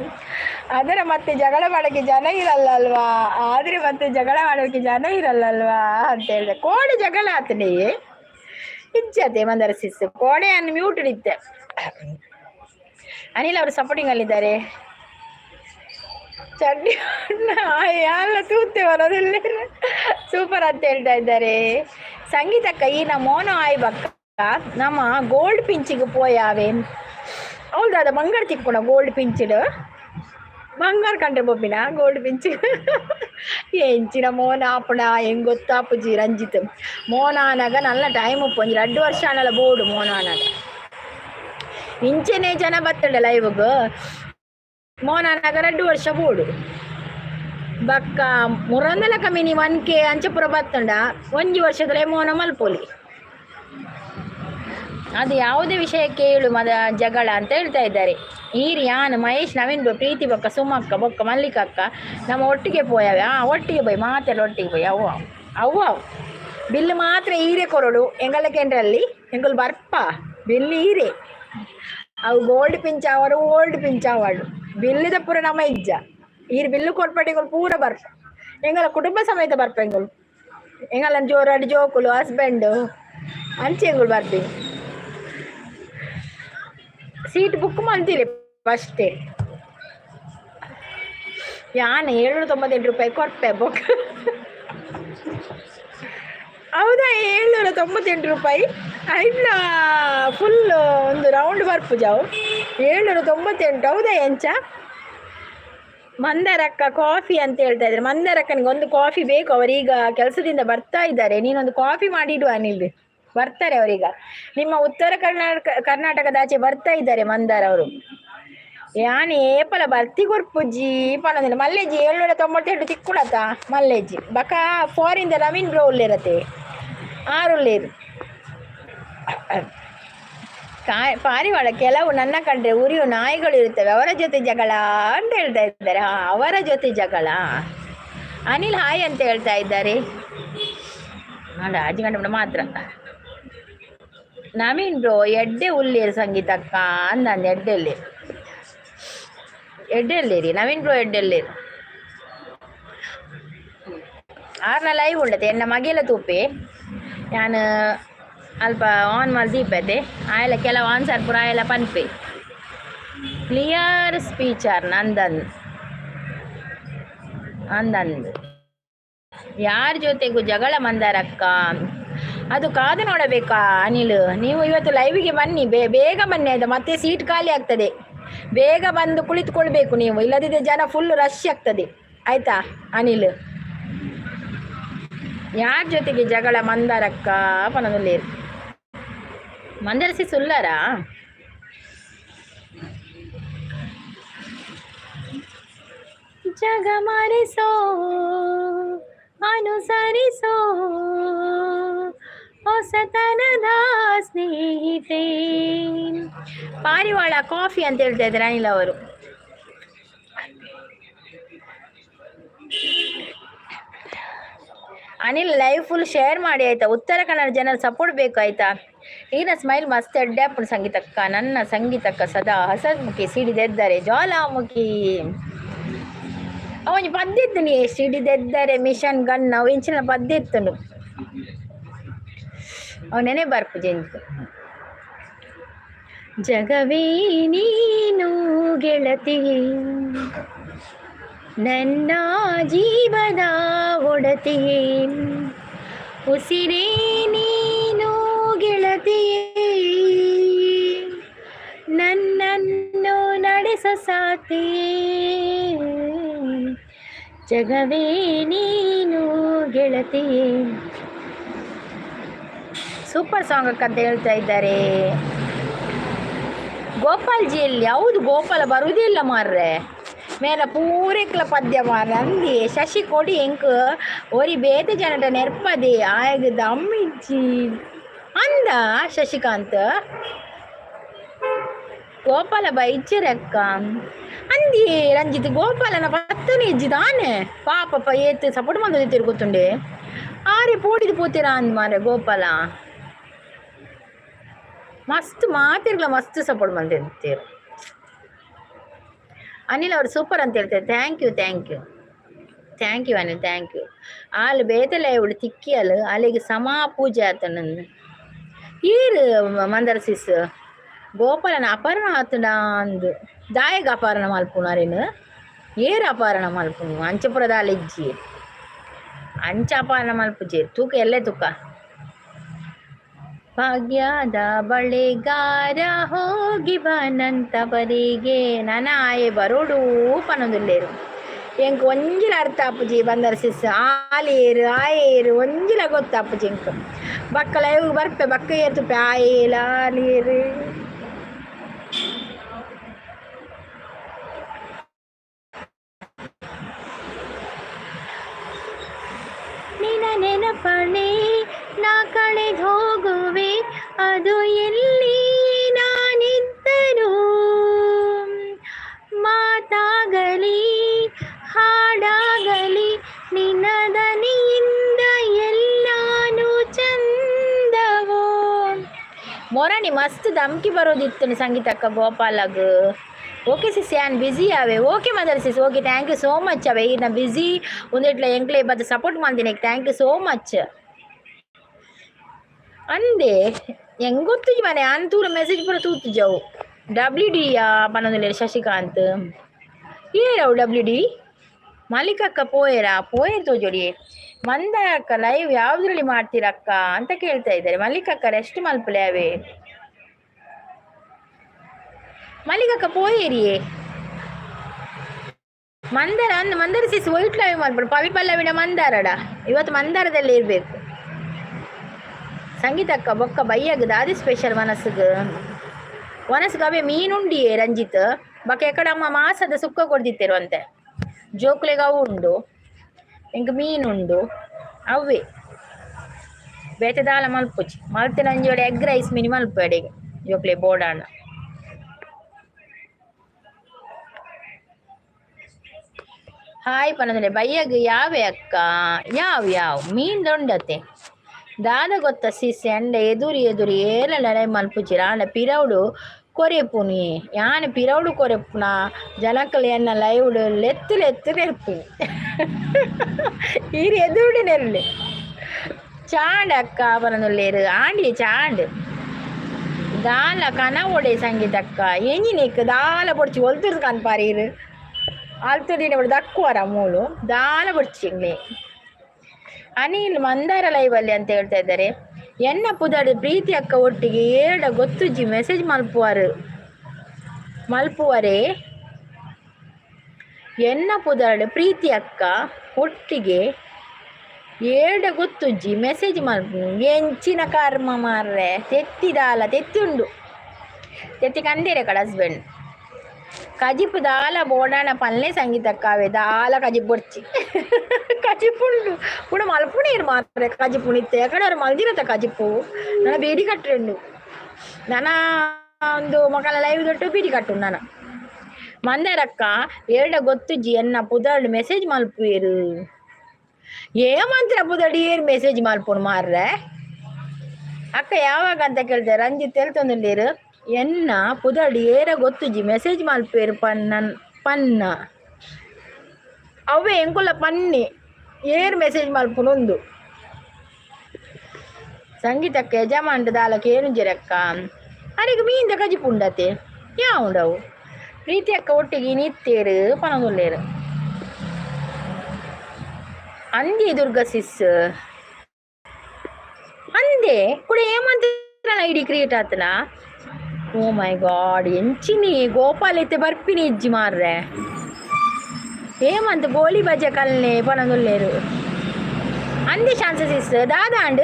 ಆದರೆ ಮತ್ತೆ ಜಗಳ ಮಾಡೋಕ್ಕೆ ಜನ ಇರಲ್ಲ ಅಲ್ವಾ, ಆದರೆ ಮತ್ತೆ ಜಗಳ ಮಾಡೋಕ್ಕೆ ಜನ ಇರಲ್ಲ ಅಲ್ವಾ ಅಂತ ಹೇಳಿದೆ. ಕೋಣೆ ಜಗಳ ಆತನೇ ಇಜ್ಜತೆ ಮಂದರ ಸಿಸ್ ಕೋಣೆಯನ್ನು ಮ್ಯೂಟ್ ಇತ್ತೆ. ಅನಿಲ್ ಅವರು ಸಪೋರ್ಟಿಂಗಲ್ಲಿದ್ದಾರೆ. ಚಡ್ಡಿ ಎಲ್ಲ ತೂತೆ ಬರೋದಿಲ್ಲ ಸೂಪರ್ ಅಂತ ಹೇಳ್ತಾ ಇದ್ದಾರೆ. ಸಂಗೀತಕ್ಕ ಈ ನಮ್ಮ ಮೋನೋ ಆಯ್ಬಕ್ಕ ನಮ್ಮ ಗೋಲ್ಡ್ ಪಿಂಚಿಗೆ ಪೋಯಾವೆ ಹೌದಾದ ಬಂಗಾರ ತಿಕ್ಕೋಣ ಗೋಲ್ಡ್ ಪಿಂಚಿಡು ಬಂಗಾರ ಕಂಡ್ರೆ ಬೊಬ್ಬಿನ ಗೋಲ್ಡ್ ಪಿಂಚಿ ಎಂಚಿನ ಮೋನ ಆಪುಣ ಹೆಂಗ್ ಗೊತ್ತಾಪುಜಿ ರಂಜಿತ್ ಮೋನಾನಾಗ ನಲ್ಲ ಟೈಮ್ ಉಪ್ಪೊಂಜಿ 2 ವರ್ಷ ಅನ್ನಲ್ಲ ಬೋರ್ಡು ಮೋನಾನಾಗ ಇಂಚೆನೇ ಜನ ಬತ್ತಡ ಲೈವ್ಗೆ ಮೋನಾನಾಗ 2 ವರ್ಷ ಬೋರ್ಡು ಬಕ್ಕ 300 ಕಮ್ಮಿನಿ 1K ಅಂಚಪುರ ಬತ್ತಂಡ 1 ವರ್ಷದಲ್ಲೇ ಮೋನ ಮಲ್ಪೋಲಿ. ಅದು ಯಾವುದೇ ವಿಷಯಕ್ಕೆ ಹೇಳು ಮದ ಜಗಳ ಅಂತ ಹೇಳ್ತಾ ಇದ್ದಾರೆ. ಈರಿ ಯಾನು ಮಹೇಶ್ ನವೀನ್ ಪ್ರೀತಿ ಬೊಕ್ಕ ಸುಮಕ್ಕ ಬೊಕ್ಕ ಮಲ್ಲಿಕಕ್ಕ ನಮ್ಮ ಒಟ್ಟಿಗೆ ಪೋಯಾವೆ. ಒಟ್ಟಿಗೆ போய் ಮಾತೆಲ್ಲ ಒಟ್ಟಿಗೆ போய் ಅವ್ವ ಬಿಲ್ ಮಾತ್ರ ಈರೆ ಕೊರಡು ಎಂಗಲ ಕೇಂದ್ರಲ್ಲಿ ಎಂಗಲ್ ಬರ್ಪ ಬಿಲ್ ಈರೆ ಅವು ಗೋಲ್ಡ್ ಪಿಂಚಾವರು ಓಲ್ಡ್ ಪಿಂಚಾವಾಡು ಬಿಲ್ಲಿದ ಪೂರ ನಮ್ಮ ಇಜ್ಜ ಈರು ಬಿಲ್ಲು ಕೊಟ್ಪಟ್ಟಿಗಳು ಪೂರ ಬರ್ಪ ಎಂಗಲ ಕುಟುಂಬ ಸಮೇತ ಬರ್ಪ ಎಂಗಲ ಜೋರಾಡಿ ಜೋಕುಲು ಹಸ್ಬೆಂಡು ಅಂಚೆಗಳು ಬರ್ತೀವಿ. ಸೀಟ್ ಬುಕ್ ಮಾಡ್ತೀರಿ ಫಸ್ಟೇ. ಯಾನು 798 ರೂಪಾಯಿ ಕೊಟ್ಟೆ ಬುಕ್. ಹೌದಾ 798 ರೂಪಾಯಿ ಐಡ್ಲ ಫುಲ್ ಒಂದು ರೌಂಡ್ ಬರ್ಪು ಜಾವು 798. ಹೌದಾ ಎಂಚ ಮಂದಾರಕ್ಕ ಕಾಫಿ ಅಂತ ಹೇಳ್ತಾ ಇದ್ದಾರೆ. ಮಂದಾರಕ್ಕನಿಗೆ ಒಂದು ಕಾಫಿ ಬೇಕು, ಅವರೀಗ ಕೆಲಸದಿಂದ ಬರ್ತಾ ಇದ್ದಾರೆ. ನೀನೊಂದು ಕಾಫಿ ಮಾಡಿಡು ಅನಿಲ್, ಬರ್ತಾರೆ ಅವರೀಗ. ನಿಮ್ಮ ಉತ್ತರ ಕರ್ನಾಟಕದಾಚೆ ಬರ್ತಾ ಇದ್ದಾರೆ ಮಂದಾರ ಅವರು. ಯಾನ್ ಏಪಲ ಬರ್ತಿ ಕೊರ್ಪುಜ್ಜಿ ಪಣದಿಲ್ಲ ಮಲ್ಲೇಜಿ 798 ತಿಕ್ಕುಳತ್ತ ಮಲ್ಲೇಜಿ ಬಕ 4 ನವೀನ್ ಬ್ರೋ ಉಳ್ಳೇರತ್ತೆ 6 ಉಳ್ಳೇರು ಪಾರಿವಾಳ ಕೆಲವು ನನ್ನ ಕಂಡ್ರೆ ಉರಿಯು ನಾಯಿಗಳು ಇರುತ್ತವೆ, ಅವರ ಜೊತೆ ಜಗಳ ಅಂತ ಹೇಳ್ತಾ ಇದ್ದಾರೆ. ಅವರ ಜೊತೆ ಜಗಳ. ಅನಿಲ್ ಹಾಯ್ ಅಂತ ಹೇಳ್ತಾ ಇದ್ದಾರೆ. ನೋಡ 5 ಗಂಟೆ ಮಾತ್ರ. ನವೀನ್ ಬ್ರೋ ಎಡ್ಡೆ ಉಳ್ಳೇರು ಸಂಗೀತಕ್ಕ ಅಂದಂದು ಎಡ್ಡೆಲ್ಲೇರಿ ನವೀನ್ ಬ್ರೋ ಎಡ್ಡೆಲ್ಲೇರು 6ನ ಲೈವ್ ಉಂಡತೆ ಎನ್ನ ಮಗೆಲ್ಲ ತೂಪೆ ನಾನು ಅಲ್ಪ ಆನ್ ಮಾಡಿ ದೀಪತೆ ಆಯಲ್ಲ ಕೆಲವು ಆನ್ಸರ್ ಪುರ ಆಯಲ್ಲ ಪನ್ಪೆ ಕ್ಲಿಯರ್ ಸ್ಪೀಚರ್ ಅಂದಂದು ಯಾರ ಜೊತೆಗೂ ಜಗಳ ಮಂದಾರಕ್ಕ ಅದು ಕಾದು ನೋಡಬೇಕಾ ಅನಿಲ್? ನೀವು ಇವತ್ತು ಲೈವಿಗೆ ಬನ್ನಿ, ಬೇಗ ಬನ್ನಿ ಆಯ್ತಾ, ಮತ್ತೆ ಸೀಟ್ ಖಾಲಿ ಆಗ್ತದೆ. ಬೇಗ ಬಂದು ಕುಳಿತುಕೊಳ್ಬೇಕು ನೀವು, ಇಲ್ಲದಿದ್ದರೆ ಜನ ಫುಲ್ ರಶ್ ಆಗ್ತದೆ ಆಯ್ತಾ ಅನಿಲ್. ಯಾರ ಜೊತೆಗೆ ಜಗಳ? ಮಂದಾರಕ್ಕ ಪನದಲ್ಲಿ ಮಂದರಸಿ ಸುಳ್ಳರಾ? ಜಗ ಮಾರಿಸೋ ಅನುಸರಿಸೋ ಹೊಸತನದ ಸ್ನೇಹಿತೆ. ಪಾರಿವಾಳ ಕಾಫಿ ಅಂತ ಹೇಳ್ತಾ ಇದ್ದಾರೆ ಅನಿಲ್ ಅವರು. ಅನಿಲ್ ಲೈವ್ ಫುಲ್ ಶೇರ್ ಮಾಡಿ ಆಯ್ತಾ. ಉತ್ತರ ಕನ್ನಡ ಜನರ ಸಪೋರ್ಟ್ ಬೇಕು ಆಯ್ತಾ. ಈಗಿನ ಸ್ಮೈಲ್ ಮಸ್ತ್ ಅಡ್ಡಾಪುಣ ಸಂಗೀತಕ್ಕ, ನನ್ನ ಸಂಗೀತಕ್ಕ ಸದಾ ಹಸನ್ಮುಖಿ ಸಿಡಿದೆದ್ದರೆ ಜ್ವಾಲಾಮುಖಿ. ಅವನು ಪದ್ಯ ಇತ್ತು, ನೀ ಸಿಡಿದೆದ್ದರೆ ಮಿಷನ್ ಗನ್ ಅವು ಇಂಚಿನ ಪದ್ಯ ಇತ್ತನು ಅವನೇನೆ ಬರ್ಪು ಜೆಂಜು. ಜಗವೇ ನೀನು ಗೆಳತಿ, ನನ್ನ ಜೀವನ ಒಡತಿಯೇ, ಉಸಿರೇ ನೀನು ಗೆಳತಿಯೇ, ನನ್ನನ್ನು ನಡೆಸೋ ಸಾಥಿಯೇ, ಜಗವೇ ನೀನು ಗೆಳತಿಯೇ. ಸೂಪರ್ ಸಾಂಗ್ ಅಕ್ಕ ಅಂತ ಹೇಳ್ತಾ ಇದ್ದಾರೆ. ಗೋಪಾಲ್ಜಿಯಲ್ಲಿ ಯಾವುದು ಗೋಪಾಲ ಬರುವುದಿಲ್ಲ ಮಾರ್ರೆ, ಮೇಲ ಪೂರೈಕ್ಲ ಪದ್ಯ ಮಾರ್ರೆ ಅಂದಿ. ಶಶಿ ಕೊಡಿ ಎಂಕ್ ಒರಿ ಬೇತೆ ಜನಟ ನೆರ್ಪದೆ ಆಗದ ಅಮ್ಮಿಜ್ಜಿ ಅಂದ ಶಶಿಕಾಂತ್. ಗೋಪಾಲ ಬೈಚ್ಚರಕ್ಕ ಅಂದಿ ರಂಜಿತ್. ಗೋಪಾಲನ ಪತ್ತನೇ ಇಜ್ಜಿದಾನೆ ಪಾಪ ಏತ್ ಸಪೋರ್ಟ್ ಮಂದಿ ತಿರುಗುತ್ತುಂಡೆ ಆರೆ ಪೋಡಿದು ಪೋತೀರಾ ಅಂದ್ ಮಾರೆ. ಗೋಪಾಲ ಮಸ್ತ್ ಮಾತಿರ್ಲ ಮಸ್ತ್ ಸಪೋರ್ಟ್ ಮಂದಿರ್ತೀರು. ಅನಿಲ್ ಅವರು ಸೂಪರ್ ಅಂತ ಹೇಳ್ತಾರೆ. Thank you thank you thank you Anil, thank you. ಆಳು ಬೇತಲ್ಲ ಇವಳು ತಿಕ್ಕಿ ಅಲ್ಲ ಅಲ್ಲಿಗೆ ಸಮಾ ಪೂಜೆ ಆತ ನನ್ನ ಈರು ಮಂದರ ಸಿಸ್. ಗೋಪಾಲನ ಅಪಹರಣ ಆತಡ ಅಂದು ದಾಯಗ ಅಪಹರಣ ಮಲ್ಪುನಾರೇನು ಏರು ಅಪಹರಣ ಮಲ್ಪುನು ಅಂಚಪುರದ ಅಲೆಜ್ಜಿ ಅಂಚ ಅಪಹರಣ ಮಲ್ಪುಜಿ ತೂಕ ಎಲ್ಲೇ ತೂಕ. ಭಾಗ್ಯದ ಬಳೆಗಾರ ಹೋಗಿ ಬನಂತ ಬರಿಗೆ ನನ ಆಯೆ ಬರೋಡು ಪನೊಂದುಲ್ಲೇರು ಎಂಕ್ ಒಂಜಿಲ ಅರ್ಥ ಅಪ್ಪುಜಿ ಬಂದರ ಸಿಸ್. ಆಲೇರು ಆಯೇರು ಒಂಜಿಲ ಗೊತ್ತಪ್ಪುಜಿ ಎಂಕ್ ಬಕ್ಕಲ ಇವ್ ಬರ್ಪೆ ಬಕ್ಕ ಏರ್ತುಪೆ ಆಯೇಲ ಆಲೇರು. ನಿನ ನೆನಪಣೆ ನಾ ಕಳೆದು ಹೋಗುವೆ, ಅದು ಎಲ್ಲಿ ನಾನಿದ್ದರೂ, ಮಾತಾಗಲಿ ಹಾಡಾಗಲಿ ನಿನ್ನ ದನಿಯಿಂದ ಎಲ್ಲಾನು ಚಂದವೋ. ಮೊರಣಿ ಮಸ್ತ್ ಧಮ್ಕಿ ಬರೋದಿತ್ತು ಸಂಗೀತಕ್ಕ ಗೋಪಾಲಗ್. ಓಕೆ ಸಿಸ್ ಯಾನ್ ಬಿಸಿ ಆವೆ. Okay mother sis okay thank you so much ಅವೆ. ಈಗ ನಾ ಬಿಸಿ ಒಂದಿಟ್ಲ ಎಂಕ್ಲೆ ಬದ್ದು ಸಪೋರ್ಟ್ ಮಾಡ್ತೀನಿ. ಥ್ಯಾಂಕ್ ಯು ಸೋ ಮಚ್ ಅಂದೆ ಹೆಂಗ್ ಗೊತ್ತು ಮನೆ ಅಂತೂರ ಮೆಸೇಜ್ ಪೂರ ತೂತು ಜಾವು. WD ಪನ್ನೊಂದಿಲ್ಲ ಶಶಿಕಾಂತ್ ಏರವು WD ಮಲ್ಲಿಕಕ್ಕ ಪೋಯರಾ ಪೋಯರ್ ತೋಜೋಡಿ. ಮಂದಕ್ಕ ಲೈವ್ ಯಾವ್ದ್ರಲ್ಲಿ ಮಾಡ್ತೀರಕ್ಕ ಅಂತ ಕೇಳ್ತಾ ಇದ್ದಾರೆ. ಮಲ್ಲಿಕಕ್ಕ ರೆಸ್ಟ್ ಮಲ್ಪಲೆ ಅವೇ. ಮಲ್ಲಿಕಕ್ಕ ಪೋಯೇರಿಯೇ ಮಂದಾರ ಅಂದ್ ಮಂದಾರ ಸಿಸ್ ವೈಟ್ ಲೈವ್ ಮಾಡ್ಬಿಡು. ಪವಿ ಪಲ್ಲವಿನ ಮಂದಾರಡ ಇವತ್ತು ಮಂದಾರದಲ್ಲೇ ಇರಬೇಕು. ಸಂಗೀತಕ್ಕ ಬೊಕ್ಕ ಬೈಯಗದ ಅದು ಸ್ಪೆಷಲ್ ಒನಸ್ಗೆ ಅವೇ ಮೀನುಂಡಿಯೇ ರಂಜಿತ್ ಬಕ್ಕ ಎಕಡೆ ಅಮ್ಮ ಮಾಸದ ಸುಕ್ಕ ಕೊಡ್ದಿತ್ತಿರುವಂತೆ. ಜೋಕ್ಲೆಗೆ ಅವು ಉಂಡು ಎಂಕ್ ಮೀನುಂಡು ಅವೇ ಬೇತೆದಾಲ ಮಲ್ಪುಚಿ ಮಲ್ತೆ ನಂಜೋಡೆ ಎಗ್ ರೈಸ್ ಮಿನಿ ಮಲ್ಪು ಅಡೆಗೆ ಜೋಕ್ಲೆ ಬೋಡಾಣ. ಹಾಯ್ ಪನ್ನದಲೆ ಬಯ್ಯಗ ಯಾವೆ ಅಕ್ಕ ಯಾವ ಮೀನ್ ದೊಂಡತೆ ದಾದ ಗೊತ್ತ ಸಿಸ್ ಎಂಡ ಎದುರಿ ಏಲಲಡೆ ಮಲ್ಪುಚಿರ ಆಂಡ ಪಿರೌಡು ಕೊರೆಪುನಿ ಯಾನ ಪಿರೌಡು ಕೊರೆಪುನ ಜನಕ್ಕಲು ಎನ್ನ ಲೈವ್ಡು ಲೆತ್ತು ನೆರ್ಪುನಿ ಈರು ಎದುರುಡಿ ನೆರ್ಲೆ ಚಾಂಡ್ ಅಕ್ಕ ಪನ್ನದಲ್ಲೇರು ಆಂಡಿ ಚಾಂಡ್ ದಾಲ ಕನ ಒಡೆ ಸಂಗೀತಕ್ಕ ಎಂಜಿನಿಕ್ ದಾಲ ಪೊಡ್ಚಿ ಒಲ್ತುರ್ದು ಕನ್ಪಾರೀರು ಆಲ್ತುದಿನ ಬಿಡು ದಕ್ಕುವರ ಮೂಳು ದಾಲ ಪೊಡ್ಚಿಂಗ್ಲೆ. ಅನಿಲ್ ಮಂದಾರ ಲೈವಲ್ಲಿ ಅಂತ ಹೇಳ್ತಾ ಇದ್ದಾರೆ. ಎನ್ನ ಪುದಡ್ ಪ್ರೀತಿ ಅಕ್ಕ ಒಟ್ಟಿಗೆ ಏರಡ ಗೊತ್ತುಜ್ಜಿ ಮೆಸೇಜ್ ಮಲ್ಪುವರೆ ಎನ್ನ ಪುದಡ್ ಪ್ರೀತಿ ಅಕ್ಕ ಒಟ್ಟಿಗೆ ಏರಡ ಗೊತ್ತುಜ್ಜಿ ಮೆಸೇಜ್ ಮಲ್ಪು ಎಂಚಿನ ಕರ್ಮ ಮಾರ್ರೆ ತೆತ್ತಿದಾಲ ತೆತ್ತಿ ಉಂಡು ತೆತ್ತಿ ಕಂಡೇರೆ ಕಡ ಹಸ್ಬೆಂಡ್ ಕಜಿಪು ದಾಲ ಬೋಡಾನ ಪಲ್ಲೆ ಸಂಗೀತಕ್ಕಾವೆ ದಾಲ ಕಜಿಪೊಡ್ಚಿ ಕಜಿಪುಂಡು ಕೂಡ ಮಲ್ಪುಣೀರು ಮಾತ್ರ ಕಜಿಪುಣಿತ್ತೆ ಯಾಕಡೆ ಅವ್ರು ಮಲ್ದಿರತ್ತ ಕಜಿಪು ನನ್ನ ಬೀಡಿ ಕಟ್ಟುಂಡು ನನ್ನ ಒಂದು ಮಕ್ಕಳ ಲೈವ್ ತೊಟ್ಟು ಬೀಡಿ ಕಟ್ಟು ನಾನು ಮಂದರಕ್ಕ ಎರಡ ಗೊತ್ತುಜ್ಜಿ ಎನ್ನ ಪುದರ್ಡ್ ಮೆಸೇಜ್ ಮಲ್ಪುವೇರು ಏಮಂತ್ರ ಪುದಡಿ ಏರು ಮೆಸೇಜ್ ಮಲ್ಪುಣು ಮಾರ್ರೆ ಅಕ್ಕ ಯಾವಾಗ ಅಂತ ಕೇಳ್ತಾರೆ ರಂಜಿತ್ ಹೇಳ್ತೊಂದಿರು ಎನ್ನ ಪುದಡಿ ಏರ ಗೊತ್ತುಜಿ ಮೆಸೇಜ್ ಮಲ್ಪೇರು ಪನ್ನ ಅವೇ ಎಂಕುಲ್ಲ ಪನ್ನಿ ಏರ್ ಮೆಸೇಜ್ ಮಲ್ಪುನೊಂದು ಸಂಗೀತಕ್ಕೆ ಯಜಮಾನ್ರ ದಾಲಕ್ಕೆ ಏನು ಜರಕ್ಕ ಅರಿಗೆ ಮೀಂದ ಕಜಿಪುಂಡತೆ ಯಾವುಂಡವು ಪ್ರೀತಿ ಅಕ್ಕ ಒಟ್ಟಿಗೆ ನಿತ್ತೇರು ಪನಗುಲ್ಲೇರು ಅಂದಿ ದುರ್ಗ ಸಿಸ್ ಅಂದೆ ಕೂಡ ಏಮಂತ್ರ ಐಡಿ ಕ್ರಿಯೇಟ್ ಆತನ ಓ ಮೈ ಗಾಡ್ ಎಂಚಿನಿ ಗೋಪಾಲ್ ಐತೆ ಬರ್ಪಿನಿ ಇಜ್ಜಿ ಮಾರ್ರೆ ಏಮಂತ ಗೋಳಿ ಬಜೆ ಕಲ್ನೆ ಪನಗುಲ್ಲೇರು ಅಂದಿ ಚಾನ್ಸಸ್ ಇಸ್ ದಾದಾಂಡ್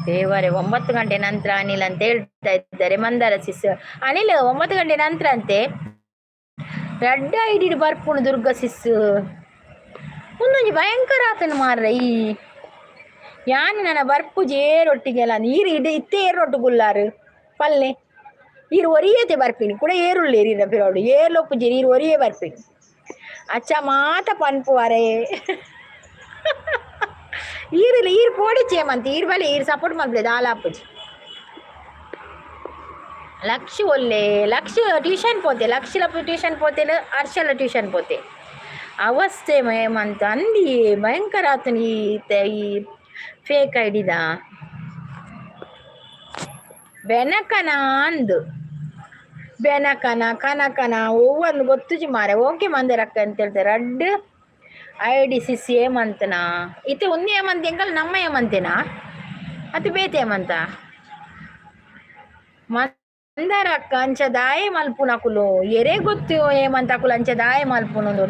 ದೇವರೇ 9 ಗಂಟೆ ನಂತರ ಅನಿಲ್ ಅಂತ ಹೇಳ್ತಾ ಇದ್ದಾರೆ ಮಂದಾರ ಸಿಸ್ ಅನಿಲ್ 9 ಗಂಟೆ ನಂತರ ಅಂತೆ ರೆಡ್ ಐಡಿ ಬರ್ಪುಣು ದುರ್ಗ ಸಿಸ್ ಒಂದೊಂದು ಭಯಂಕರ ಆತನ ಮಾರ್ರೆ ಈ ಯಾನು ನನ್ನ ಬರ್ಪುಜಿ ಏರೊಟ್ಟಿಗೆಲ್ಲ ನೀರು ಇತ್ತೆ ಏರೊಟ್ಟು ಗುಲ್ಲಾರು ಪಲ್ಲೆ ಈರು ಒರಿಯತೆ ಬರ್ಪಿನಿ ಕೂಡ ಏರುಳ್ಳೇರಿನ ಪಿರೋಡು ಏರ್ಲೊಪ್ಪುಜಿ ನೀರು ಒರಿಯೇ ಬರ್ಪಿನಿ ಅಚ್ಚ ಮಾತ ಪನ್ಪುವರೇ ಈರಿಲ್ಲ ಈರು ಪೋಡಿಚೇಮಂತ ಈರು ಬಲೆ ಈರು ಸಪೋರ್ಟ್ ಮಾಡ್ಬಿಡೋದು ಆಲಾಪುಜಿ ಲಕ್ಷ ಒಳ್ಳೆ ಲಕ್ಷ ಟ್ಯೂಷನ್ ಪೋತೆ ಲಕ್ಷಲ ಟ್ಯೂಷನ್ ಪೋತೆಲು ಹರ್ಷಲ ಟ್ಯೂಷನ್ ಪೋತೆ ಅವಸ್ಥೆ ಮೇಮಂತ ಅಂದಿ ಭಯಂಕರ ಆತನ ಈ ಫೇಕ್ ಐಡಿದ ಬೆನಕನ ಅಂದು ಬೆನಕನ ಕನಕನ ಒವ್ವೊಂದು ಗೊತ್ತುಜಿ ಮಾರೆ ಓಕೆ ಮಂದಿರಕ್ಕ ಅಂತ ಹೇಳ್ತಾರೆ ರೆಡ್ ಐಡಿ ಸಿಸ್ ಏಮಂತನ ಇತ್ತೆ ಒಂದು ಏಮಂತ ಎಂಕಲ್ ನಮ್ಮ ಏಮಂತೇನಾ ಅದು ಬೇತೆ ಏಮಂತ ಮಂದರಕ್ಕ ಅಂಚ ದಾಯ ಮಲ್ಪುನಕುಲು ಎರೆ ಗೊತ್ತು ಏಮಂತ ಅಕುಲು ಅಂಚ ದಾಯ ಮಲ್ಪುನದು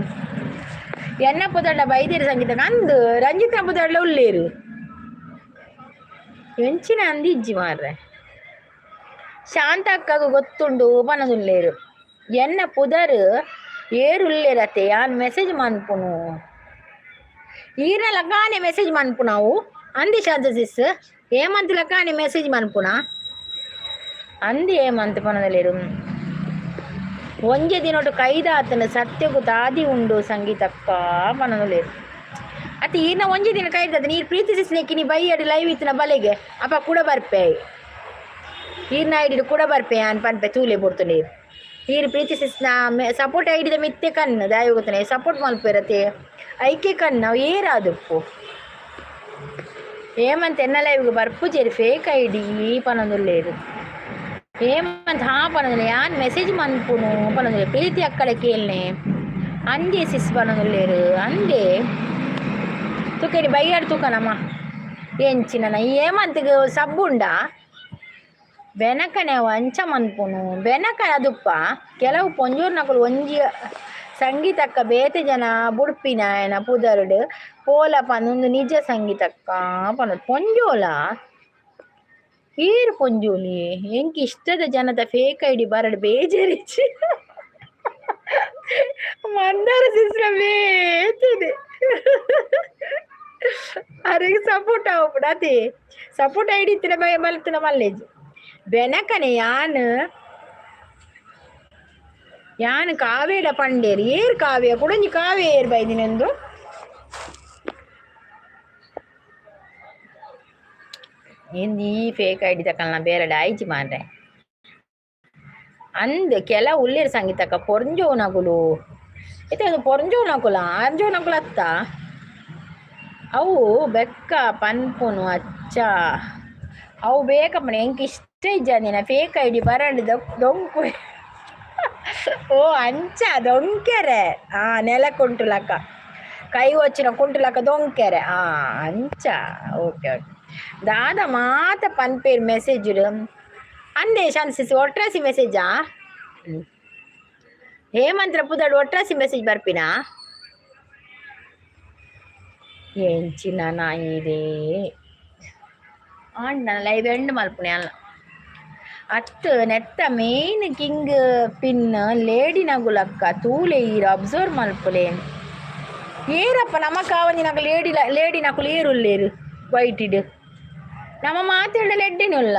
ಎನ್ನ ಪುದಡ್ಡ ಬೈದೇರು ಸಂಗೀತ ಅಂದು ರಂಜಿತ ಪುದಡ್ಲ ಉಳ್ಳೇರು ಎಂಚಿನ ಅಂದಿ ಇಜ್ಜಿ ಮಾರ್ರೆ ಶಾಂತ ಅಕ್ಕಗೂ ಗೊತ್ತುಂಡು ಪನದುಲ್ಲೇರು ಎನ್ನ ಪುದರ್ ಏರುಳ್ಳೇರತ್ತೆ ಯಾನ್ ಮೆಸೇಜ್ ಮನ್ಪುನು ಈರ್ನ ಲಗಾನೆ ಮೆಸೇಜ್ ಮನ್ಪುನಾವು ಅಂದಿ ಶಾಂತಸಿಸ್ ಏಮಂತ ಲಗಾನೆ ಮೆಸೇಜ್ ಮನ್ಪುನ ಅಂದಿ ಏಮಂತ ಪನದಲ್ಲೇರು ಒಂಜೆ ದಿನೊಟ್ಟು ಕೈದಾತನ ಸತ್ಯಗೂ ತಾದಿ ಉಂಡು ಸಂಗೀತಕ್ಕ ಪನದಲ್ಲೇರು ಅತಿ ಈರ್ನ ಒಂಜೆ ದಿನ ಕೈದಾತ ನೀರು ಪ್ರೀತಿಸಿಸ್ನೇಕಿ ನೀ ಬೈಯಡಿ ಲೈವ್ ಇತ್ತಿನ ಬಲೆಗೆ ಅಪ್ಪ ಕೂಡ ಬರ್ಪೆ ಈರ್ನ ಐಡಿಡು ಕೂಡ ಬರ್ಪೆ ಅನ್ ಪನ್ಪೆ ತೂಲೆ ಬಿಡ್ತು ನೀರು ಈರು ಪ್ರೀತಿಸಿಸ್ನ ಸಪೋರ್ಟ್ ಐಡಿದ ಮಿತ್ತೆ ಕಣ್ಣು ದಾಯ ಗೊತ್ತನೆ ಸಪೋರ್ಟ್ ಮಲ್ಪಿರತ್ತೆ ಐಕೆ ಕಣ್ಣು ಏರಾದುಪ್ಪು ಏಮಂತ ಎನ್ನ ಲೈವ್ಗೆ ಬರ್ಪುಜೇರಿ ಫೇಕ್ ಐಡಿ ಪನೊಂದುಲ್ಲೇರು ಏಮಂತ ಹಾ ಪನೊಂದುಲ್ಲೆ ಯಾನ್ ಮೆಸೇಜ್ ಮನ್ಪುನು ಪನೊಂದುಲ್ಲೆ ಪ್ರೀತಿ ಅಕ್ಕಡೆ ಕೇಳ್ನೆ ಅಂದೆ ಸಿಸ್ ಪನೊಂದುಲ್ಲೇರು ಅಂದೆ ತುಕೇಡಿ ಬೈಯಾಡು ತೂಕನಮ್ಮ ಎಂಚಿನ ಏಮಂತಗೆ ಸಬ್ಬುಂಡ ಬೆನಕನೆ ಅಂಚ ಮನ್ಪುನು ಬೆನಕ ಅದುಪ್ಪ ಕೆಲವು ಪೊಂಜೂರ್ನಕುಲು ಒಂಜಿ ಸಂಗೀತಕ್ಕ ಬೇತೆ ಜನ ಬುಡ್ಪಿನ ಏನ ಪುದರ್ಡು ಪೋಲ ಪನೊಂದು ನಿಜ ಸಂಗೀತಕ್ಕ ಪನೊಂದು ಪೊಂಜೋಲ ಈರು ಪೊಂಜೋಲಿ ಎಂಕಿ ಇಷ್ಟದ ಜನದ ಫೇಕ್ ಐಡಿ ಬರಡು ಬೇಜಾರಿಚ್ಚಿ ಮಂದಾರ ಸಿಸ್ರ ಬೇತಿದೆ ಅರಿಗೆ ಸಪೋರ್ಟ್ ಆಗ್ಬಿಡ ಅದೇ ಸಪೋರ್ಟ್ ಐಡಿ ಇತ್ತಿನ ಭಯ ಬಲ್ತಿನ ಮಲ್ಲೇಜ್ ಬೆನಕನೆ ಯಾನ್ ಕಾವೇಡ ಪಂಡೇರು ಏರ್ ಕಾವ್ಯ ಕುಡಂಜಿ ಕಾವ್ಯ ಏರ್ ಬೈದಿನಂದು ಇಂದು ಈ ಫೇಕ್ ಐಡಿ ತಕಲ್ನ ಬೇರೆ ಆಯ್ಚಿ ಮಾಡ್ರೆ ಅಂದ್ ಕೆಲ ಉಳ್ಳೇರು ಸಂಗೀತಕ್ಕ ಪೊರ್ಂಜೋನಗುಲು ಇದು ಪೊರ್ಂಜೋನಕುಲ ಆರ್ಜೋನಕುಲ ಅತ್ತ ಅವು ಬೆಕ್ಕ ಪನ್ಪುನು ಅಚ್ಚ ಅವು ಬೇಕಪ್ಪಣ ಎಂಕ್ ಇಷ್ಟ ಇಜ್ಜಂದಿನ ಫೇಕ್ ಐಡಿ ಬರಡು ದೊಂಕು ಓ ಅಂಚ ದೊಂಕೆರೆ ನೆಲಕ್ಕುಂಟು ಲಕ್ಕ ಕೈ వచ్చిన కుంటులక దొంకెరే అంచ ఓకే ఓకే దాదా మాత పని పేరు మెసేజ్లు అందే శాన్సిసి ఒట్రాసి మెసేజా హేమంత్ర పుదాడు ఒట్రాసి మెసేజ్ ಬರ್ಪಿನಾ ಎಂಚಿನ ನಾಯಿದೆ ಆಂಡ ಲೈವ್ ಎಂಡ್ ಮಲ್ಪುನೆ ಅಲ್ಲ ಅತ್ತು ನೆತ್ತ ಮೇನ್ ಕಿಂಗ್ ಪಿನ್ ಲೇಡಿ ನಗುಲಕ್ಕ ತೂಲೆ ಈರು ಅಬ್ಸರ್ವ್ ಮಲ್ಪುಲೆ ಏರಪ್ಪ ನಮ್ಮ ಕಾವಂದಿ ನಕ ಲೇಡಿ ನಕುಲು ಏರುಲ್ಲೇರು ವೈಟಿಡ್ ನಮ್ಮ ಮಾತಾಡಲು ಎಡ್ಡೆನುಲ್ಲ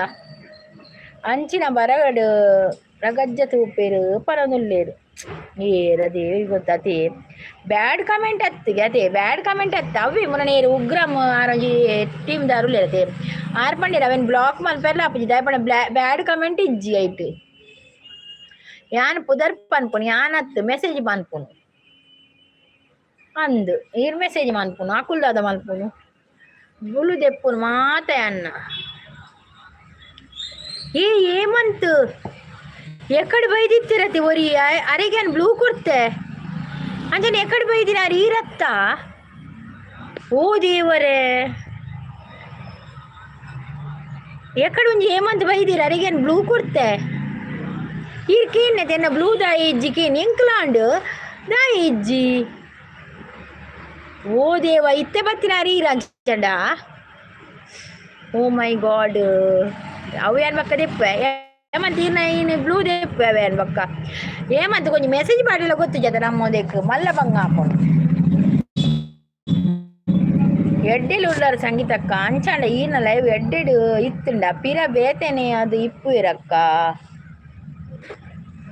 ಅಂಚಿನ ಬರಗಡು ರಗಜ್ಜ ತೂಪೇರು ಪರನುಲ್ಲೇರು ಏರದೇ ಗೊತ್ತೇ ಬ್ಯಾಡ್ ಕಮೆಂಟ್ ಅತ್ತಿಗೆ ಅದೇ ಬ್ಯಾಡ್ ಕಮೆಂಟ್ ಅತ್ತ ಅವಿ ಮುನೇರು ಉಗ್ರಮ್ ಆರೋಜಿ ಟೀಮ್ ದಾರುಲ್ ಇರತ್ತೆ ಆರ್ಪಂಡಿರ ಅವನ್ ಬ್ಲಾಕ್ ಮಲ್ಪೆರ್ಲ ಅಪ್ಪಜಿ ದಯಪಡ ಬ್ಯಾಡ್ ಕಮೆಂಟ್ ಇಜ್ಜಿ ಐಟ್ ಯಾನ್ ಪುದರ್ ಪನ್ಪುನು ಯಾನ್ ಅತ್ತು ಮೆಸೇಜ್ ಪನ್ಪುನು ಅಂದು ಈರ್ ಮೆಸೇಜ್ ಮನ್ಪುನು ಅಕುಲ್ದಾದ ಮಲ್ಪುನು ಬುಲು ದೆಪ್ಪುನು ಮಾತ ಅನ್ನ ಏಮಂತು ಎಕಡೆ ಬೈದಿತ್ತಿರತ್ತೆ ಒರಿ ಅರೆಗೇನು ಬ್ಲೂ ಕೊಡ್ತೆ ಅಂಜನ ಎಕಡೆ ಬೈದಿನ ಈರತ್ತ ಓ ದೇವರೇ ಎಕಡೆ ಒಂಜಿ ಏಮಂತ ಬೈದಿರ ಅರೆಗೇನು ಬ್ಲೂ ಕೊಡ್ತೆ ಈರ್ಕೇನೆ ತೆನ್ನ ಬ್ಲೂ ದಾಯಿ ಇಜ್ಜಿ ಕೇನ್ ಎಂಕ್ಲಾಂಡ್ ದಾಯಿ ಇಜ್ಜಿ ಓ ದೇವ ಇತ್ತೆ ಬತ್ತಿನ ಅರೀರ ಅಂಚಂಡ ಓ ಮೈ ಗಾಡ್ ಅವು ಏನ್ ಬಕ್ಕ ದೆಪ್ಪೆ ಏಮಂತ ಇನ್ನು ಬ್ಲೂ ದೆಪ್ಪೆ ಅವೆ ಏನ್ ಬಕ್ಕ ಏಮಂತ ಕೊಂಚ ಮೆಸೇಜ್ ಮಾಡಿಲ್ಲ ಗೊತ್ತು ಜತ ನಮ್ಮೋದಕ್ಕೆ ಮಲ್ಲ ಬಂಗ ಹಾಕೊಂಡು ಎಡ್ಡೆಲು ಉಳ್ಳಾರ ಸಂಗೀತಕ್ಕ ಅಂಚಾಂಡ ಈನ ಲೈವ್ ಎಡ್ಡೆಡು ಇತ್ತುಂಡ ಪಿರ ಬೇತೇನೆ ಅದು ಇಪ್ಪು ಇರಕ್ಕ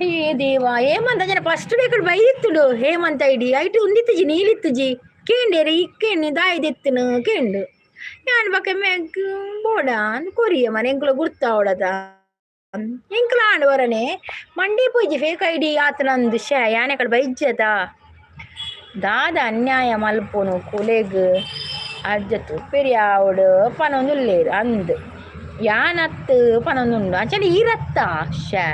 ಏ ದೇವ ಹೇಮಂತ ಜನ ಫಸ್ಟ್ ಡೆಕಡ್ ಬೈದಿತ್ತುಡು ಹೇಮಂತ ಐಡಿ ಐಟು ಉಂದಿತ್ತುಜಿ ನೀಲಿತ್ತುಜಿ ಕೇಂಡೇರಿ ಇಕ್ಕೇಣಿ ದಾಯಿದಿತ್ತನು ಕೇಂಡು ಯಾನ್ ಬಕ್ಕ ಮೆಗ್ ಬೋಡ ಕೊರಿಯ ಮನೆ ಎಂಕುಲ ಗುರ್ತಾವಡದ ಎಂಕುಲ ಆಂಡವರನೆ ಮಂಡಿ ಪೂಜಿ ಫೇಕ್ ಐಡಿ ಆತನಂದು ಶೇ ಯಾನೆ ಕಡೆ ಬೈಜ್ಜದ ದಾದ ಅನ್ಯಾಯ ಮಲ್ಪುನು ಕುಲೆಗ್ ಅಜ್ಜತ್ತು ಪೆರಿಯಾವಡು ಪನೊಂದುಲ್ಲೇರು ಅಂದು ಯಾನತ್ತು ಪನೊಂದುಂಡು ಅಂಚನೆ ಈರತ್ತ ಶೇ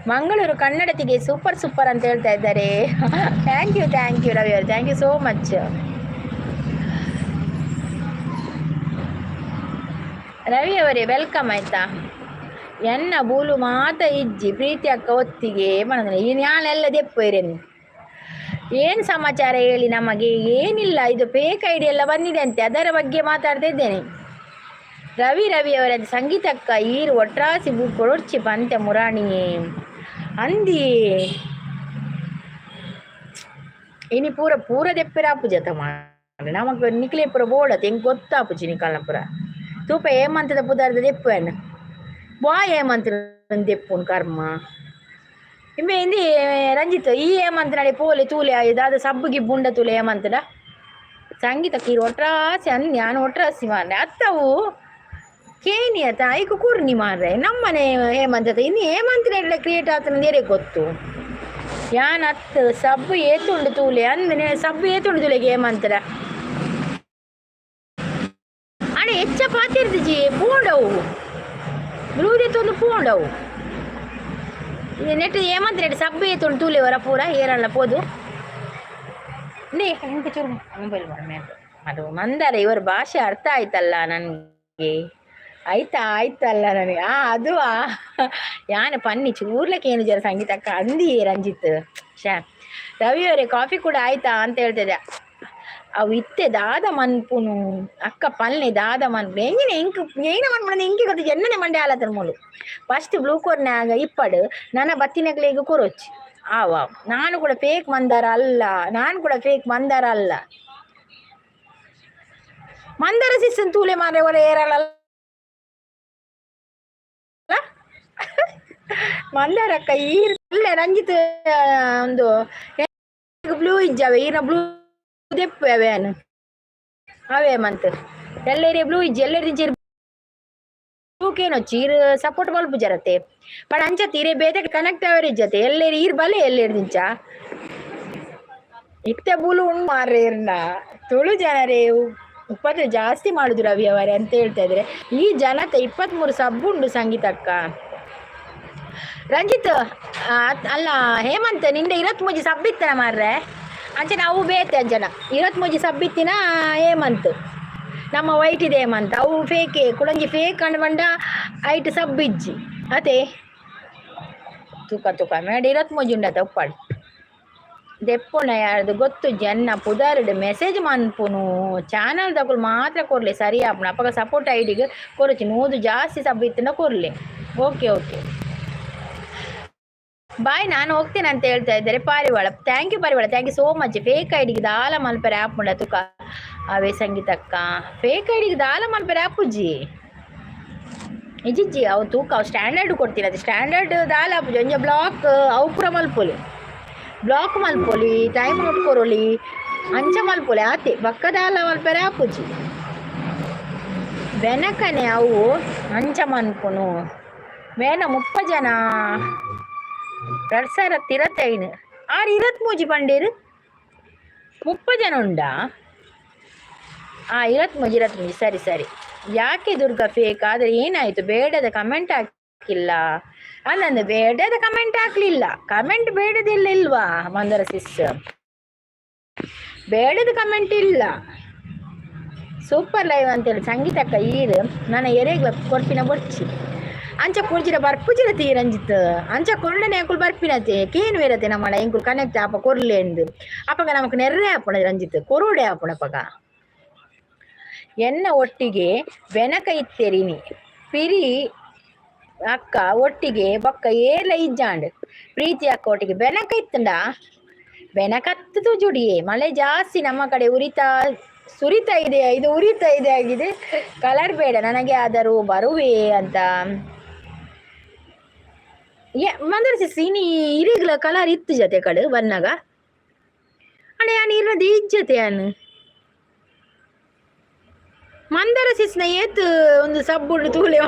ಮಂಗಳೂರು ಕನ್ನಡತಿಗೆ ಸೂಪರ್ ಸೂಪರ್ ಅಂತ ಹೇಳ್ತಾ ಇದ್ದಾರೆ ಥ್ಯಾಂಕ್ ಯು ರವಿ ಅವರು thank you so much Ravi ಅವರೇ ವೆಲ್ಕಮ್ ಆಯ್ತಾ ಎನ್ನ ಬೂಲು ಮಾತ ಇಜ್ಜಿ ಪ್ರೀತಿ ಅಕ್ಕ ಒತ್ತಿಗೆ ಮನದ ನಾನೆಲ್ಲ ದೆಪ್ಪೇರೇನು ಏನು ಸಮಾಚಾರ ಹೇಳಿ ನಮಗೆ ಏನಿಲ್ಲ ಇದು ಫೇಕ್ ಐಡಿ ಎಲ್ಲ ಬಂದಿದೆ ಅಂತೆ ಅದರ ಬಗ್ಗೆ ಮಾತಾಡ್ತಾ ಇದ್ದೇನೆ ರವಿ ಅವರ ಸಂಗೀತಕ್ಕ ಈರು ಒಟ್ರಾಸಿ ಕೊಡೊಡ್ಚಿ ಪಂತೆ ಮುರಾಣಿಯೇ ಅಂದಿ ಇನಿ ಪೂರ ದೆಪ್ಪೆರಾಪು ಜತ ಮಾಡಿ ನಮಕ್ ನಿಕ್ಲೆ ಪುರ ಬೋಡತ್ ಹೆಂಗ್ ಗೊತ್ತಾಪುಜಿ ನಿಕಲ್ನ ಪುರ ತೂಪ ಏಮಂತದ ಪುದಾರ್ದ ದೆಪ್ಪುವೆನ್ ಬಾ ಏಮಂತ ದೆಪ್ಪುನ್ ಕರ್ಮ ಇಂಬೆ ಇಂದಿ ರಂಜಿತ್ ಈ ಏಮಂತ ನಡೆ ಪೋಲೆ ತೂಲೆ ದಾದ ಸಬ್ಬುಗಿ ಬುಂಡ ತೂಲೆ ಏಮಂತಡ ಸಂಗೀತ ಕೀರು ಒಟ್ರಾಸಿ ಅಂದ್ ನಾನು ಒಟ್ರಾಸಿ ಮಾರ್ರೆ ಅತ್ತವು ಕೇನಿ ಅತ್ತ ಐಕು ಕೂರ್ನಿ ಮಾರ್ರೆ ನಮ್ಮನೆ ಹೇಮಂತ ಇನ್ನು ಹೇಮಂತನೆಲ್ಲ ಕ್ರಿಯೇಟ್ ಆತನದೇರೆ ಗೊತ್ತು ಯಾನ್ ಅತ್ತ ಸಬ್ಬು ಏತುಂಡು ತೂಲೆ ಅಂದನೆ ಸಬ್ಬು ಏತುಂಡು ತೂಲೆಗೆ ಹೇಮಂತಡ ಅಣ್ಣ ಹೆಚ್ಚ ಪಾತಿರ್ದಿಜಿ ಪೂಂಡವು ಬ್ಲೂದೆತ್ತೊಂದು ಪೂಂಡವು ನೆಟ್ ಹೇಮಂತ ನೆಟ್ ಸಬ್ಬು ಏತುಂಡು ತೂಲೆ ವರ ಪೂರ ಏರಲ್ಲ ಪೋದು ನೇ ಹೆಂಗೆ ಚೂರು ಮೊಬೈಲ್ ಅದು ಮಂದಾರ ಇವರ ಭಾಷೆ ಅರ್ಥ ಆಯ್ತಲ್ಲ ನನಗೆ ಆಯ್ತಲ್ಲ ನನಗೆ ಅದು ಯಾನ ಪನ್ನಿ ಚೂರ್ಲಕ್ಕೆ ಏನು ಜರ ಸಂಗೀತಕ್ಕ ಅಂದಿ ರಂಜಿತ್ ಶಾ ರವಿ ಅವರೇ ಕಾಫಿ ಕೂಡ ಆಯ್ತಾ ಅಂತ ಹೇಳ್ತಿದ್ದೆ ಅವು ಇತ್ತೆ ದಾದ ಮನ್ಪುನು ಅಕ್ಕ ಪಲ್ಲೆ ದಾದ ಮನ್ಪುನು ಎಂಗಿನ ಎಂಕ್ ಏನ ಮನ್ಪುನ ಎಂಕಿ ಗೊತ್ತು ಎನ್ನನೆ ಮಂಡೆ ಆಲತ್ರ ಮೂಲು ಫಸ್ಟ್ ಬ್ಲೂ ಕೋರ್ನ್ಯಾಗ ಇಪ್ಪಡು ನನ್ನ ಬತ್ತಿನಗ್ಲಿಗೆ ಕೊರೊಚ್ಚಿ ವಾವ್ ನಾನು ಕೂಡ ಫೇಕ್ ಮಂದಾರ ಅಲ್ಲ ಮಂದಾರ ಸಿಸ್ಟನ್ ತೂಲೆ ಮಾರೆ ಒಳ ಏರಲ್ಲ ಮಂದಾರಕ್ಕ ಈರ್ಲೆ ರಂಜಿತ್ ಒಂದು ಬ್ಲೂ ಇಜ್ಜವೆ ಈನ ಬ್ಲೂ ದೆಪ್ಪೆ ಅವೇನು ಅವೇ ಮಂತ್ ಎಲ್ಲೇರಿ ಬ್ಲೂ ಇಜ್ಜಿ ಎಲ್ಲೇರಿ ಬ್ಲೂಕೇನೊಚ್ಚಿ ಈರ್ ಸಪೋರ್ಟ್ ಬಲ್ಪು ಜರತೆ ಪಡ ಅಂಚ ತೀರೆ ಬೇತೆ ಕನೆಕ್ಟ್ ಅವರೇ ಜತೆ ಎಲ್ಲೇರಿ ಈರ್ ಬಲೆ ಎಲ್ಲೇರಿ ದಿಂಚ ಇತ್ತೆ ಬೂಲು ಉಂಡು ಮಾರ್ರೆ ಇರ್ನ ತುಳು ಜನರೇ ಉಪದ್ರ ಜಾಸ್ತಿ ಮಾಡುದು ರವಿ ಅವರೇ ಅಂತ ಹೇಳ್ತಾ ಇದ್ರೆ ಈ ಜನತೆ 23 ಸಬ್ಬುಂಡು ಸಂಗೀತಕ್ಕ ರಂಜಿತ್ ಅಲ್ಲ ಹೇಮಂತ್ ನಿಂದೆ 23 ಸಬ್ಬಿತ್ತನ ಮಾರ್ರೆ ಅಂಚನೆ ಅವು ಬೇತೆ ಅಂಜನ 23 ಸಬ್ಬಿತ್ತಿನ ಏಮಂತ್ ನಮ್ಮ ವೈಟ್ ಇದೆ ಏಮಂತ ಅವು ಫೇಕೆ ಕುಳಂಜಿ ಫೇಕ್ ಕಂಡು ಬಂಡ ಐಟ್ ಸಬ್ಬಿಜ್ಜಿ ಅದೇ ತೂಕ ಮೇಡ 23 ಉಂಡತ ಉಪ್ಪಾಡು ದೆಪ್ಪುನ ಯಾರ್ದು ಗೊತ್ತು ಜನ್ನ ಪುದಾರ್ಡ್ ಮೆಸೇಜ್ ಮನ್ಪುನು ಚಾನಲ್ ತಗೊಳ್ ಮಾತ್ರ ಕೊರ್ಲಿ ಸರಿ ಆಪುನ ಅಪ್ಪಗ ಸಪೋರ್ಟ್ ಐಡಿಗೆ ಕೊರಚಿ ನೂದು ಜಾಸ್ತಿ ಸಬ್ಬಿತ್ತಿನ ಕೊರ್ಲಿ ಓಕೆ ಬಾಯ್ ನಾನು ಹೋಗ್ತೇನೆ ಅಂತ ಹೇಳ್ತಾ ಇದ್ದಾರೆ ಪಾರಿವಾಳ ಥ್ಯಾಂಕ್ ಯು ಪಾರಿವಾಳ thank you so much fake ಐಡಿಗೆ ದಾಲ ಮಲ್ಪರೆ ಆ್ಯಪ್ ಮುಂಡ ತುಕ ಅವೇ ಸಂಗೀತಕ್ಕ ಫೇಕ್ ಐಡಿಗೆ ದಾಲ ಮಲ್ಪರೆ ಆ್ಯಪ್ ಉಜ್ಜಿ ಇಜ್ಜಿ ಅವು ತೂಕ ಅವು ಸ್ಟ್ಯಾಂಡರ್ಡ್ ಕೊಡ್ತೀನಿ ಅದು ಸ್ಟ್ಯಾಂಡರ್ಡ್ ದಾಲ ಆಪುಜಿ ಒಂಜ ಬ್ಲಾಕ್ ಅವು ಪೂರ ಮಲ್ಪೊಲಿ ಬ್ಲಾಕ್ ಮಲ್ಪೊಲಿ ಟೈಮ್ ನೋಟ್ ಕೊರೊಲಿ ಅಂಚ ಮಲ್ಪೊಲಿ ಆತೆ ಬಕ್ಕ ದಾಲ ಮಲ್ಪರೆ ಆಪುಜಿ ಬೆನಕನೆ ಅವು ಅಂಚ ಮನ್ಪುನು ಮೇನ 30 ಜನ 2025 ಆರು 23 ಪಂಡೇರು 30 ಜನ ಉಂಡಾ 23 ಸರಿ ಯಾಕೆ ದುರ್ಗಾ ಫೇಕ್ ಆದರೆ ಏನಾಯಿತು ಬೇಡದ ಕಮೆಂಟ್ ಹಾಕಿಲ್ಲ ಅಲ್ಲಂದು ಬೇಡದ ಕಮೆಂಟ್ ಹಾಕ್ಲಿಲ್ಲ ಕಮೆಂಟ್ ಬೇಡದಿಲ್ಲ ಇಲ್ವಾ ಮಂದರ ಸಿಸ್ ಬೇಡದ ಕಮೆಂಟ್ ಇಲ್ಲ ಸೂಪರ್ ಲೈವ್ ಅಂತೇಳಿ ಸಂಗೀತಕ್ಕ ಈರು ನನ್ನ ಎರೆಗ್ಲ ಕೊಡ್ಪಿನ ಬೊಚ್ಚಿ ಅಂಚ ಕುರ್ಚಿರ ಬರ್ಪುಜಿರ ತೀರಂಜಿತ್ ಅಂಚ ಕೊಂಡನೆ ಅಂಕುಲ್ ಬರ್ಪಿನತೆ ಕೇನು ವೇರತೆ ನಮ್ಮಳ ಎಂಕುಲ್ ಕನೆಕ್ಟ್ ಆಪ ಕೊರ್ಲೆ ಎಂದು ಅಪಗ ನಮಕ್ ನೆರ್ರೆ ಆಪುಣ ರಂಜಿತ್ ಕೊರೋಡೆ ಆಪುಣ ಅಪಗ ಎನ್ನ ಒಟ್ಟಿಗೆ ಬೆನಕ ಇತ್ತೆರಿನಿ ಪಿರಿ ಅಕ್ಕ ಒಟ್ಟಿಗೆ ಬಕ್ಕ ಏಲ ಇಜ್ಜಾಂಡ್ ಪ್ರೀತಿ ಅಕ್ಕ ಒಟ್ಟಿಗೆ ಬೆನಕ ಇತ್ತಂಡ ಬೆನಕತ್ತು ಜುಡಿಯೇ ಮಳೆ ಜಾಸ್ತಿ ನಮ್ಮ ಕಡೆ ಸುರಿತಾ ಇದೆ ಇದು ಉರಿತಾ ಇದೆ ಆಗಿದೆ ಕಲರ್ ಬೇಡ ನನಗೆ ಆದರೂ ಬರುವೆ ಅಂತ ಮಂದರ ಸೀನಿ ಇರಿಗ್ಲ ಕಲರ್ ಇತ್ತು ಜೊತೆ ಕಡೆ ಬನ್ನಾಗ ಅಣ್ಣ ಯಾನು ಇರೋದು ಇಜ್ಜತೆ ಯಾನು ಮಂದರ ಸಿಸ್ನ ಏತು ಒಂದು ಸಬ್ಬುಂಡು ತೂಲೆ